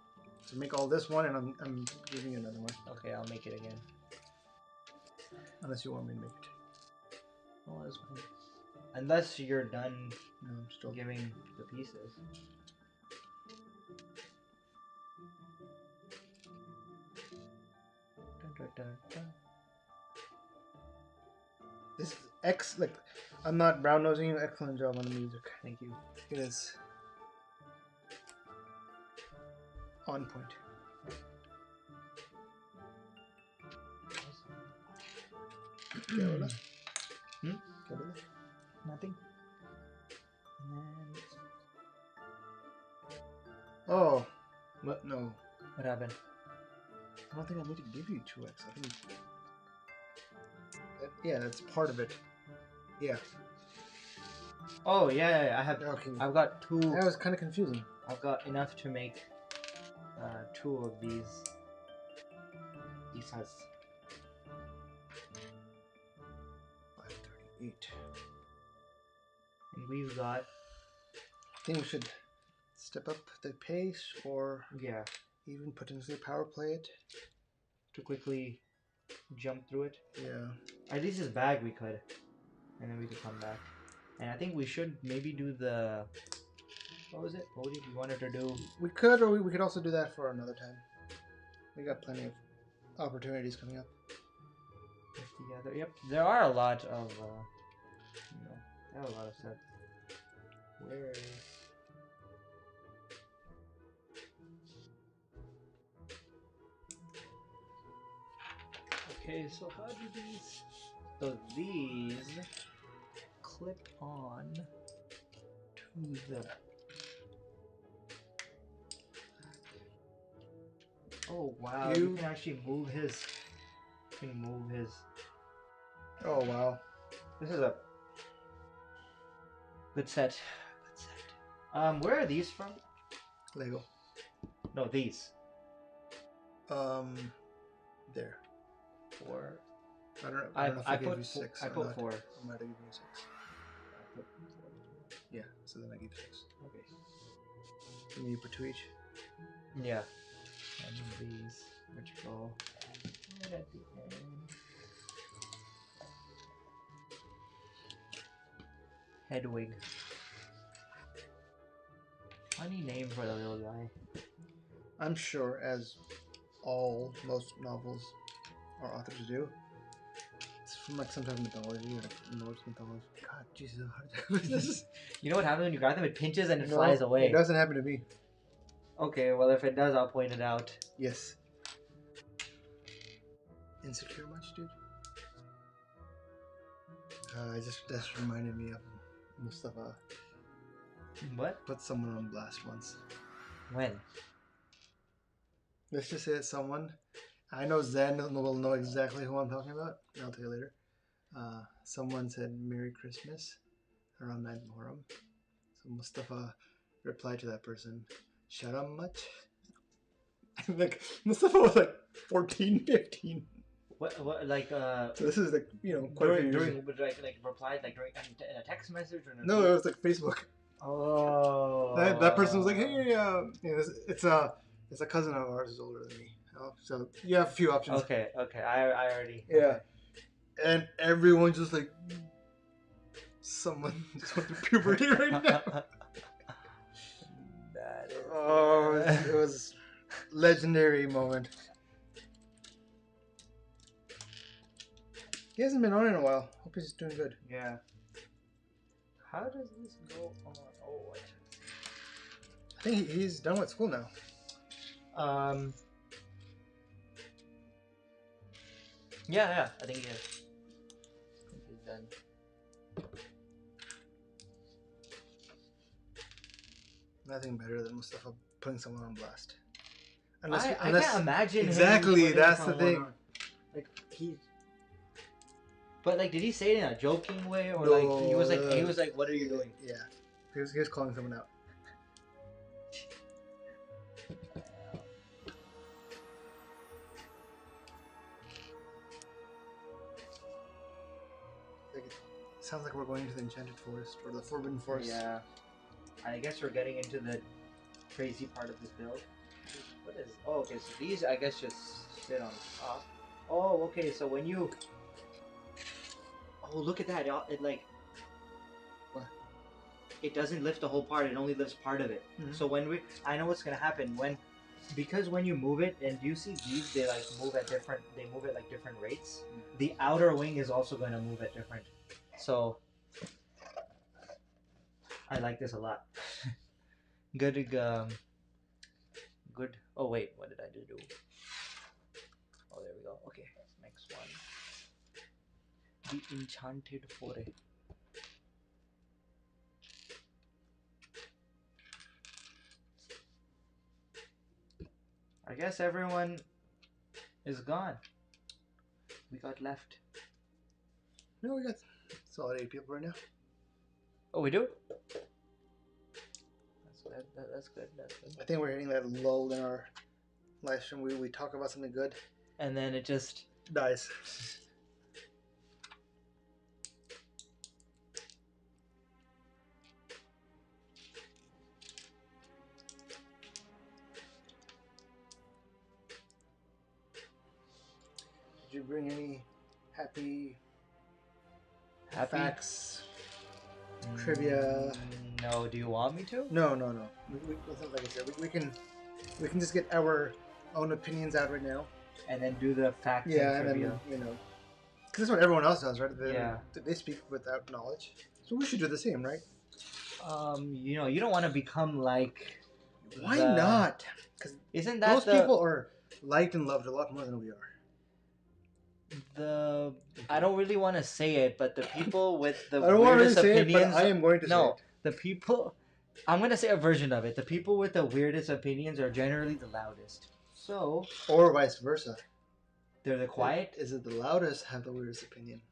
So make all this one, and I'm giving you another one. Okay, I'll make it again. Unless you want me to make it. Oh, that's fine. Unless you're done No, I'm still giving the pieces. Dun, dun, dun, dun. This is X. Like, I'm not brown nosing you. Excellent job on the music. Thank you. It is on point. ¿Qué habla? Hmm? ¿Qué habla? Nothing. And then Oh, what? No, what happened? I don't think I need to give you 2x. I think. Yeah, that's part of it. Yeah. Oh yeah, I have. Okay. I've got two. That was kind of confusing. I've got enough to make 2 of these. These has 538. and we've got I think we should step up the pace, or yeah even potentially power play it. to quickly jump through it. Yeah. At least this bag we could, and then we could come back. And I think we should maybe do the. What was it? What did we wanted to do? We could, or we could also do that for another time. We got plenty of opportunities coming up. Together. Yep, there are a lot of. There are a lot of sets. Where? Okay, so how do these? So these clip on to the. Oh wow! You can actually move his. You can move his. Oh wow! This is a good set. Good set. Where are these from? Lego. No, these. There. 4. I don't know if I gave put you 6. I or put not. 4. I might have given you 6. I put 4. Yeah. So then I gave 6. Okay. And you put 2 each. Yeah. And these, which go right at the end. Hedwig. Funny name for the little guy. I'm sure, as most novels or authors do, it's from like some type of mythology, or like Norse mythology. God, Jesus, this is. You know what happens when you grab them? It pinches and it flies away. It doesn't happen to me. Okay, well if it does, I'll point it out. Yes. Insecure much, dude? That reminded me of Mustafa. What? Put someone on blast once. When? Let's just say it's someone. I know Zen will know exactly who I'm talking about. I'll tell you later. Someone said Merry Christmas around 9th Muharram. So Mustafa replied to that person, "Shut up much." Like Mustafa was like 14, 15. What like So this is like quite during like replied like during in a text message or no, it was like Facebook. Oh. That person was like, "Hey, it's a cousin of ours who's older than me." So you have a few options. Okay, I already. Yeah. Okay. And everyone just like, someone just went through puberty right now. That is. Oh, it was legendary moment. He hasn't been on in a while. Hope he's doing good. Yeah. How does this go on? Oh, I think he's done with school now. Yeah, I think he is. I think he's done. Nothing better than Mustafa putting someone on blast. I can't imagine. Exactly, him that's the someone thing. on, like But like, did he say it in a joking way, or No, like he was like, "What are you doing?" Yeah, he was calling someone out. Like, it sounds like we're going to the Enchanted Forest or the Forbidden Forest. Yeah. I guess we're getting into the crazy part of this build. What is? Oh, okay. So these, I guess, just sit on top. Oh, okay. So when you, oh, look at that! It like, What? it doesn't lift the whole part. It only lifts part of it. Mhm. So when I know what's gonna happen because when you move it, and you see these, they like move at different. They move at like different rates. The outer wing is also gonna move at different. So I like this a lot. Good. Good. Oh wait, what did I just do? Oh, there we go. Okay, next one. The Enchanted Forest. I guess everyone is gone. We got left. No, we got solid 8 people right now. Oh, we do? That's good. That's good. That's good. I think we're hitting that lull in our live stream. We talk about something good. And then it just Dies. Did you bring any happy facts, trivia? No, do you want me to? No. Like I said, we can just get our own opinions out right now. And then do the facts Yeah, and and trivia. then because that's what everyone else does, right? Yeah. They speak without knowledge, so we should do the same, right? You don't want to become like. Why not? Because isn't that those people are liked and loved a lot more than we are. I don't really want to say it, but the people with the I don't want to really weirdest say opinions. it, but I am going to say it. The people. I'm gonna say a version of it. The people with the weirdest opinions are generally the loudest. So. Or vice versa. They're the quiet. Is it the loudest have the weirdest opinion?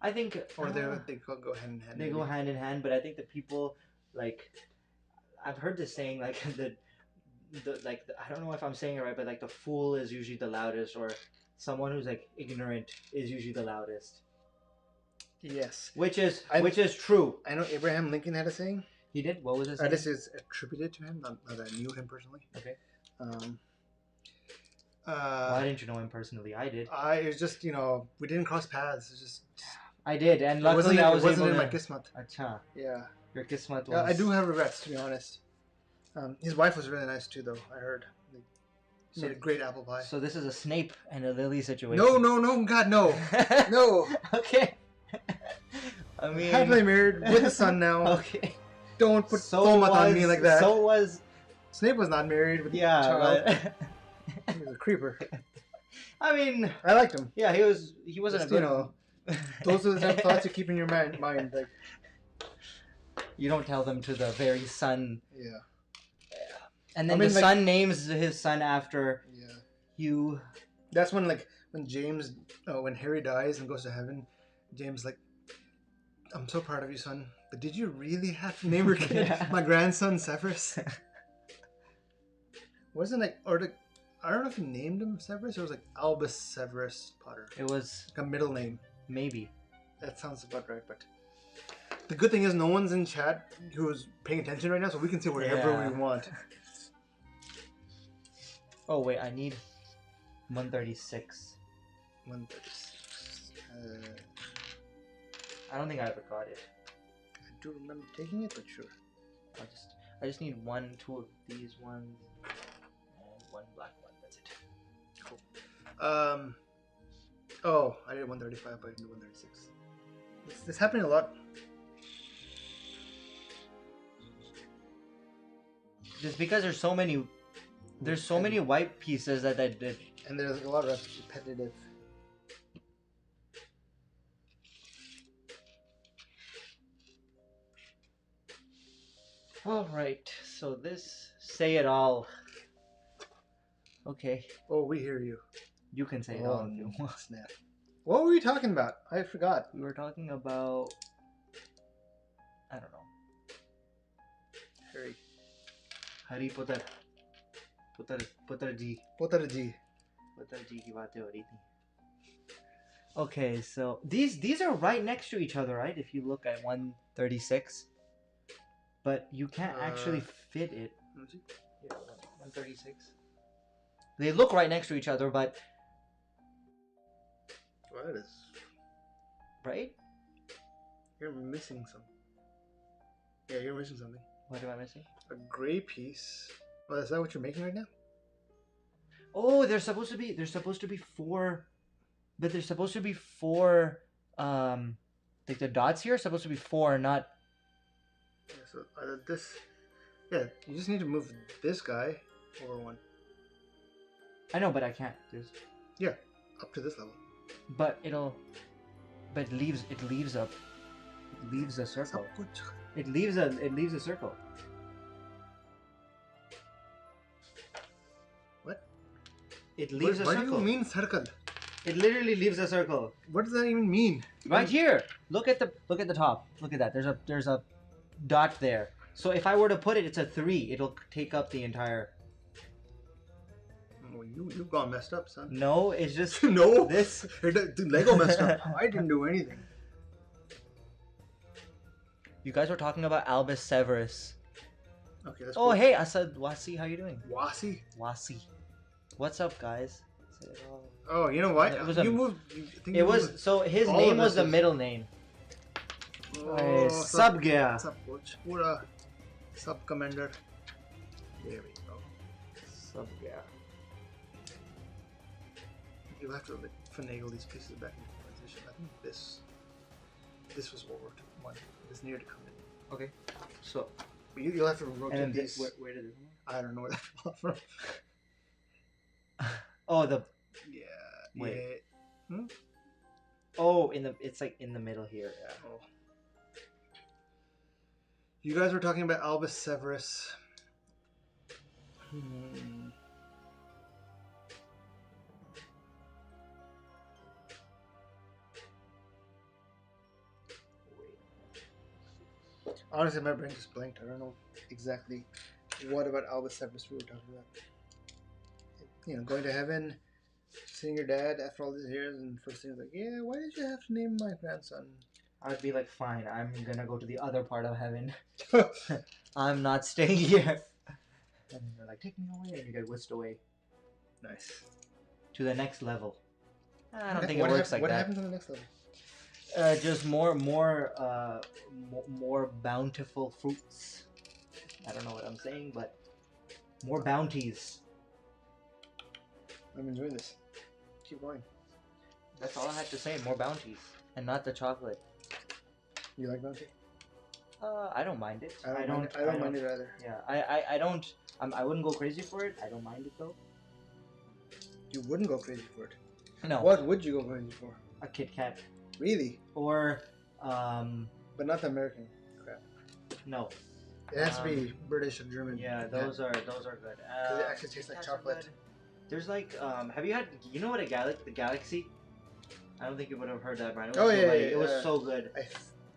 I think. Or they go hand in hand. They go hand in hand, but I think the people like. I've heard this saying like I don't know if I'm saying it right, but like the fool is usually the loudest, or someone who's like ignorant is usually the loudest. Yes. Which is true. I know Abraham Lincoln had a saying. He did? What was it saying? This is attributed to him, not that I knew him personally. Okay. Why didn't you know him personally? I did. It was just, we didn't cross paths. It was I did, and luckily I was able to... It wasn't in my kismet. Acha. Yeah. Your kismet was... Yeah, I do have regrets, to be honest. His wife was really nice, too, though, I heard. She made a great apple pie. So this is a Snape and a Lily situation. No, God, no. No. Okay. I mean... Happily married, with a son now. Okay. Don't put FOMO on me like that. So was... Snape was not married with a child. But... He was a creeper. I mean... I liked him. Yeah, he wasn't a good... Those are the type of thoughts you keep in your mind. Like, you don't tell them to the very son. Yeah. And then the son names his son after you. That's when James, when Harry dies and goes to heaven, James I'm so proud of you, son. But did you really have to name your kid my grandson Severus? Wasn't I don't know if he named him Severus or it was Albus Severus Potter. It was a middle name. Maybe. That sounds about right, but the good thing is no one's in chat who's paying attention right now, so we can say whatever we want. Oh wait, I need 136. 136. I don't think I ever got it. I do remember taking it, but sure. I just need 1, 2 of these ones, and 1 black one. That's it. Cool. Oh, I did 135, but I didn't do 136. This happening a lot. Just because there's so many white pieces that did. And there's a lot of repetitive. Alright, so this say it all. Okay. Oh, we hear you. You can say it all if you want. Snap. What were we talking about? I forgot. We were talking about... I don't know. Harry Potter. Potterji. Potterji. Potterji की बातें हो रही थी. Okay, so these are right next to each other, right? If you look at 136, but you can't actually fit it. Yeah, 136. They look right next to each other, but What is? right? You're missing something. Yeah, you're missing something. What am I missing? A gray piece. Well, is that what you're making right now? Oh, there's supposed to be four, but there's supposed to be four. Like the dots here are supposed to be four, not. Yeah, so this. Yeah, you just need to move this guy over one. I know, but I can't. There's. Yeah, up to this level. But it'll. But it leaves a. It leaves a circle. It leaves a circle. What? It leaves a circle. What do you mean circle? It literally leaves a circle. What does that even mean? Right here. Look at the top. Look at that. There's a dot there. So if I were to put it, it's a 3. It'll take up the entire. Oh, you've gone messed up, son. No, it's just no. This. The Lego messed up. I didn't do anything. You guys were talking about Albus Severus. Okay, that's Oh, cool. hey, Asad Wasi, how you doing? Wasi? Wasi. What's up, guys? Oh, you know what? It was you moved. So his all name of was the this is- middle name. Oh, Sub Gaya. Sub coach. Pura sub commander. There we go. Sub Gaya. You'll have to like, finagle these pieces back into position. I think this was what we're wanting. This needed to come in. Okay. So. You'll have to rotate And then these. where did it come I don't know where that fell from. from? Oh, the. Yeah. Wait. Yeah. Oh, it's like in the middle here. Yeah. Oh. You guys were talking about Albus Severus. Honestly, my brain just blanked. I don't know exactly what about Albus Severus we were talking about. You know, going to heaven, seeing your dad after all these years, and first thing is like, yeah, why did you have to name my grandson? I'd be like, fine, I'm gonna go to the other part of heaven. I'm not staying here. And they're like, take me away, and you get whisked away. Nice. To the next level. I don't think it What works like what that. What happens on the next level? Just more bountiful fruits. I don't know what I'm saying, but more bounties. I'm enjoying this. Keep going. That's all I had to say. More bounties, and not the chocolate. You like bounty? I don't mind it. I don't mind it either. Yeah, I don't. I wouldn't go crazy for it. I don't mind it though. You wouldn't go crazy for it. No. What would you go crazy for? A Kit Kat. Really? Or But not the American crap. no. It has to be British or German. Yeah, those are good. Because it actually tastes like Kit Kats are chocolate. good. There's like have you had, you know what the Galaxy? I don't think you would have heard that brand. It was it was so good. I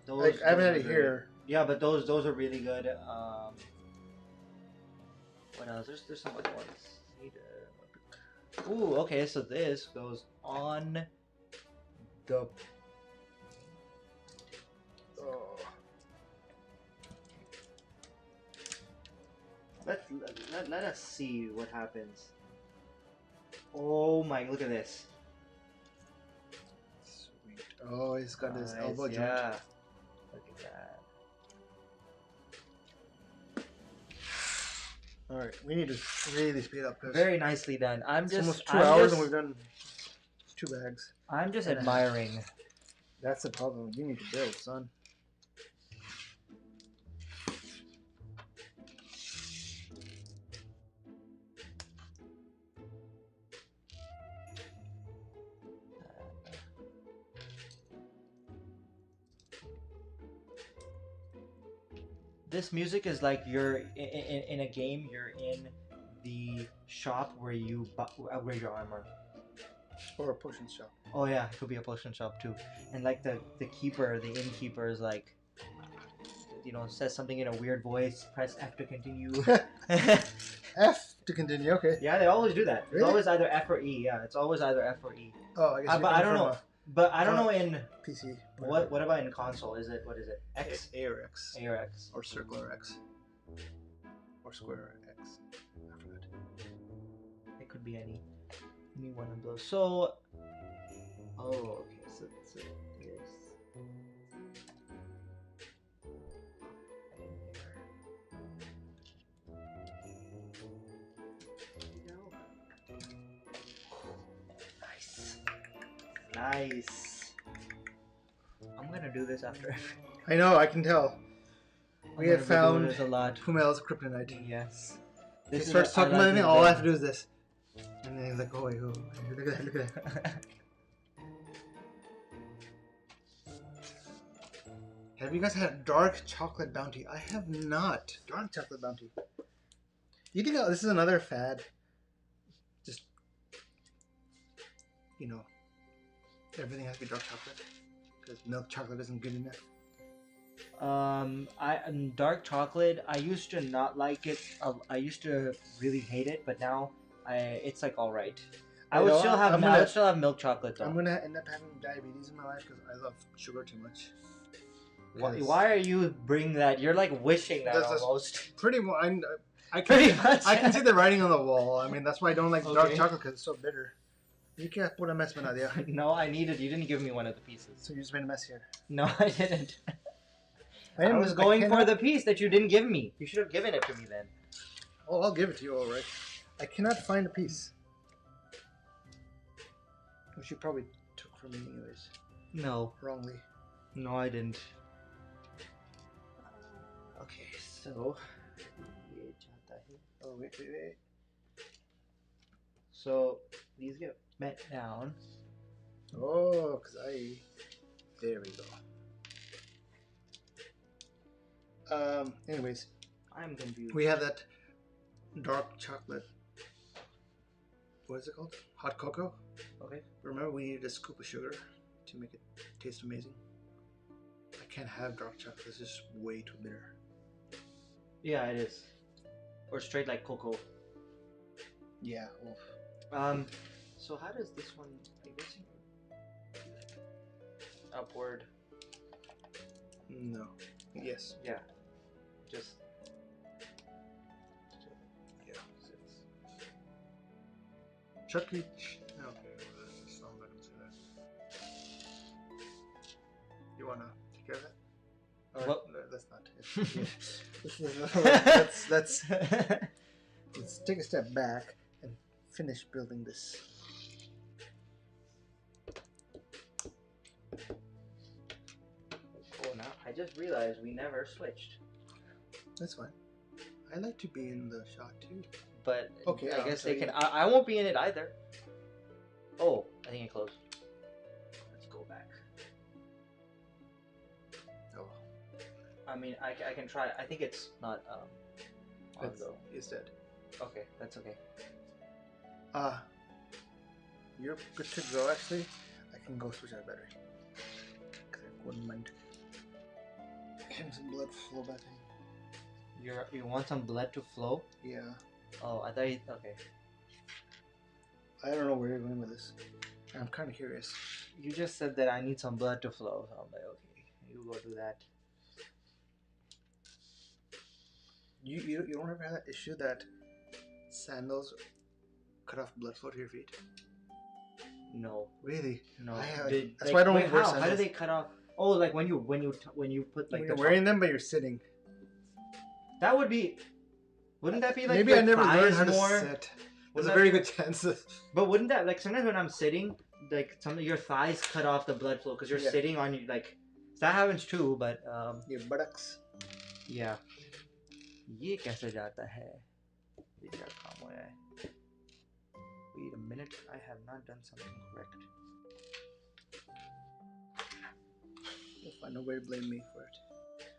Those haven't had are it good. here. Yeah, but those are really good. What else? There's some other ones. Ooh, okay, so this goes on the. Oh. Let us see what happens. Oh my! Look at this. Sweet. Oh, he's got his Nice, elbow joint. yeah. Look at that. All right, we need to really speed up. Very nicely done. It's almost 2 hours and we've done 2 bags. I'm just admiring. That's the problem. You need to build, son. This music is like you're in a game. You're in the shop where you upgrade your armor. Or a potion shop. Oh yeah, it could be a potion shop too. And like the innkeeper is like, you know, says something in a weird voice. Press F to continue. F to continue. Okay. Yeah, they always do that. It's Really? always either F or E. Yeah, it's always either F or E. Oh, I guess. But I don't know. But I don't know in PC. what about in console? Is it what is it? X? A or X. A or X? Or circular X. Or square X. I forgot. It could be any one of those. So, oh, okay. So this. Nice. I'm gonna do this after. I know, I can tell. We have found a lot. Kumail's kryptonite. Yes. He starts talking about anything, all I have to do is this. And then he's like, oh, wait, look at that, look at that. Have you guys had dark chocolate bounty? I have not. Dark chocolate bounty. You think this is another fad? Just, you know, everything has to be dark chocolate because milk chocolate isn't good enough. Dark chocolate. I used to not like it. I used to really hate it, but now it's like all right. I would still have milk chocolate though. I'm gonna end up having diabetes in my life because I love sugar too much. Why are you bringing that? You're like wishing that almost. Pretty much. I Pretty much. I can see the writing on the wall. I mean, that's why I don't like dark Okay. chocolate because it's so bitter. You can't put a mess in there. No, I needed. You didn't give me one of the pieces. So you just made a mess here. No, I didn't. I was going for the piece that you didn't give me. You should have given it to me then. Oh, I'll give it to you, all right. I cannot find a piece. Which you probably took from me anyways. No. Wrongly. No, I didn't. Okay, so... Oh, wait. So, these get bent down. Oh, there we go. Anyways. I'm confused. We have that dark chocolate. What is it called? Hot cocoa? Okay. Remember, we needed a scoop of sugar to make it taste amazing. I can't have dark chocolate. It's just way too bitter. Yeah, it is. Or straight like cocoa. Yeah. Well. So how does this one... upward? No. Yes. Yeah. Just... Yeah. Chucky. No. I'm not gonna say that. You wanna take care of that? Or, Well, no, that's not it. Let's take a step back and finish building this. Oh, now I just realized we never switched. That's fine. I like to be in the shot too. But Okay, I guess so they can. I won't be in it either. Oh, I think it closed. Let's go back. Oh, I mean, I can try. I think it's not on though. it's dead. Okay, that's okay. You're good to go. Actually, I can go switch out battery. Cause I wouldn't mind getting some blood flow back in. You want some blood to flow? Yeah. Oh, I thought you... Okay. I don't know where you're going with this. I'm kind of curious. You just said that I need some blood to flow. So I'm like, okay, you go do that. You don't ever have that issue that sandals cut off blood flow to your feet? No. Really? No. That's why I don't wear how? sandals. How do they cut off? Oh, like when you put like when you're wearing them, but you're sitting. That would be. Wouldn't that be like? Maybe I never learned how to more? sit. There's a very good chance. But wouldn't that like sometimes when I'm sitting, like some of your thighs cut off the blood flow because you're sitting on you like. That happens too, but your buttocks. Yeah. ये कैसे जाता है? ये क्या काम हुआ है? Wait a minute, I have not done something correct. You'll find a way to blame me for it.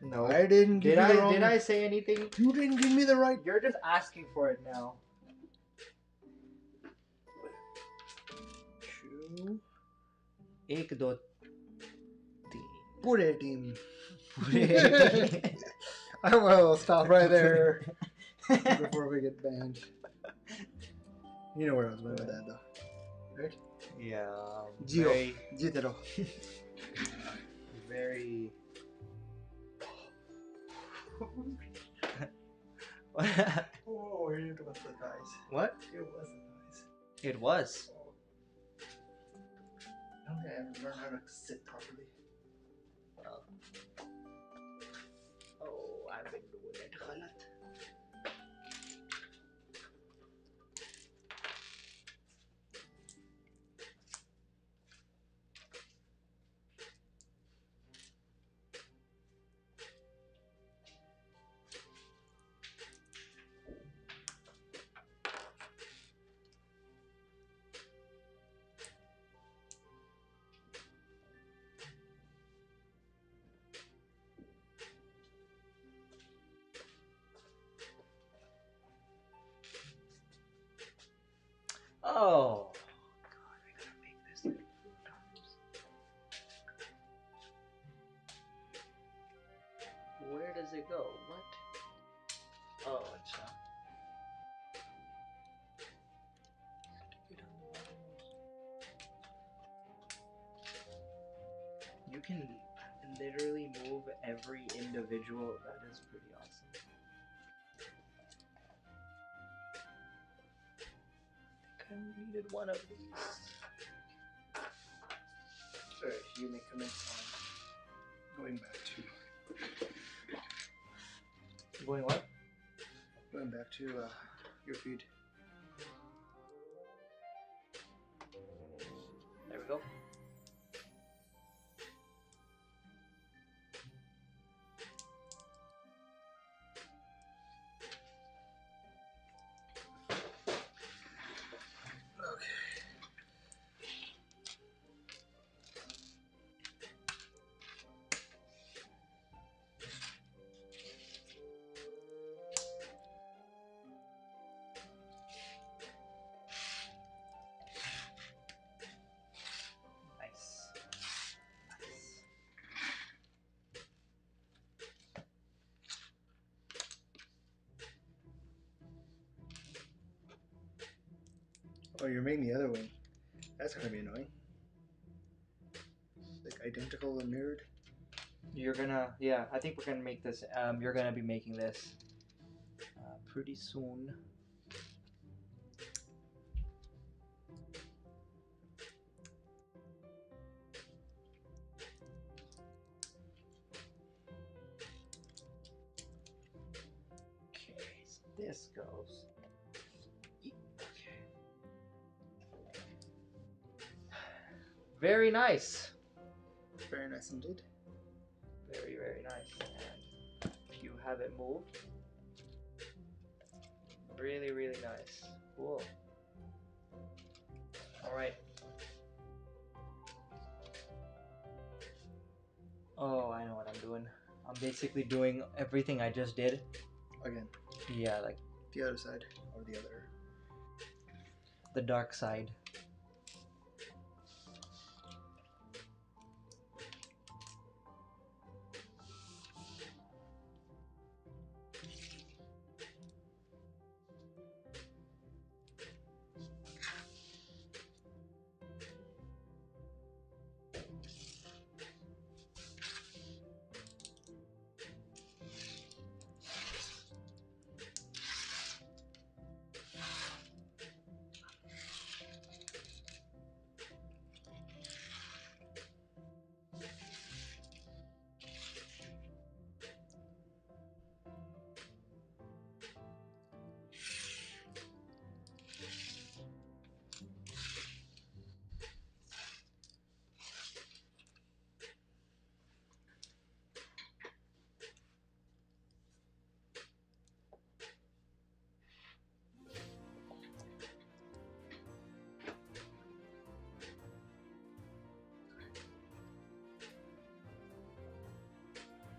No, I didn't give you the wrong... Did I say anything? You didn't give me the right... You're just asking for it now. एक दो तीन. Pure team. पूरे. I will stop right there before we get banned. You know where I was going with that, though, right? Yeah. Gio, Very, Jitero. very. Oh, it was the dice. What? It was the dice. It was. I don't think I ever learned how to sit properly. Well. Oh, I've been doing it galat. Oh, God, I gotta make this like 4 times. Where does it go? What? Oh, it's not. You can literally move every individual. That is pretty awesome. I think I needed one of these. Alright, you may commence on going back to Going what? Your feed. There we go. Nice. Nice. Oh, you're making the other one. That's gonna be annoying. Like identical and mirrored. You're gonna, yeah, I think we're gonna make this, you're gonna be making this pretty soon. Okay, so this goes. Okay. Very nice. Very nice indeed. Very, very nice. And you have it moved. Really, really nice. Cool. Alright. Oh, I know what I'm doing. I'm basically doing everything I just did. Again, Yeah, like the other side or the other. the dark side.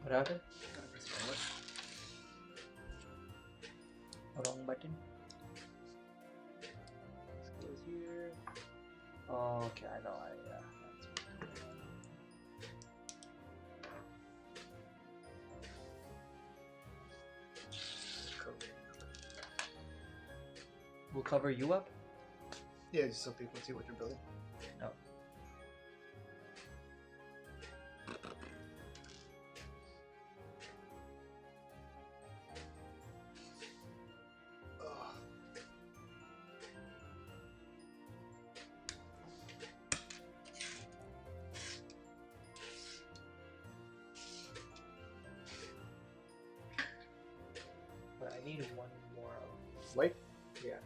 What happened? Gotta press the button. Wrong button. This goes here. Oh, okay, I know. Yeah. We'll cover you up? Yeah, just so people see what you're building. No. But I need one more. White? Yeah.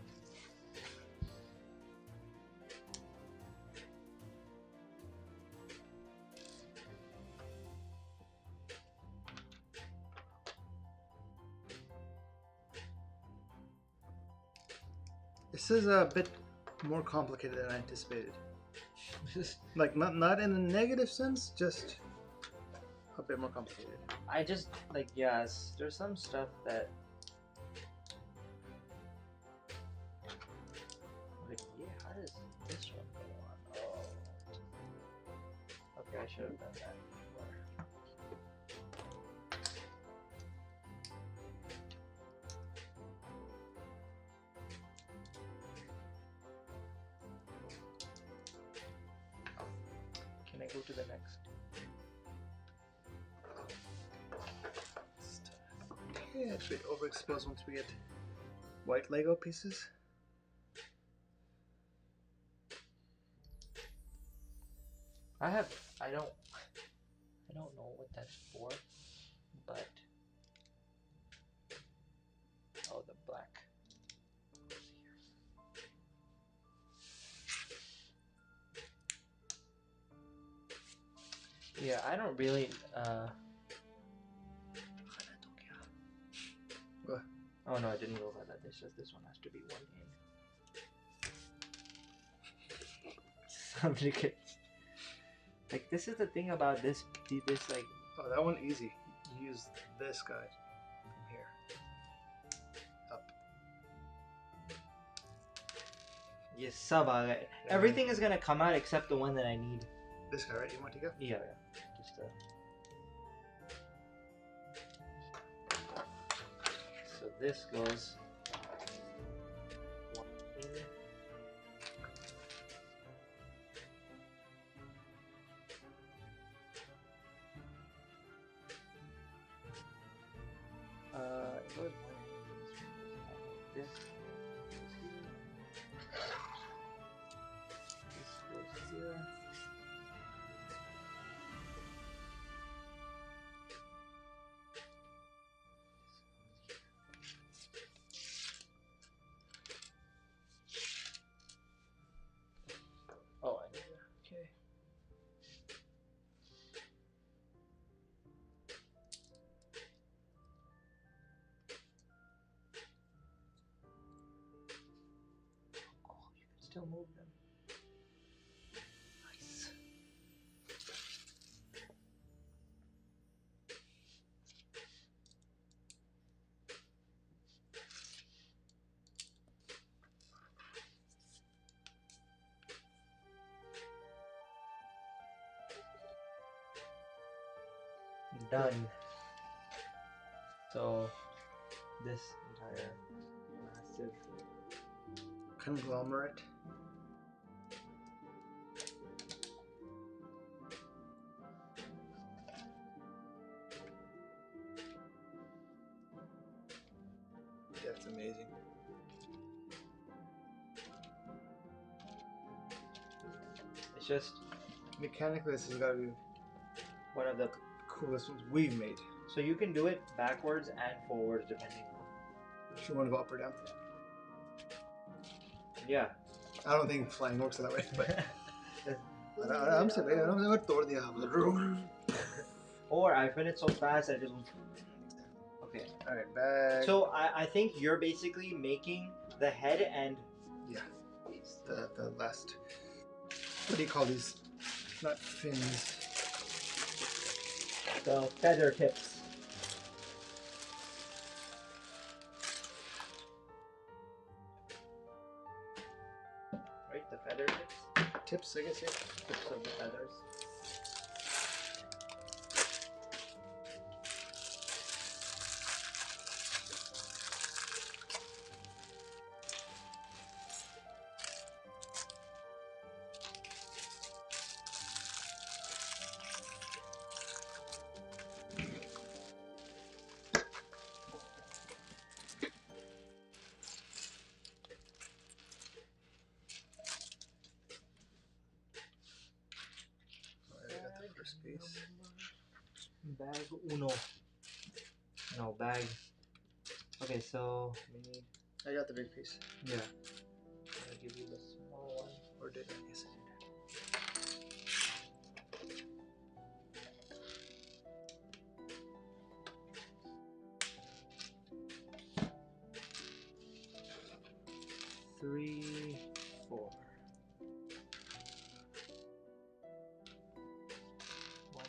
This is a bit more complicated than I anticipated. Like, not in a negative sense, just a bit more complicated. I just, like, yes, there's some stuff that... Like, yeah, how does this one go on? Oh. Okay, I should have done that before. Can I go to the next? Yeah, it's a bit overexposed once we get white Lego pieces. I don't know what that's for, but oh, the black. Yeah, I don't really What? Oh no, I didn't go by that. It's just this one has to be one in. Somebody could... Like, this is the thing about this like... Oh, that one easy. You use this guy from here. Up. Yes, saba. Everything is gonna come out except the one that I need. This guy, right? You want to go? Yeah. Just So this goes one in. It goes one in. This goes here. This goes here. Oh, I need that. Okay. Oh, you can still move them. Nice. Done. So this entire massive Conglomerate. That's amazing. it's just Mechanically, this has got to be one of the... coolest ones we've made. So you can do it backwards and forwards depending on... If you want to go up or down. Yeah. I don't think flying works that way, but I'm sorry, I'm never told the Or I finished so fast I just... Okay. Alright, back. So I think you're basically making the head and... Yeah. The last... What do you call these? Not fins. The feather tips. Right, the feather tips. tips, I guess. Yeah. Tips of the feathers. Alright, I got the first piece. Bag uno. No, bag. Okay, so we need. I got the big piece. Yeah. I'll give you the small one. Or did I? Yes, I did. Three, four. One.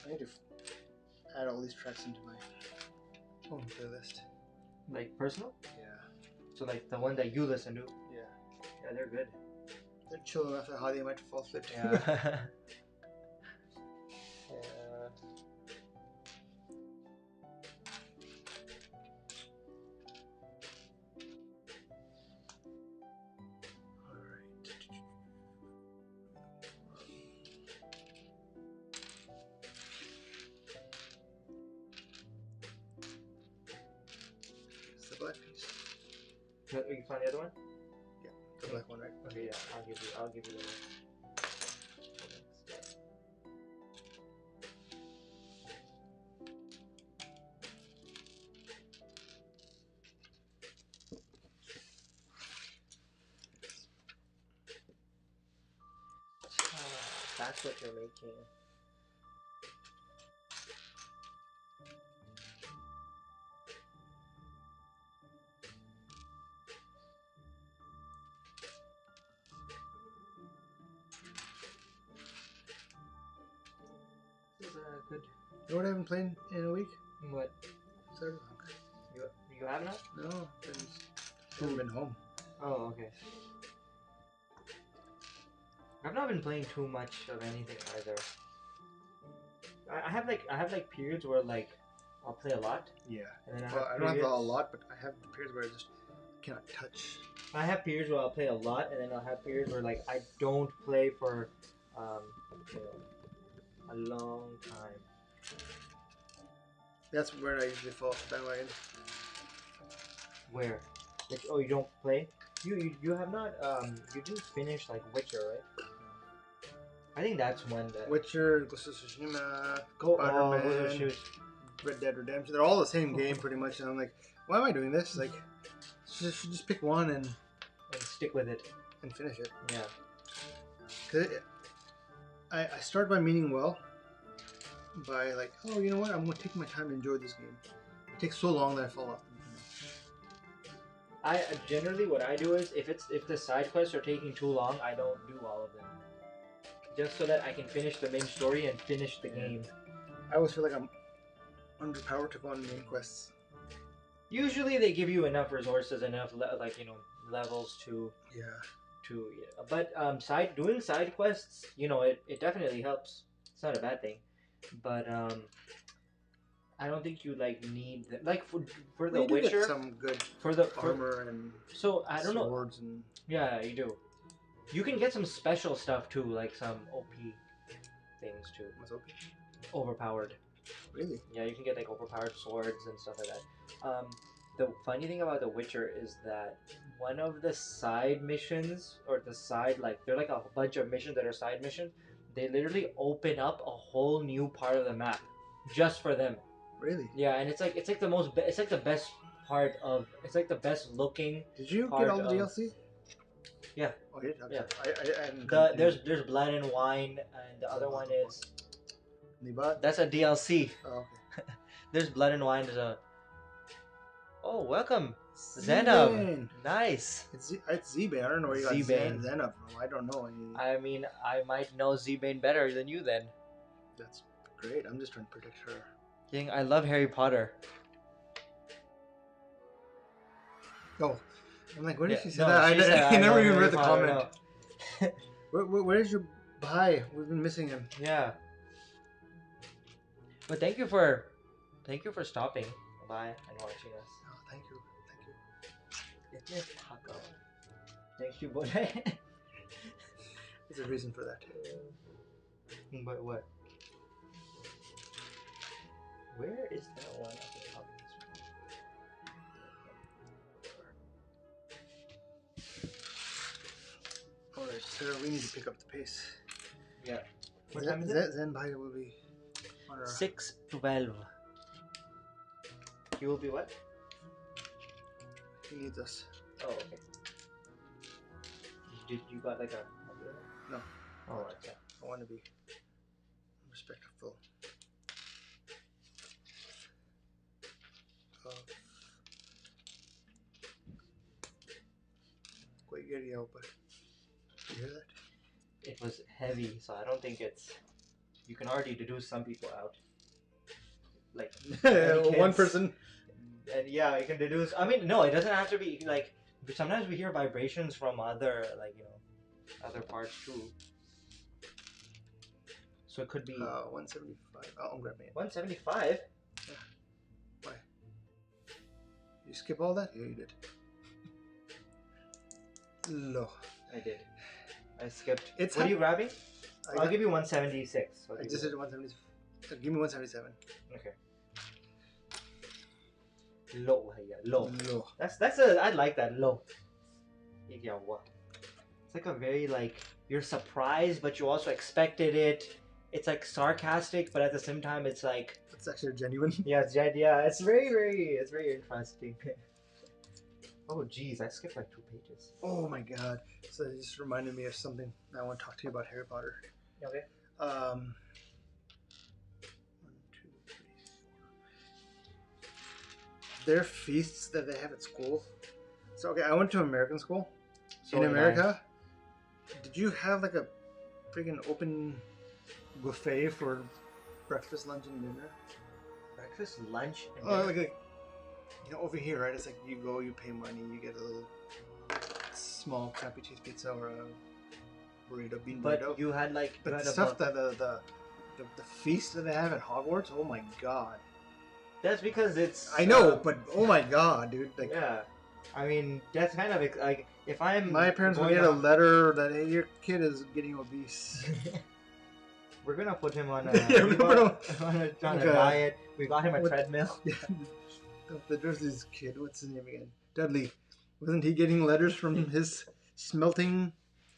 I need to add all these tracks into my phone playlist. Like personal? Yeah. So like the one that you listen to? Yeah. Yeah, they're good. They're chill enough that how they might fall asleep. Yeah. Yeah. It's the black piece. You find the other one? Yeah, the black one, right? Okay, yeah, I'll give you the one. That's what you're making. This is good. You know what I haven't played in a week? What? Cyberpunk. You have not? No, I haven't been home. Oh, okay. I've not been playing too much of anything either. I have like periods where like I'll play a lot. Yeah. And then Well, I don't have a lot, but I have the periods where I just cannot touch. I have periods where I'll play a lot, and then I'll have periods where like I don't play for you know, a long time. That's where I usually fall off the bandwagon. Where? Like, oh, you don't play? You have not you didn't finish like Witcher, right? I think that's one that Witcher, Ghost of Tsushima, Spider-Man, Spider-Man, Red Dead Redemption. They're all the same game pretty much, and I'm like, why am I doing this? Like, should just pick one and stick with it and finish it. Yeah. Cause I started by meaning well, by like, oh, you know what? I'm gonna take my time and enjoy this game. It takes so long that I fall off. I generally what I do is if the side quests are taking too long, I don't do all of them. Just so that I can finish the main story and finish the game. I always feel like I'm underpowered to go on main quests. Usually they give you enough resources, enough levels to Yeah. yeah. But doing side quests, it definitely helps. It's not a bad thing. But I don't think you need for the You do get Witcher some good for armor and so I don't know. swords and Yeah, you do. You can get some special stuff too, like some OP things too. what's OP? Overpowered. Really? Yeah, you can get like overpowered swords and stuff like that. The funny thing about The Witcher is that one of the side missions, or the side they're like a bunch of missions that are side missions. They literally open up a whole new part of the map just for them. Really? Yeah, and it's like the most. It's like the best part of. It's like the best looking. Did you part get all the of, DLC? Yeah. Oh, yeah. Yeah. I hadn't There's Blood and Wine, and the other one is Nibat? That's a DLC. Oh, okay. There's Blood and Wine. There's a. Oh, welcome, Z-Bane. Zenab. Nice. It's Z-Bane. I don't know where you got Z-Bane. Zenab from. I don't know. I mean, I might know Z-Bane better than you then. That's great. I'm just trying to protect her. Dang, I love Harry Potter. Oh, I'm like, where did she say no, that? she said, I never love even Harry read the Potter, comment. Where's your bye? We've been missing him. Yeah. But thank you for stopping by and watching us. Oh, thank you. It's just taco. Thank you, boy. There's a reason for that. But what? Where is that one at the top of this one? Alright, so we need to pick up the pace. Yeah. What time is it? Zen Bhai will be on our... 6:12. You will be what? He needs us. Oh, okay. Did you got like a... No. Oh, okay. I want to be respectful of Guayario, but you hear that? It was heavy, so I don't think it's... You can already deduce some people out. Like... One person. And yeah, you can deduce... I mean, no, it doesn't have to be like... Sometimes we hear vibrations from other, like, you know, other parts too. So it could be... 175. Oh, I'm grabbing it. 175? Yeah. Why? You skip all that? Yeah, you did. No. I did. I skipped. It's what are you grabbing? I'll got, give you 176. I just did 170. Give me 177. Okay. Low, yeah, low. Low. I like that, low. It's like a very, like, you're surprised, but you also expected it. It's like sarcastic, but at the same time, it's like... It's actually genuine. Yeah, it's very interesting. Oh, geez, I skipped like 2 pages. Oh my god. So it just reminded me of something I want to talk to you about Harry Potter. Okay. 1, 2, 3, 4. Their feasts that they have at school. So, okay, I went to American school. So in America, did you have like a freaking open buffet for breakfast, lunch, and dinner? Breakfast, lunch, and Oh, dinner? like, you know, over here, right? It's like you go, you pay money, you get a little small crappy cheese pizza or a burrito, bean burrito. But you had like... But the stuff that the feast that they have at Hogwarts, oh my god. That's because it's... I know, but oh my god, dude. Like, yeah. I mean, that's kind of like, if I'm... my parents will get a letter that, hey, your kid is getting obese. We're gonna put him on a, Yeah, on a diet. We got him a treadmill. Yeah. There's this kid, what's his name again? Dudley. Wasn't he getting letters from his smelting?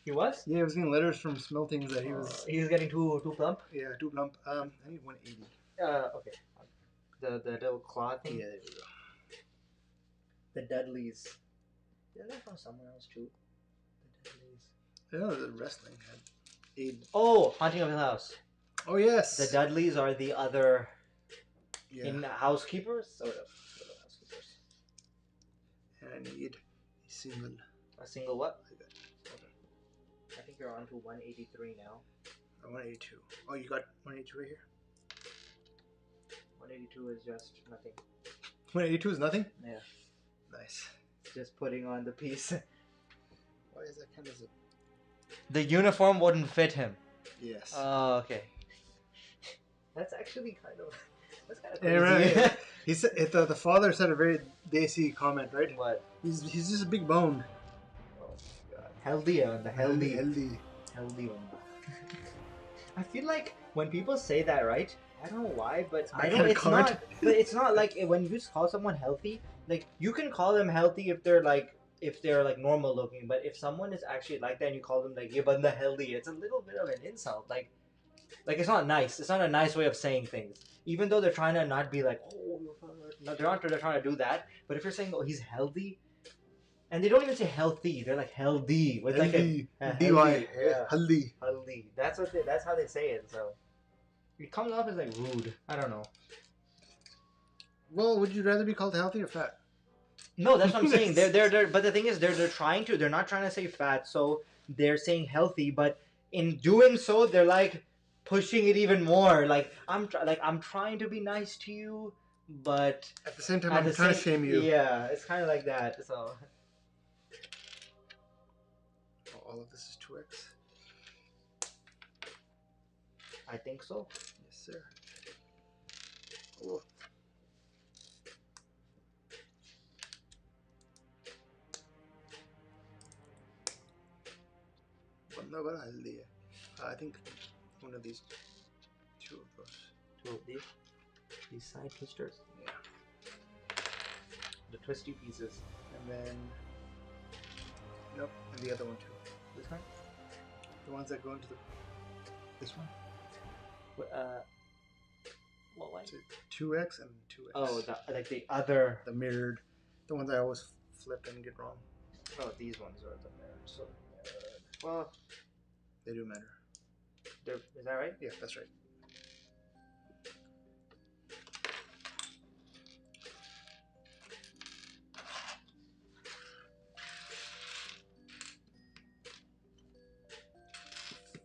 He was? Yeah, he was getting letters from smeltings that he was... He was getting too plump? Yeah, too plump. I need 180. Okay. The little claw thing? Yeah, there we go. The Dudleys. They're from somewhere else too. The Dudleys. I know the wrestling had aid. Oh, Haunting of Hill House. Oh, yes. The Dudleys are the other housekeepers? Sort of housekeepers. And I need a single. A single what? I got. I think you're on to 183 now. 182. Oh, you got 182 right here? 182 is just nothing. 182 is nothing? Yeah. Nice. Just putting on the piece. Why is that kind of... The uniform wouldn't fit him. Yes. Oh, okay. That's actually kind of... That's kind of crazy. Yeah, right. He said the father said a very desi comment, right? What? He's just a big boned. Oh my god. Healthy on the healthy. Healthy One. I feel like when people say that, right? I don't know why, but I don't. It's not. But it's not like when you just call someone healthy. Like you can call them healthy if they're like normal looking. But if someone is actually like that and you call them like yeah, but the healthy, it's a little bit of an insult. Like it's not nice. It's not a nice way of saying things. Even though they're trying to not be like oh, no, they're not. They're trying to do that. But if you're saying oh he's healthy, and they don't even say healthy, they're like healthy with healthy. like a D-Y. yeah. Healthy. Healthy. That's how they say it. So It comes off as like rude. I don't know. Well, would you rather be called healthy or fat? No, that's what I'm saying. They're. But the thing is, they're trying to. They're not trying to say fat, so they're saying healthy. But in doing so, they're like pushing it even more. Like I'm trying to be nice to you, but At the same time, at I'm the trying to same- shame you. Yeah, it's kind of like that. So Oh, all of this is 2x. I think so. Yes, sir. Oh. बंदा बड़ा healthy है. I think one of these, 2 of those. Two of these side twisters. Yeah. The twisty pieces. And then, nope, and the other one too. This one. The ones that go into the. This one. What one? So 2x and 2x. Oh, like the other. The mirrored, the ones I always flip and get wrong. Oh, these ones are the mirrored. So well, They do matter. is that right? Yeah, that's right.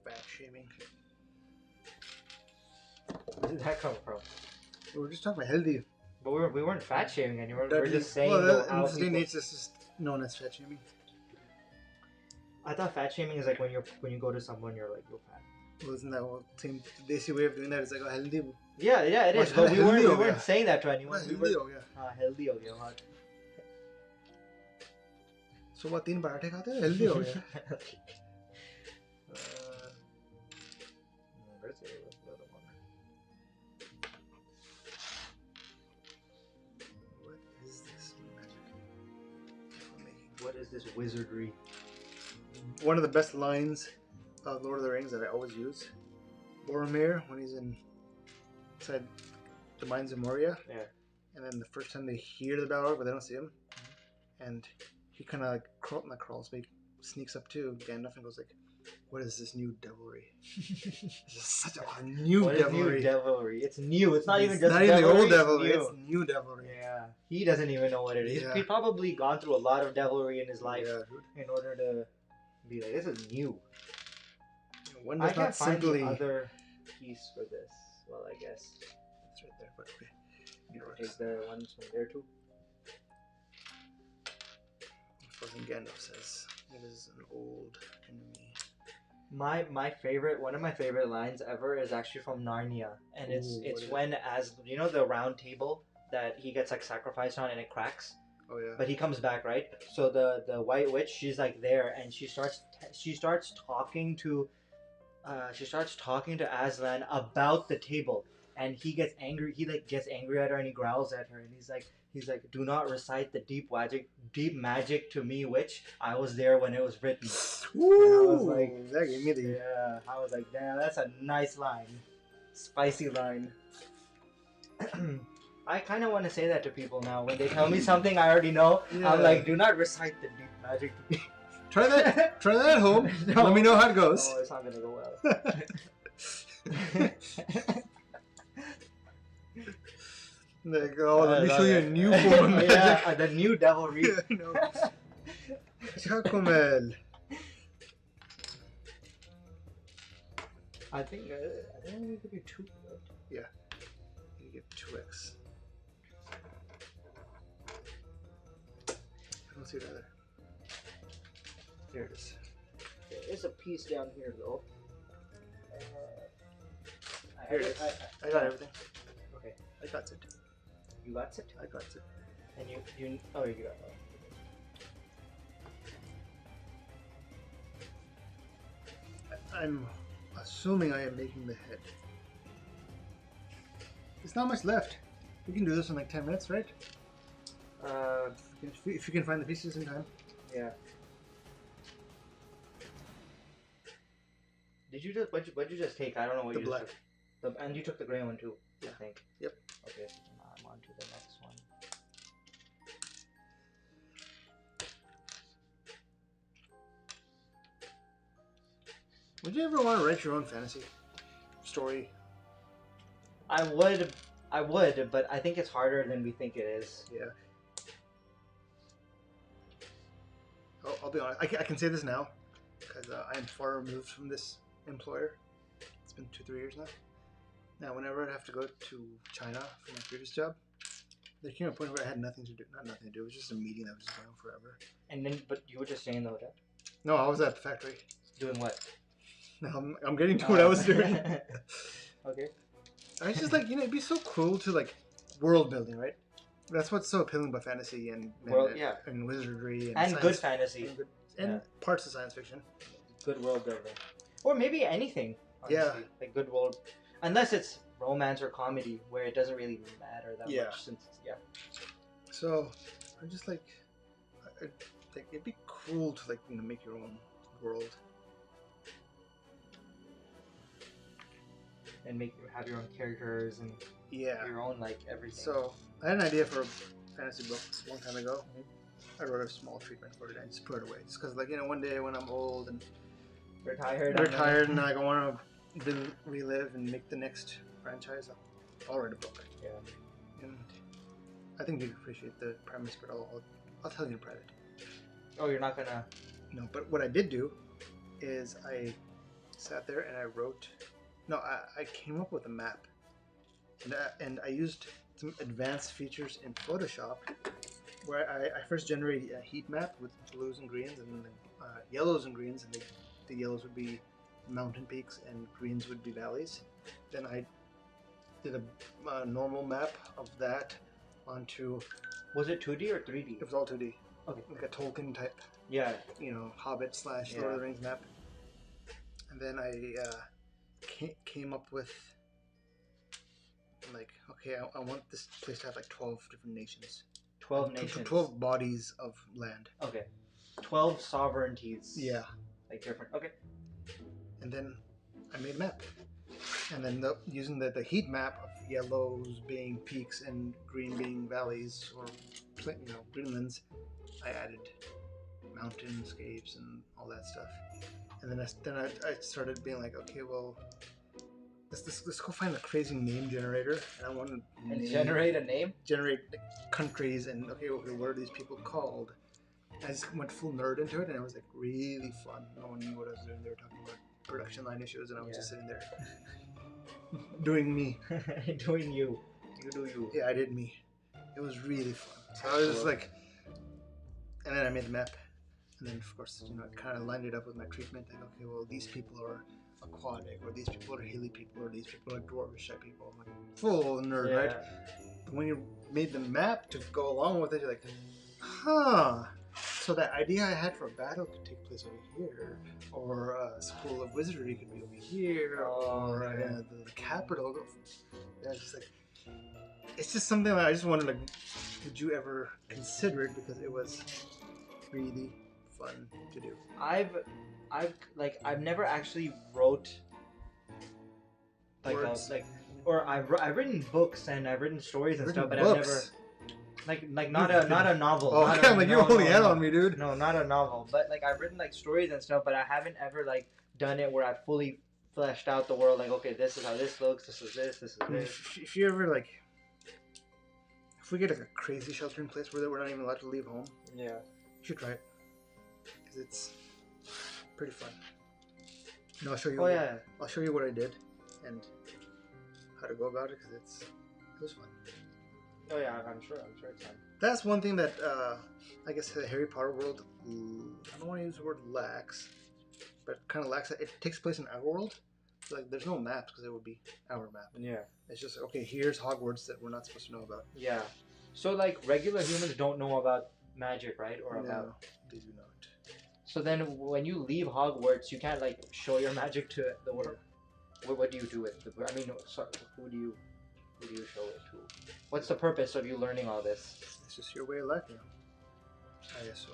Fat shaming. Where did that come from? We were just talking about healthy. But we weren't fat shaming anyone. We're That just is- saying well, how in this day and people- age, this is known as fat shaming. I thought fat shaming is like when you go to someone, you're like, you're fat. Well, isn't that what same desi way of doing that? It's like, oh, healthy. Yeah, it is. Well, But we healthy weren't ho gaya. saying that to anyone. Well, We healthy were ho gaya. healthy हो गया बहुत. सुबह 3 पराठे खाते हैं, healthy हो गया. Where's the other one? What is this magic we're making? What is this wizardry? One of the best lines of Lord of the Rings that I always use. Boromir, when he's inside the mines of Moria. Yeah. And then the first time they hear the battle, but they don't see him. And he kind of like crawls, but he sneaks up to Gandalf and goes like, what is this new devilry? This is such a new What is devilry. new devilry? It's new. It's not even just not even the devilry, old devilry, It's it's new devilry. yeah. He doesn't even know what it is. Yeah. He's probably gone through a lot of devilry in his life Yeah, dude. in order to be like, this is new. One I does can't not find simply. the other piece for this. Well, I guess It's right there, but okay. you can take the ones from there too. Fucking Gandalf says it is an old enemy. My favorite, one of my favorite lines ever is actually from Narnia, and Ooh, it's what is when as you know the round table that he gets like sacrificed on and it cracks, Oh yeah. but he comes back, right? So the white witch, she's like there and she starts talking to Aslan about the table, and he gets angry. He like gets angry at her and he growls at her and he's like, do not recite the deep magic to me, witch. I was there when it was written. Ooh, I was like, that gave me the. Yeah, I was like, damn, that's a nice line. Spicy line. I kind of want to say that to people now. When they tell me something I already know, Yeah. I'm like, do not recite the deep magic to me. Try that. Try that at home. No. Let me know how it goes. Oh, it's not going to go well. Like, oh, let me show you a new form of magic. Yeah, the new devilry. No. Kumail. I think it could be 2. You get 2x. I don't see it either. Here it is. There is a piece down here though. Here it is. I got everything. Okay, I got it. you got it, I got it. and you you got it. I'm assuming I am making the head. There's not much left. We can do this in like 10 minutes, right? If you can find the pieces in time. Yeah. Did you just what'd you just take? I don't know what The you black. just took. And you took the gray one too. Yeah. I think. Yep. Okay, so now I'm on to the next one. Would you ever want to write your own fantasy story? I would, but I think it's harder than we think it is. Yeah. I'll be honest. I can say this now because I am far removed from this employer. It's been 2-3 years now. Now, whenever I have to go to China for my previous job, there came a point where I had nothing to do. Not nothing to do. It was just a meeting that was just going on forever. And then, but you were just staying in the hotel? No, I was at the factory. Doing what? No, I'm getting to what I was doing. Okay. I was just like, it'd be so cool to like world building, right? That's what's so appealing about fantasy and wizardry and good fantasy and parts of science fiction. Good world building, or maybe anything. Honestly. Yeah, like good world, unless it's romance or comedy, where it doesn't really matter that much. Since So I'm just like, it'd be cool to like make your own world and have your own characters and your own like everything. So I had an idea for a fantasy book a long time ago. I wrote a small treatment for it and just put it away. Just because, like, one day when I'm old and retired and like, I want to relive and make the next franchise, I'll write a book. Yeah. And I think you'd appreciate the premise, but I'll tell you in private. Oh, you're not gonna? No, but what I did do is I sat there and I wrote. No, I came up with a map, and I used some advanced features in Photoshop, where I first generated a heat map with blues and greens, and then yellows and greens, and the yellows would be mountain peaks, and greens would be valleys. Then I did a normal map of that onto. Was it 2D or 3D? It was all 2D. Okay. Like a Tolkien type. Yeah. Hobbit / Lord of the Rings map. And then I came up with, like, okay, I want this place to have like 12 different nations. 12 nations. 12 bodies of land. Okay. 12 sovereignties. Yeah. Like different. Okay. And then I made a map. And then using the heat map of yellows being peaks and green being valleys or greenlands, I added mountainscapes and all that stuff. And then I started being like, okay, well, let's go find a crazy name generator, and I want to generate a name, generate countries, and okay, what are these people called? I just went full nerd into it, and it was like really fun. No one knew what I was doing. They were talking about production line issues, and I was just sitting there doing me, doing you. You do you. Yeah, I did me. It was really fun. So I was just like, and then I made the map. And then, of course, I kind of lined it up with my treatment. Like, okay, well, these people are aquatic, or these people are hilly people, or these people are dwarvish type people. I'm like, full nerd, right? But when you made the map to go along with it, you're like, huh. So that idea I had for a battle could take place over here, or a school of wizardry could be over here, or the capital. Yeah, it's just like, it's just something that I just wanted to. Would you ever consider it? Because it was really fun to do. I've never actually wrote I've written books and I've written stories and stuff, but books. I've never not a novel. Oh, okay, I'm like, you're holding out on me, dude. No, not a novel, but like I've written like stories and stuff, but I haven't ever like done it where I fully fleshed out the world. Like, okay, this is how this looks. This is this. This is this. If you ever like, if we get like a crazy sheltering place where we're not even allowed to leave home, you should try it. Because it's pretty fun. And I'll show you. I'll show you what I did and how to go about it, because it was fun. Oh yeah, I'm sure it's fun. That's one thing that I guess the Harry Potter world, I don't want to use the word lacks, but kind of lacks. It takes place in our world. Like, there's no maps because it would be our map. Yeah. It's just, okay, here's Hogwarts that we're not supposed to know about. Yeah. So like regular humans don't know about magic, right? Or about. They do not. So then, when you leave Hogwarts, you can't like show your magic to the world. What do you do with it? I mean, who do you show it to? What's the purpose of you learning all this? It's just your way of life now. I guess so.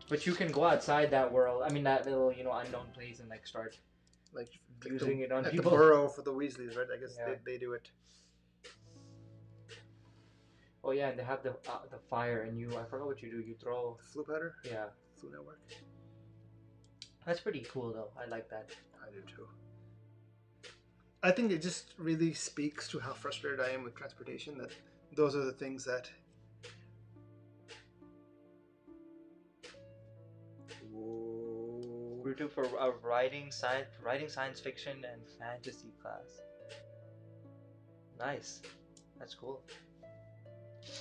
But you can go outside that world. I mean, that little unknown place and like start like using it on at people. The burrow for the Weasleys, right? I guess they do it. Oh yeah, and they have the fire, and I forgot what you do. You throw Flu powder. Yeah. Flu network. That's pretty cool though. I like that. I do too. I think it just really speaks to how frustrated I am with transportation. That those are the things that. We're due for a writing science fiction and fantasy class. Nice. That's cool.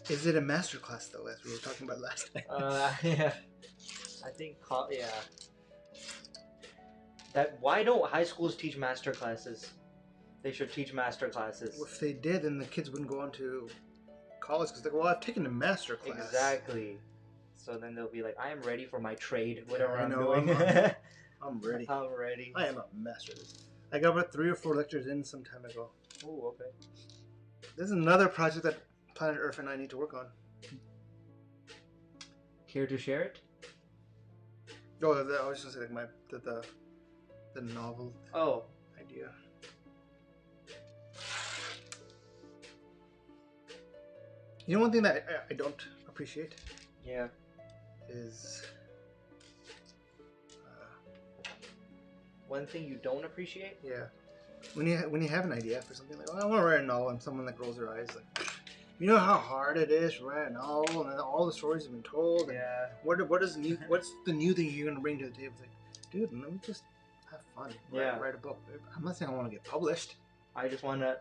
Is it a master class though, as we were talking about last time? Yeah. I think yeah. Why don't high schools teach master classes? They should teach master classes. Well, if they did, then the kids wouldn't go on to college because they go, "Well, I've taken a master class." Exactly. So then they'll be like, I am ready for my trade, whatever I I'm know, doing. I'm ready. I'm ready. I am a master. I got about 3 or 4 lectures in some time ago. Oh, okay. There's another project that Planet Earth and I need to work on. Care to share it? Oh, I was just gonna say like the novel idea. You know, one thing that I don't appreciate. Yeah. Is one thing you don't appreciate? Yeah. When you have an idea for something like, oh, I want to write a novel, and someone like rolls their eyes like, you know how hard it is to write a novel, and all the stories have been told. Yeah. What's the new thing you're gonna bring to the table? It's like, dude, let me just have fun. Write a book. I'm not saying I want to get published. I just want to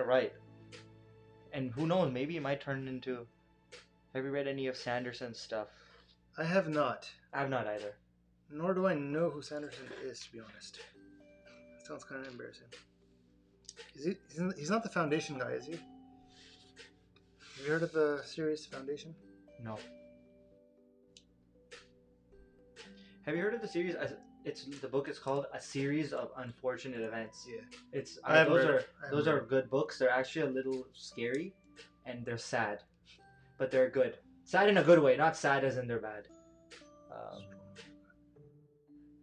write. And who knows? Maybe it might turn into. Have you read any of Sanderson's stuff? I have not. I have not either. Nor do I know who Sanderson is, to be honest. That sounds kind of embarrassing. Is he? He's not the Foundation guy, is he? Have you heard of the series Foundation? No. Have you heard of the series? The book is called A Series of Unfortunate Events. Yeah. Those are good books. They're actually a little scary, and they're sad, but they're good. Sad in a good way, not sad as in they're bad.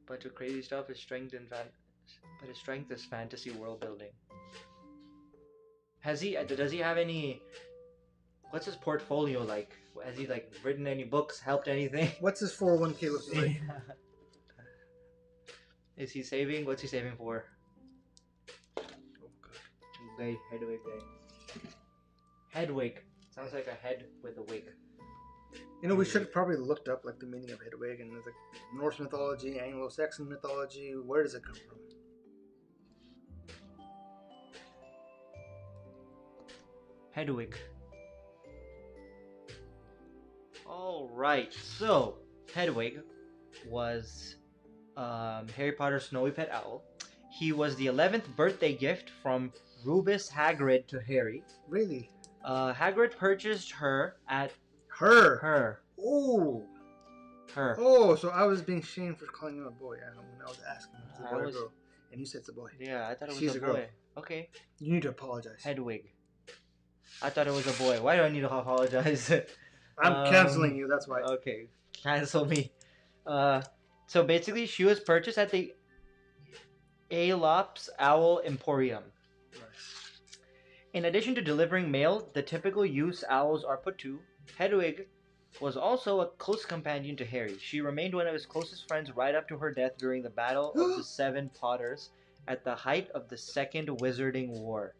Bunch of crazy stuff. His strength is fantasy world building. Does he have any? What's his portfolio like? Has he like written any books? Helped anything? What's his 401k looking like? Is he saving? What's he saving for? Oh god. Hedwig. Hedwig. Sounds like a head with a wig. You know, we should have probably looked up like the meaning of Hedwig and like Norse mythology, Anglo-Saxon mythology. Where does it come from? Hedwig. All right. So Hedwig was Harry Potter's snowy pet owl. He was the 11th birthday gift from Rubus Hagrid to Harry. Really? Hagrid purchased her at Her. Oh. Her. Oh, so I was being shamed for calling him a boy. I don't know, when I was asking if it's a boy or girl, and you said it's a boy. Yeah, I thought it was She's a girl. boy. Okay. You need to apologize. Hedwig. I thought it was a boy. Why do I need to apologize? I'm canceling you. That's why. Okay, cancel me. So basically, she was purchased at the lego-lapse Owl Emporium. In addition to delivering mail, the typical use owls are put to, Hedwig was also a close companion to Harry. She remained one of his closest friends right up to her death during the Battle of the Seven Potters at the height of the Second Wizarding War.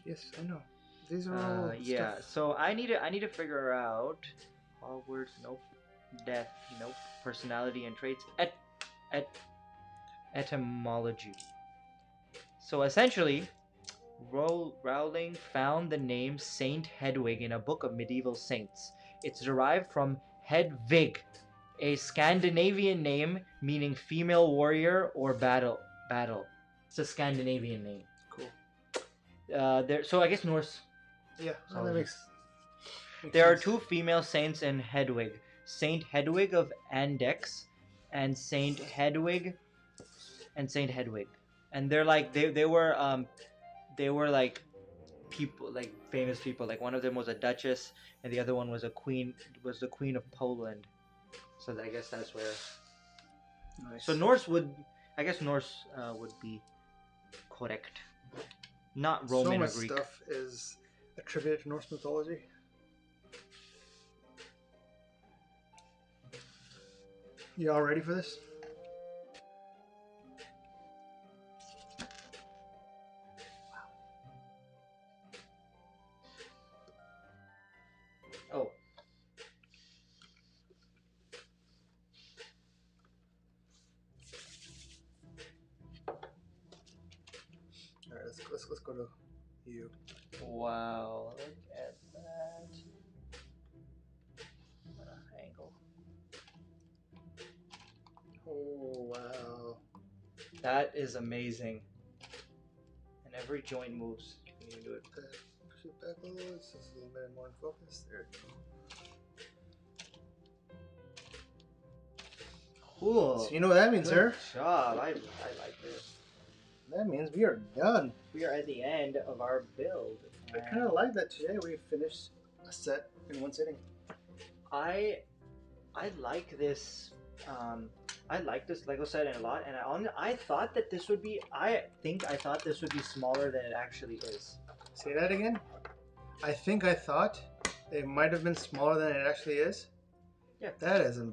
Yes, I know. These are all yeah. stuff. So I need to figure out Hogwarts. Nope. Death. Nope. Personality and traits. Etymology. So essentially, Rowling found the name Saint Hedwig in a book of medieval saints. It's derived from Hedvig, a Scandinavian name meaning female warrior or battle. It's a Scandinavian name. Cool. So I guess Norse. Yeah, that makes there are sense. 2 female saints in Hedwig: Saint Hedwig of Andex and Saint Hedwig. And they're like they were like people, like famous people. Like one of them was a duchess, and the other one was the queen of Poland. So I guess that's where. Nice. So Norse would be correct, not Roman so or much Greek. stuff is attributed to Norse mythology. You all ready for this? let's go to you. Wow, look at that. Angle. Oh wow. That is amazing. And every joint moves. You can do it. Push it back a little. It's just a little bit more in focus. There you go. Cool. So you know what that means, Good sir? job. I like this. That means we are done. We are at the end of our build. I kind of like that today. We finished a set in one sitting. I like this. I like this Lego set a lot, and I thought that this would be. I thought this would be smaller than it actually is. Say that again. I thought it might have been smaller than it actually is. Yeah. That is a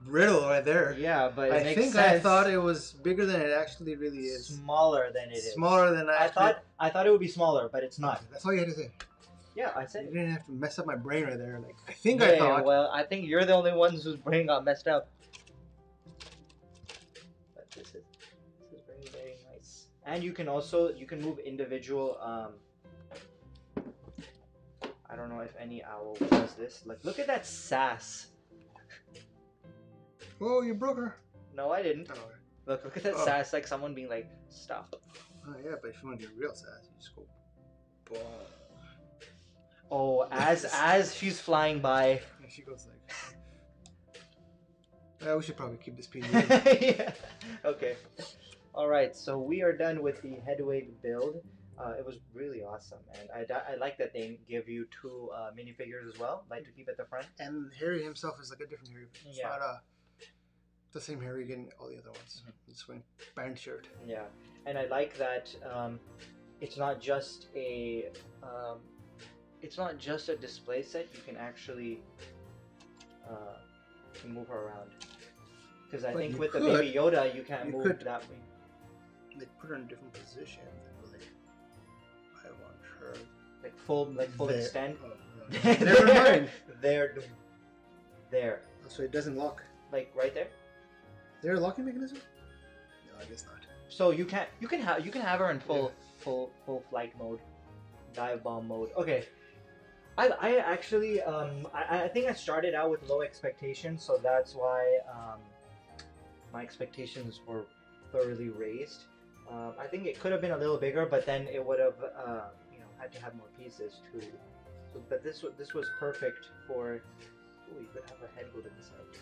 riddle right there. Yeah, but I think I thought it was bigger than it actually really is. Smaller than it is. Smaller than I thought it would be smaller, but it's not. That's all you had to say. Yeah, I said. You didn't have to mess up my brain right there. Like I think Yeah, I thought. well, I think you're the only ones whose brain got messed up. But this is very, very nice. And you can move individual. I don't know if any owl does this. Like, look at that sass. Whoa, you broke her. No, I didn't. Oh, Look at that sass, like someone being like, stop. oh yeah, but if you want to do real sass, you just go boom. Oh, as she's flying by. And she goes like. We should probably keep this PG. Yeah. Okay. All right. So we are done with the Hedwig build. It was really awesome, and I like that they give you two minifigures as well, like to keep at the front. And Harry himself is like a different Harry. It's Yeah. not the same Harry getting all the other ones. It's wearing band shirt. Yeah, and I like that it's not just a display set. You can actually move her around. Because I think with the Baby Yoda, you can't move that way. They put her in a different position. I want her. Like full extend. Oh, no. Never mind. There. So it doesn't lock. Like right there. Is there a locking mechanism? No, I guess not. So you can have her in full flight mode, dive bomb mode. Okay. I actually I think I started out with low expectations, so that's why my expectations were thoroughly raised. I think it could have been a little bigger, but then it would have had to have more pieces too. So, but this was perfect for. Oh, you could have a head go to the side.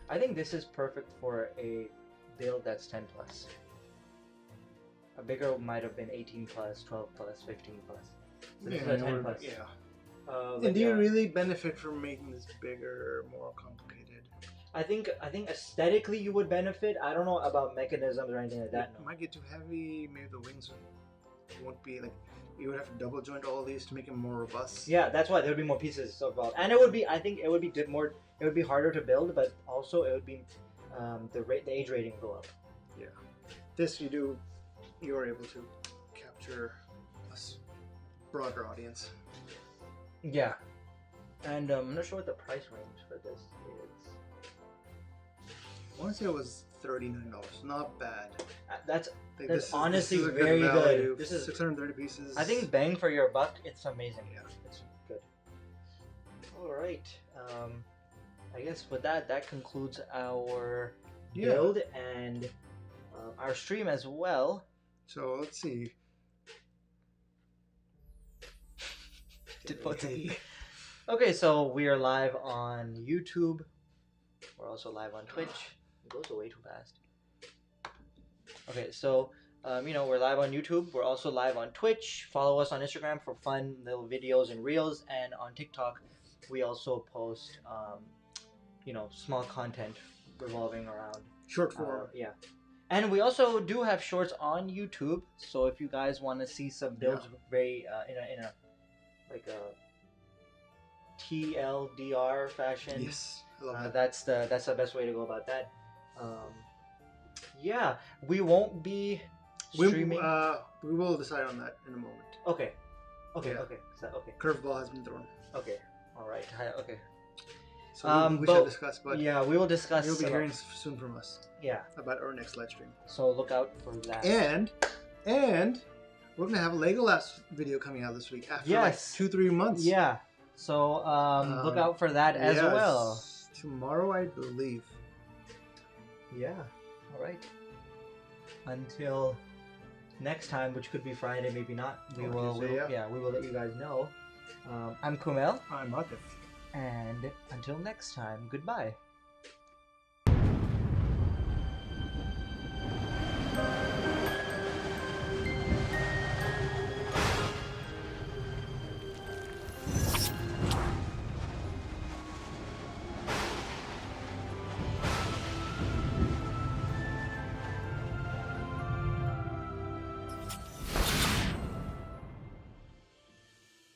I think this is perfect for a build that's 10 plus. A bigger might have been 18 plus, 12 plus, 15 plus. So this is a 10 plus. Yeah. And do you really benefit from making this bigger, more complicated? I think aesthetically you would benefit. I don't know about mechanisms or anything like that. It might get too heavy. Maybe the wings won't be like. You would have to double joint all these to make them more robust. Yeah, that's why there would be more pieces involved, and it would be. I think it would be more. It would be harder to build, but also it would be the age rating would go up. Yeah. This you are able to capture a broader audience. Yeah, and I'm not sure what the price range for this is. I want to say it was $39. Not bad. That's This honestly is a very good. value. This is 630 pieces. I think bang for your buck. It's amazing. Yeah. It's good. All right. I guess with that concludes our build and our stream as well. So let's see. Okay, so we are live on YouTube. We're also live on Twitch. It goes way too fast. Okay, so we're live on YouTube. We're also live on Twitch. Follow us on Instagram for fun little videos and reels, and on TikTok we also post small content revolving around short form. Yeah. And we also do have shorts on YouTube, so if you guys want to see some builds very in a like a TLDR fashion, yes, I love that. That's the best way to go about that. Yeah, we won't be streaming. We will decide on that in a moment. Okay. Yeah. Okay. Curveball has been thrown. Okay. All right. Okay. So we shall discuss, but yeah, we will discuss. You'll be hearing soon from us. Yeah. About our next live stream. So look out for that. And we're gonna have a lego-lapse video coming out this week after Yes. like 2-3 months. Yeah. So look out for that as yes. well. Tomorrow, I believe. Yeah. All right. Until next time, which could be Friday, maybe not. We will let you guys know. I'm Kumail. I'm Atif. And until next time, goodbye.